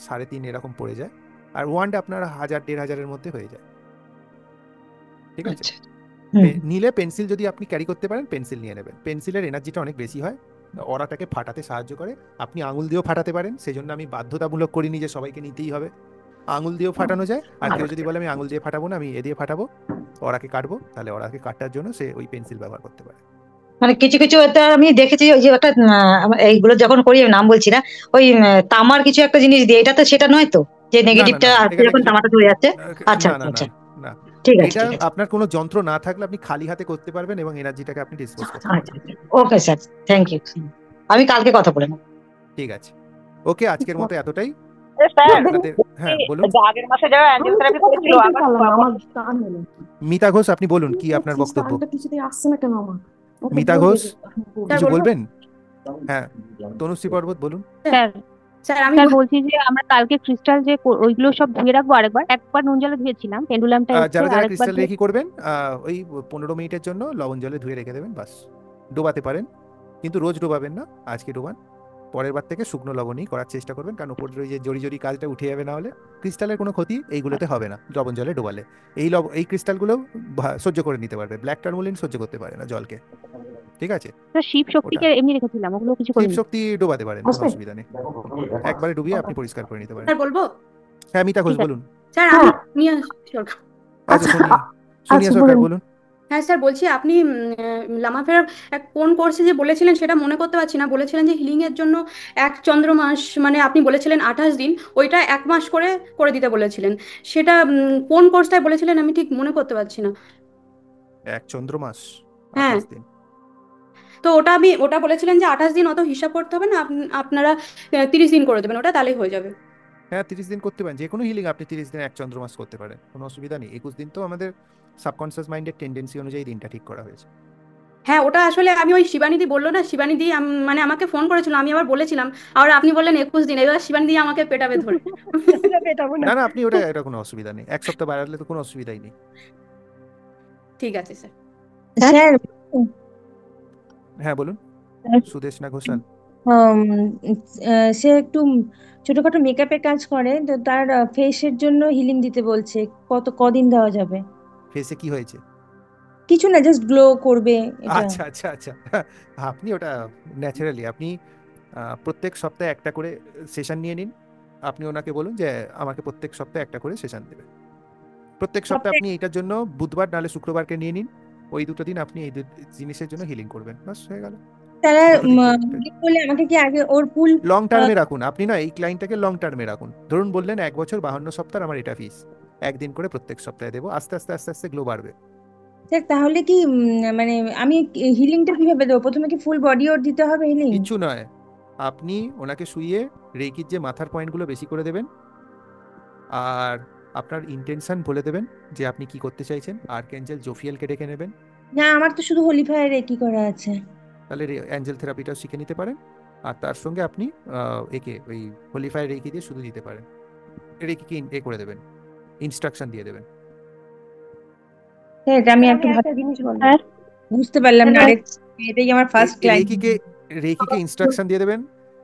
3.5 এরকম পড়ে যায়, আর ওয়ান্ড আপনার 1000-1500-এর মধ্যে হয়ে যায়। ঠিক আছে, আচ্ছা। হুম। নিলে পেন্সিল যদি আপনি ক্যারি করতে পারেন পেন্সিল নিয়ে নেবেন। পেন্সিলের এনার্জিটা অনেক বেশি হয়, ওরাটাকে ফাটাতে সাহায্য করে। আপনি আঙুল দিয়েও ফাটাতে পারেন, সেই জন্য আমি বাধ্যতামূলক করিনি যে সবাইকে নিতেই হবে। আঙুল দিয়েও ফাটানো যায়, আর কেউ যদি বলে আমি আঙুল দিয়ে ফাটাবো না, আমি এ দিয়ে ফাটাবো, ওরাকে কাটবো, তাহলে ওরাকে কাটার জন্য সে ওই পেন্সিল ব্যবহার করতে পারে। মানে কিছু কিছু এটা আমি দেখেছি, ওই যে একটা এইগুলো যখন করি, আমি নাম বলছি না, ওই তামার কিছু একটা জিনিস দিয়ে, এটা তো সেটা নয় তো যে না না নেগেটিভটা না, আসছে এখানে যখন কিছু তামাটা চলে যাচ্ছে? আচ্ছা না আচ্ছা না না আচ্ছা, না, ঠিক আছে এটা ঠিক আছে। আপনার কোনো যন্ত্র না থাকলে আপনি খালি হাতে করতে পারবেন এবং এনার্জিটাকে আপনি ডিসপোজ করতে আচ্ছা পারবেন। Okay sir, thank you. আমি কালকে কথা বলে নেব। ঠিক আছে, ওকে, আজকের মতো এতটাই। স্যার আপনাদের, হ্যাঁ বলুন। আগের মাসে যারা অ্যাঞ্জেল থেরাপি করেছিল আবার মিতা ঘোষ, আপনি বলুন কি আপনার বক্তব্য। মিতা ঘোষ কিছু বলবেন? হ্যাঁ, তনুশ্রী পর্বত বলুন। স্যার স্যার বলছি যে আমরা কালকে ক্রিস্টাল যে ওইগুলো সব ধুয়ে রাখবো, একবার নুন জলে ধুয়েছিলাম, পেন্ডুলামটা এসছে, যারা যারা আরেকবার ক্রিস্টাল রেকি করবেন ওই 15 মিনিটের জন্য লবণ জলে ধুয়ে রেখে দেবেন, বাস। ডোবাতে পারেন, কিন্তু রোজ ডোবাবেন না, আজকে ডোবান, পরের বার থেকে শুকনো লবণেই করার চেষ্টা করবেন, কারণ উপর যে জড়ি জড়ি কাজটা উঠে যাবে, না হলে ক্রিস্টালের কোনো ক্ষতি এইগুলোতে হবে না লবণ জলে ডোবালে। এই ক্রিস্টালগুলো সহ্য করে নিতে পারবে, ব্ল্যাক টার্মোলিন সহ্য করতে পারে না জলকে। ঠিক আছে, স্যার শিব ওটা শক্তিকে এমনি রেখেছিলাম, ওগুলো কিছু শিব করিনি। শক্তি ডোবাতে পারেন, কোনো অসুবিধা নেই, একবারে ডুবিয়ে আপনি পরিষ্কার করে নিতে পারেন। স্যার বলবো? হ্যাঁ মিতা ঘোষ ঠিক আছে বলুন। স্যার আমি সোনিয়া সরকার। আচ্ছা সোনিয়া সরকার বলুন। হ্যাঁ স্যার বলছি, আপনি লামাফেরার কোন কোর্সে যে বলেছিলেন সেটা মনে করতে পারছি না, বলেছিলেন যে হিলিং এর জন্য 1 চন্দ্র মাস, মানে আপনি বলেছিলেন 28 দিন, ওইটা 1 মাস করে করে দিতে বলেছিলেন। সেটা কোন কোর্সটায় বলেছিলেন আমি ঠিক মনে করতে পারছি না। 1 চন্দ্র মাস হ্যাঁ, 28 দিন। তো ওটা বলেছিলেন যে 28 দিন অত হিসাব করতে হবে না, আপনারা 30 দিন করে দেবেন, ওটা তাহলেই হয়ে যাবে। হ্যাঁ 30 দিন করতে পারেন, যে কোনো হিলিং আপনি 30 দিন 1 চন্দ্র মাস করতে পারেন, কোনো অসুবিধা নেই। 21 দিন তো আমাদের সাবকনসিয়াস মাইন্ডের টেন্ডেন্সি অনুযায়ী দিনটা ঠিক করা হয়েছে। হ্যাঁ, ওটা আসলে আমি ওই শিবানিদি বললো না, শিবানিদি মানে আমাকে ফোন করেছিল, আমি আবার বলেছিলাম, আর আপনি বললেন 21 দিন, এবার শিবানিদি আমাকে পেটাবে ধরে। না না, আপনি এটা কোনো অসুবিধা নেই, 1 সপ্তাহ বাড়ালে তো কোনো অসুবিধাই নেই। ঠিক আছে স্যার। স্যার হ্যাঁ বলুন, সুদেশনা ঘোষাল। সে একটু ছোটখাটো মেকআপের কাজ করে, তো তার ফেসের জন্য হিলিং দিতে বলছে, কদিন দেওয়া যাবে? ফেসে কি হয়েছে? কিছু না, জাস্ট গ্লো করবে এটা। আচ্ছা আচ্ছা আচ্ছা, আপনি ওটা ন্যাচারালি আপনি প্রত্যেক সপ্তাহে একটা করে সেশন নিয়ে নিন। আপনি ওনাকে বলুন যে আমাকে প্রত্যেক সপ্তাহে একটা করে সেশন দেবে। প্রত্যেক সপ্তাহে আপনি এইটার জন্য বুধবার নাহলে শুক্রবারকে নিয়ে নিন, ওই দুটো দিন আপনি এই জিনিসের জন্য হিলিং করবেন, বাস হয়ে গেল। তারা বলে আমাকে কি আগে ওর ফুল লং টার্মে রাখুন, আপনি না এই ক্লায়েন্টটাকে লং টার্মে রাখুন। ধরুন বললেন 1 বছর 52 সপ্তাহ আমার এটা ফিস, একদিন করে প্রত্যেক সপ্তাহে দেবো, আস্তে আস্তে আস্তে আস্তে গ্লো বাড়বে। দেখ, তাহলে কি মানে আমি হিলিংটা কিভাবে দেবো? প্রথমে কি ফুল বডি ওর দিতে হবে হিলিং? কিচ্ছু নয়, আপনি ওনাকে শুইয়ে রেকির যে মাথার পয়েন্টগুলো বেশি করে দেবেন, আর আপনার ইন্টেনশন বলে দেবেন যে আপনি কি করতে চাইছেন। আর্কএঞ্জেল জোফিয়েলকে ডেকে নেবেন। না, আমার তো শুধু হোলি ফায়ারে কি করা আছে। তাহলে অ্যাঞ্জেল থেরাপিটাও শিখে নিতে পারেন, আর তার সঙ্গে আপনি একে ওই হোলিফায়ার রেকি দিয়ে শুধু দিতে পারেন। রেকিকে করে দেবেন, ইনস্ট্রাকশন দিয়ে দেবেন। এটা আমি একটু বুঝতে পারলাম না, এটাই আমার ফার্স্ট ক্লায়েন্ট। রেকিকে ইনস্ট্রাকশন দিয়ে দেবেন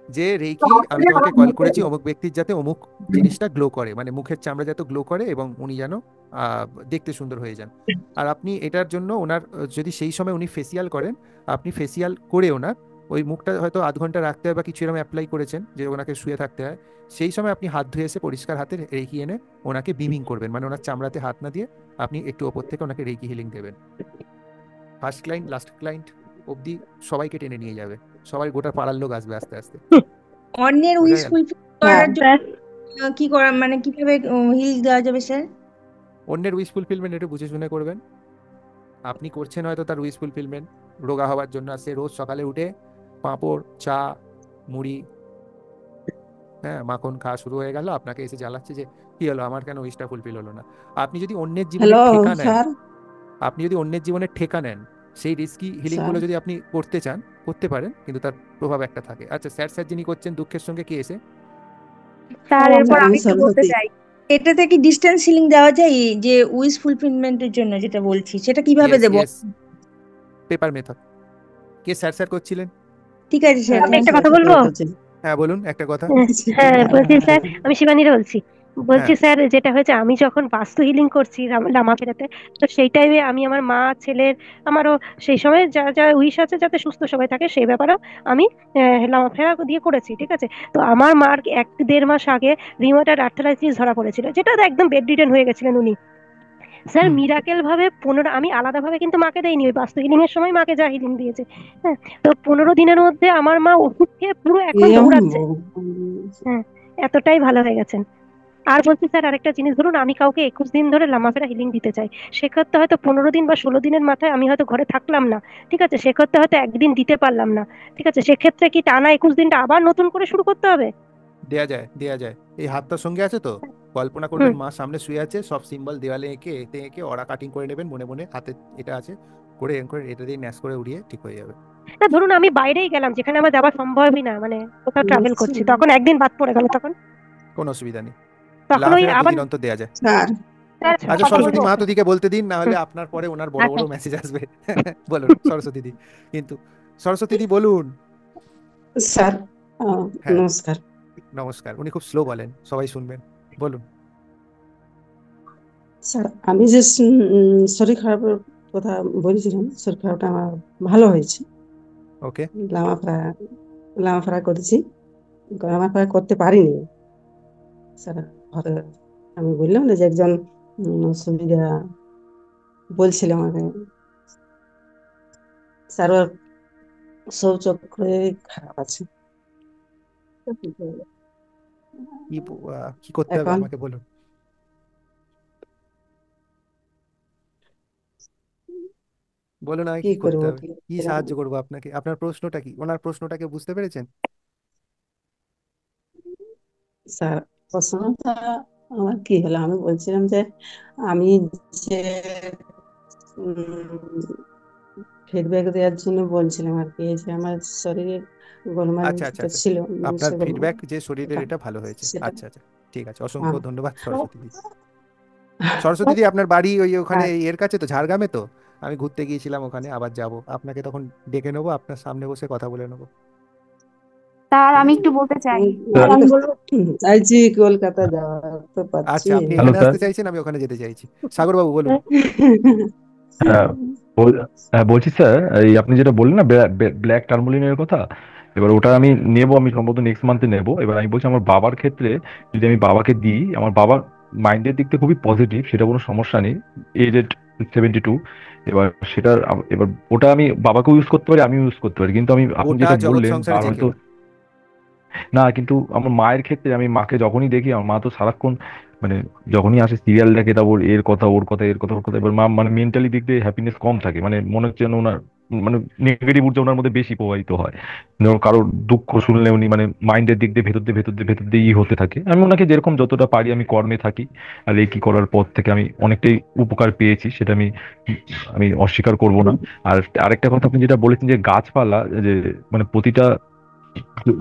যে রেকি আমি তোমাকে কল করেছি অমুক ব্যক্তির যাতে অমুক জিনিসটা গ্লো করে, মানে মুখের চামড়া যাতে গ্লো করে এবং উনি যেন দেখতে সুন্দর হয়ে যান। আর আপনি এটার জন্য ওনার যদি সেই সময় উনি ফেসিয়াল করেন, আপনি ফেসিয়াল করে ওনার ওই মুখটা হয়তো আধ ঘন্টা রাখতে হয় বা কিছু এরকম অ্যাপ্লাই করেছেন যে ওনাকে শুয়ে থাকতে হয়, সেই সময় আপনি হাত ধুয়ে এসে পরিষ্কার হাতে রেকি এনে ওনাকে বিমিং করবেন, মানে ওনার চামড়াতে হাত না দিয়ে আপনি একটু ওপর থেকে ওনাকে রেকি হিলিং দেবেন। ফার্স্ট ক্লায়েন্ট, লাস্ট ক্লায়েন্ট, অবধি সবাইকে টেনে নিয়ে যাবে, সবাই গোটা পাড়ার লোক আসবে আস্তে আস্তে। অন্যের বোঝা উইশ গেল? ফুলফিল হ্যাঁ করার জন্য কি করা, মানে কিভাবে হিল দেওয়া যাবে স্যার? অন্যের উইশ ফুলফিলমেন্ট একটু বুঝে শুনে করবেন। আপনি করছেন হয়তো তার উইশ ফুলফিলমেন্ট রোগা হওয়ার জন্য, আর সে রোজ সকালে উঠে পাঁপড়, চা, মুড়ি, হ্যাঁ মাখন খাওয়া শুরু হয়ে গেল, আপনাকে এসে জ্বালাচ্ছে যে কি হলো, আমার কেন উইশটা ফুলফিল হলো না। আপনি যদি অন্যের জীবনে হ্যালো ঠেকা নেন, স্যার। আপনি যদি অন্যের জীবনে ঠেকা নেন, সেই রিস্কি হিলিংগুলো স্যার যদি আপনি করতে চান করতে পারেন, কিন্তু তার প্রভাব একটা থাকে। আচ্ছা স্যার, স্যার যিনি করছেন দুঃখের সঙ্গে কে এসে? স্যার এরপর আমি আমি একটু বলতে সরস্বতী। চাই। এটাতে কি ডিস্টেন্স হিলিং দেওয়া যায়, এই যে উইশ ফুলফিলমেন্টের জন্য যেটা বলছি, সেটা কিভাবে ইয়েস দেবো? Yes, paper method. কে স্যার স্যার করছিলেন? ঠিক আছে স্যার, আমি থ্যাংক একটা ইউ। কথা বলবো। হ্যাঁ বলুন একটা কথা। হ্যাঁ বলছি স্যার, আমি শিবানীরা বলছি। বলছি হ্যাঁ স্যার, যেটা হয়েছে আমি যখন বাস্তু হিলিং করছি লামা ফেরাতে, তো সেই টাইমে আমি আমার মা, ছেলের, আমারও সেই সময় যা যা উইশ আছে যাতে সুস্থ সবাই থাকে সেই ব্যাপারেও আমি লামা ফেরা দিয়ে করেছি, ঠিক আছে। তো আমার মার 1-1.5 মাস আগে রিউমাটয়েড আর্থ্রাইটিস ধরা পড়েছিল, যেটা একদম বেড রিডেন হয়ে গেছিলেন উনি। স্যার মিরাকেল ভাবে 15, আমি আলাদাভাবে কিন্তু মাকে দেইনি, ওই বাস্তু হিলিং এর সময় মাকে যা হিলিং দিয়েছে, হ্যাঁ। তো 15 দিনের মধ্যে আমার মা ওষুধ খেয়ে পুরো এখন দৌড়াচ্ছে, হ্যাঁ, এতটাই ভালো হয়ে গেছেন। আর বলছি স্যার আরেকটা জিনিস, ধরুন আমি কাউকে 21 দিন ধরে লামাফেরা হিলিং দিতে চাই, সেক্ষেত্রে হয়তো 15 দিন বা 16 দিনের মাথায় আমি হয়তো ঘরে থাকলাম না, ঠিক আছে, সেক্ষেত্রে হয়তো একদিন দিতে পারলাম না, ঠিক আছে, সেক্ষেত্রে কি টানা 21 দিনটা আবার নতুন করে শুরু করতে হবে? দেয়া যায়, দেয়া যায়। এই হাতটার সঙ্গে আছে তো, কল্পনা হুম। করবেন মা সামনে শুয়ে আছে, সব সিম্বল দেওয়ালে এঁকে এতে এঁকে ওরা কাটিং করে নেবেন মনে মনে, হাতে এটা আছে করে এম করে এটা দিয়ে ন্যাস করে উড়িয়ে ঠিক হয়ে যাবে। না ধরুন আমি বাইরেই গেলাম, যেখানে আমার যাওয়া সম্ভবই না, মানে কোথাও ট্রাভেল করছি, তখন একদিন বাদ পড়ে গেল, তখন কোনো অসুবিধা নেই, তখন ওই লাফেরা আবার। দুদিন অন্তর দেয়া যায়। স্যার স্যার আচ্ছা কথা সরস্বতী বলবো। মাহাতো দিকে বলতে দিন, না হলে হুম। আপনার পরে ওনার বড় বড় আচ্ছা মেসেজ আসবে। বলুন সরস্বতী দি, কিন্তু সরস্বতী দি বলুন। স্যার হ্যাঁ নমস্কার। নমস্কার, উনি খুব স্লো বলেন, সবাই শুনবেন, বলুন। স্যার আমি যে শরীর খারাপের কথা বলেছিলাম, শরীর খারাপটা আমার ভালো হয়েছে। ওকে, লামাফেরা লামাফেরা করেছি, লামাফেরা করতে পারিনি স্যার। ঘরে আমি বললাম না যে একজন সুবিধা বলছিল আমাকে, স্যার ওর শৌচক্রে খারাপ আছে, কি করতে হবে এখন আমাকে বলুন। বলুন আগে কি কি করতে করবো হবে, কি সাহায্য করবো আপনাকে। আপনার প্রশ্নটা কি, ওনার প্রশ্নটাকে বুঝতে পেরেছেন? স্যার প্রশ্নটা আমার কি হলো, আমি বলছিলাম যে আমি যে ফিডব্যাক দেওয়ার জন্য বলছিলাম আর কি, এই যে আমার শরীরের গোলমাল আচ্ছা আচ্ছা যেটা আচ্ছা, ছিল আপনার সেগুলো, ফিডব্যাক যে শরীরের ওটা এটা ভালো হয়েছে, সেটা আচ্ছা আচ্ছা ঠিক আছে, অসংখ্য হ্যাঁ। ধন্যবাদ সরস্বতী দি। সরস্বতী দি আপনার বাড়ি ওই ওখানে এর কাছে তো, ঝাড়গ্রামে তো, আমি ঘুরতে গিয়েছিলাম ওখানে, আবার যাব, আপনাকে তখন ডেকে নেবো, আপনার সামনে বসে কথা বলে নেবো। স্যার ঠিক আমি আছে, একটু বলতে চাই। আমি তো চাইছি কলকাতা যাওয়া, তো পাচ্ছি আচ্ছা আপনি হ্যালো এখানে স্যার। আসতে চাইছেন, আমি ওখানে যেতে চাইছি। সাগর বাবু বলুন। হ্যাঁ বলছি স্যার, এই আপনি যেটা বললেন না ব্ল্যাক টার্মোলিনের কথা, এবার ওটা আমি নেবো, আমি সম্ভবত নেক্সট মান্থে নেবো। এবার আমি বলছি আমার বাবার ক্ষেত্রে যদি আমি বাবাকে দিই, আমার বাবার মাইন্ডের দিক থেকে খুবই পজিটিভ, সেটা কোনো সমস্যা নেই, এজেড 72। এবার সেটার এবার ওটা আমি বাবাকেও ইউজ করতে পারি, আমিও ইউজ করতে পারি, কিন্তু আমি আপনি গোটা যেটা জগৎ বললেন সংসারে তার যে হয়তো কেউ। না, কিন্তু আমার মায়ের ক্ষেত্রে আমি মাকে যখনই দেখি, আমার মা তো সারাক্ষণ মানে যখনই আসে সিরিয়াল দেখে, তারপর এর কথা ওর কথা এর কথা ওর কথা, এবার মা মানে মেন্টালি দিক দিয়ে হ্যাপিনেস কম থাকে, মানে মনে হচ্ছে যেন ওনার মানে নেগেটিভ ঊর্জা ওনার মধ্যে বেশি প্রবাহিত হয়। যেমন কারোর দুঃখ শুনলে উনি মানে মাইন্ডের দিক দিয়ে ভেতর দিয়ে হতে থাকে। আমি ওনাকে যেরকম যতটা পারি আমি কর্মে থাকি, আর এই কি করার পর থেকে আমি অনেকটাই উপকার পেয়েছি, সেটা আমি আমি অস্বীকার করব না। আর আরেকটা কথা আপনি যেটা বলেছেন যে গাছপালা, যে মানে প্রতিটা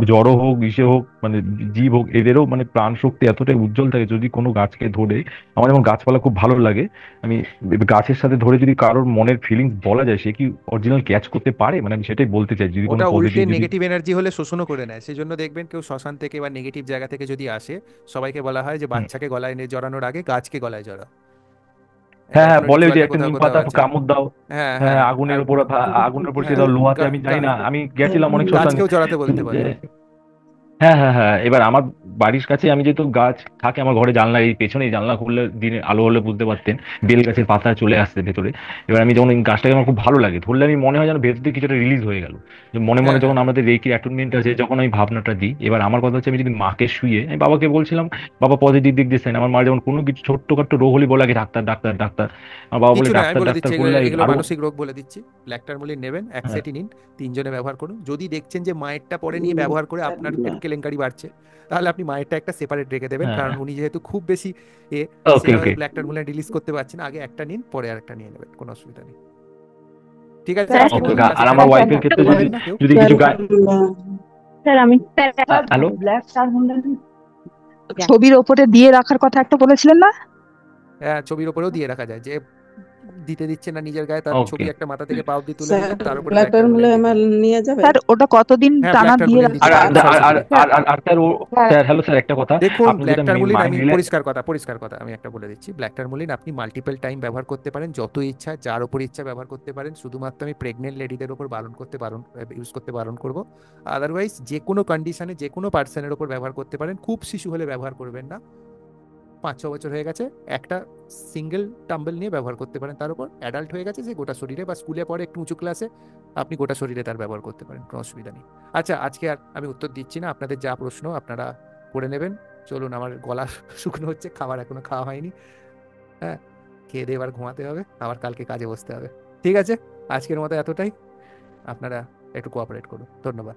জড় হোক ইসে হোক মানে জীব হোক, এদেরও মানে প্রাণ শক্তি এতটাই উজ্জ্বল থাকে যদি কোনো গাছকে ধরে। আমার যেমন গাছপালা খুব ভালো লাগে, আমি গাছের সাথে ধরে যদি কারোর মনের ফিলিংস বলা যায়, সে কি অরিজিনাল ক্যাচ করতে পারে, মানে আমি সেটাই বলতে চাই, যদি কোনো ওটা উল্টে পজিটিভ যদি নেগেটিভ এনার্জি হলে শোষণও করে নেয়, সেই জন্য দেখবেন কেউ শ্মশান থেকে বা নেগেটিভ জায়গা থেকে যদি আসে, সবাইকে বলা হয় যে বাচ্চাকে গলায় নিয়ে জড়ানোর আগে গাছকে গলায় জড়াও। এটা হ্যাঁ হ্যাঁ এখনো বলে ওই যে রিচুয়ালে একটা কোথাও নিম কোথাও পাতা আছে। কামড় দাও, হ্যাঁ হ্যাঁ হ্যাঁ, আর আগুনের উপর হ্যাঁ চেয়ে দাও, লোহাতে আমি জানি না, আমি গেছিলাম অনেক শ্মশানে গাছকেও জড়াতে বলতে পারে। যে হ্যাঁ হ্যাঁ হ্যাঁ। এবার আমার বাড়ির কাছে আমি যেহেতু গাছ থাকে আমার ঘরে জানলা এই পেছনে এই জানলা খুললে দিনে আলো হলে বুঝতে পারতেন বেল গাছের পাতা চলে আসছে ভেতরে। এবার আমি যখন এই গাছটাকে আমার খুব ভালো লাগে ধরলে আমি মনে হয় যেন ভেতর থেকে কিছুটা রিলিজ হয়ে গেল। যে মনে মনে হ্যাঁ যখন হ্যাঁ আমাদের রেকি অ্যাটুনমেন্ট আছে যখন আমি ভাবনাটা দিই, এবার আমার কথা হচ্ছে আমি যদি মাকে শুয়ে আমি বাবাকে বলছিলাম বাবা পজিটিভ দিক দিচ্ছেন, আমার মা যেমন কোনো কিছু ছোট্টখাট্ট রোগ হলে বলে আগে ডাক্তার ডাক্তার ডাক্তার, আমার বাবা বলে কিছু না, আমি ডাক্তার বলে ডাক্তার দিচ্ছি, করলে এগুলো আরো। মানসিক রোগ বলে দিচ্ছি। ব্ল্যাকটারমোলিন নেবেন, এক হ্যাঁ সেটই নিন, 3 জনে ব্যবহার করুন। যদি দেখছেন যে মায়েরটা পরে নিয়ে ব্যবহার করে আপনার একটু কেলেঙ্কারি বাড়ছে, তাহলে আপনি মায়েরটা একটা সেপারেট রেখে দেবেন, হ্যাঁ কারণ উনি যেহেতু খুব বেশি ওকে সেভাবে ওকে। ব্ল্যাকটারমোলিন রিলিজ করতে পারছেন। আগে একটা নিন, পরে আরেকটা নিয়ে নেবেন, কোনো অসুবিধা নেই। ঠিক আছে, স্যার আজকের ওকে মতো ওকে। ক্লাসে আর এখানে আমার ওয়াইফের করতে ক্ষেত্রে পারবেন না কেউ? যদি স্যার কিছু স্যার আমি হ্যালো ছবির ওপরে দিয়ে রাখার কথা একটা বলেছিলেন না? হ্যাঁ, ছবির ওপরেও দিয়ে রাখা যায়। যে দিতে দিচ্ছে না নিজের গায়ে, তার ছবি ওকে। একটা মাথা থেকে পা অব্দি তুলে স্যার দিলেন, তার উপরে ব্ল্যাকটারমোলে ব্ল্যাকটারমোলিন দিয়ে আমার দিলেন। নিয়ে যাবে? স্যার ওটা কতদিন হ্যাঁ, টানা দিয়ে ব্ল্যাকটারমোলিন রাখা? দিচ্ছি আর আর আমি আর সরাসরি। আর আর আর স্যার স্যার হ্যালো স্যার একটা কথা, দেখুন, আপনি যেটা ব্ল্যাকটারমোলিন মাইন্ড আমি নিলে পরিষ্কার কথা আমি একটা বলে দিচ্ছি। ব্ল্যাকটারমোলিন আপনি মাল্টিপল টাইম ব্যবহার করতে পারেন, যত ইচ্ছা যার উপর ইচ্ছা ব্যবহার করতে পারেন। শুধুমাত্র আমি প্রেগনেন্ট লেডিদের উপর ইউজ করতে বারণ করব। আদারওয়াইজ যে কোনো কন্ডিশনে যে কোনো পার্সনের উপর ব্যবহার করতে পারেন। খুব শিশু হলে ব্যবহার করবেন না, 5-6 বছর হয়ে গেছে একটা সিঙ্গেল টাম্বেল নিয়ে ব্যবহার করতে পারেন। তার উপর অ্যাডাল্ট হয়ে গেছে যে গোটা শরীরে বা স্কুলে পড়ে একটু উঁচু ক্লাসে, আপনি গোটা শরীরে তার ব্যবহার করতে পারেন, কোনো অসুবিধা নেই। আচ্ছা, আজকে আর আমি উত্তর দিচ্ছি না, আপনাদের যা প্রশ্ন আপনারা করে নেবেন। চলুন, আমার গলা শুকনো হচ্ছে, খাবার এখনো খাওয়া হয়নি। হ্যাঁ, খেয়ে দিয়ে এবার ঘুমাতে হবে, আবার কালকে কাজে বসতে হবে। ঠিক আছে, আজকের মতো এতটাই। আপনারা একটু কোঅপারেট করুন, ধন্যবাদ।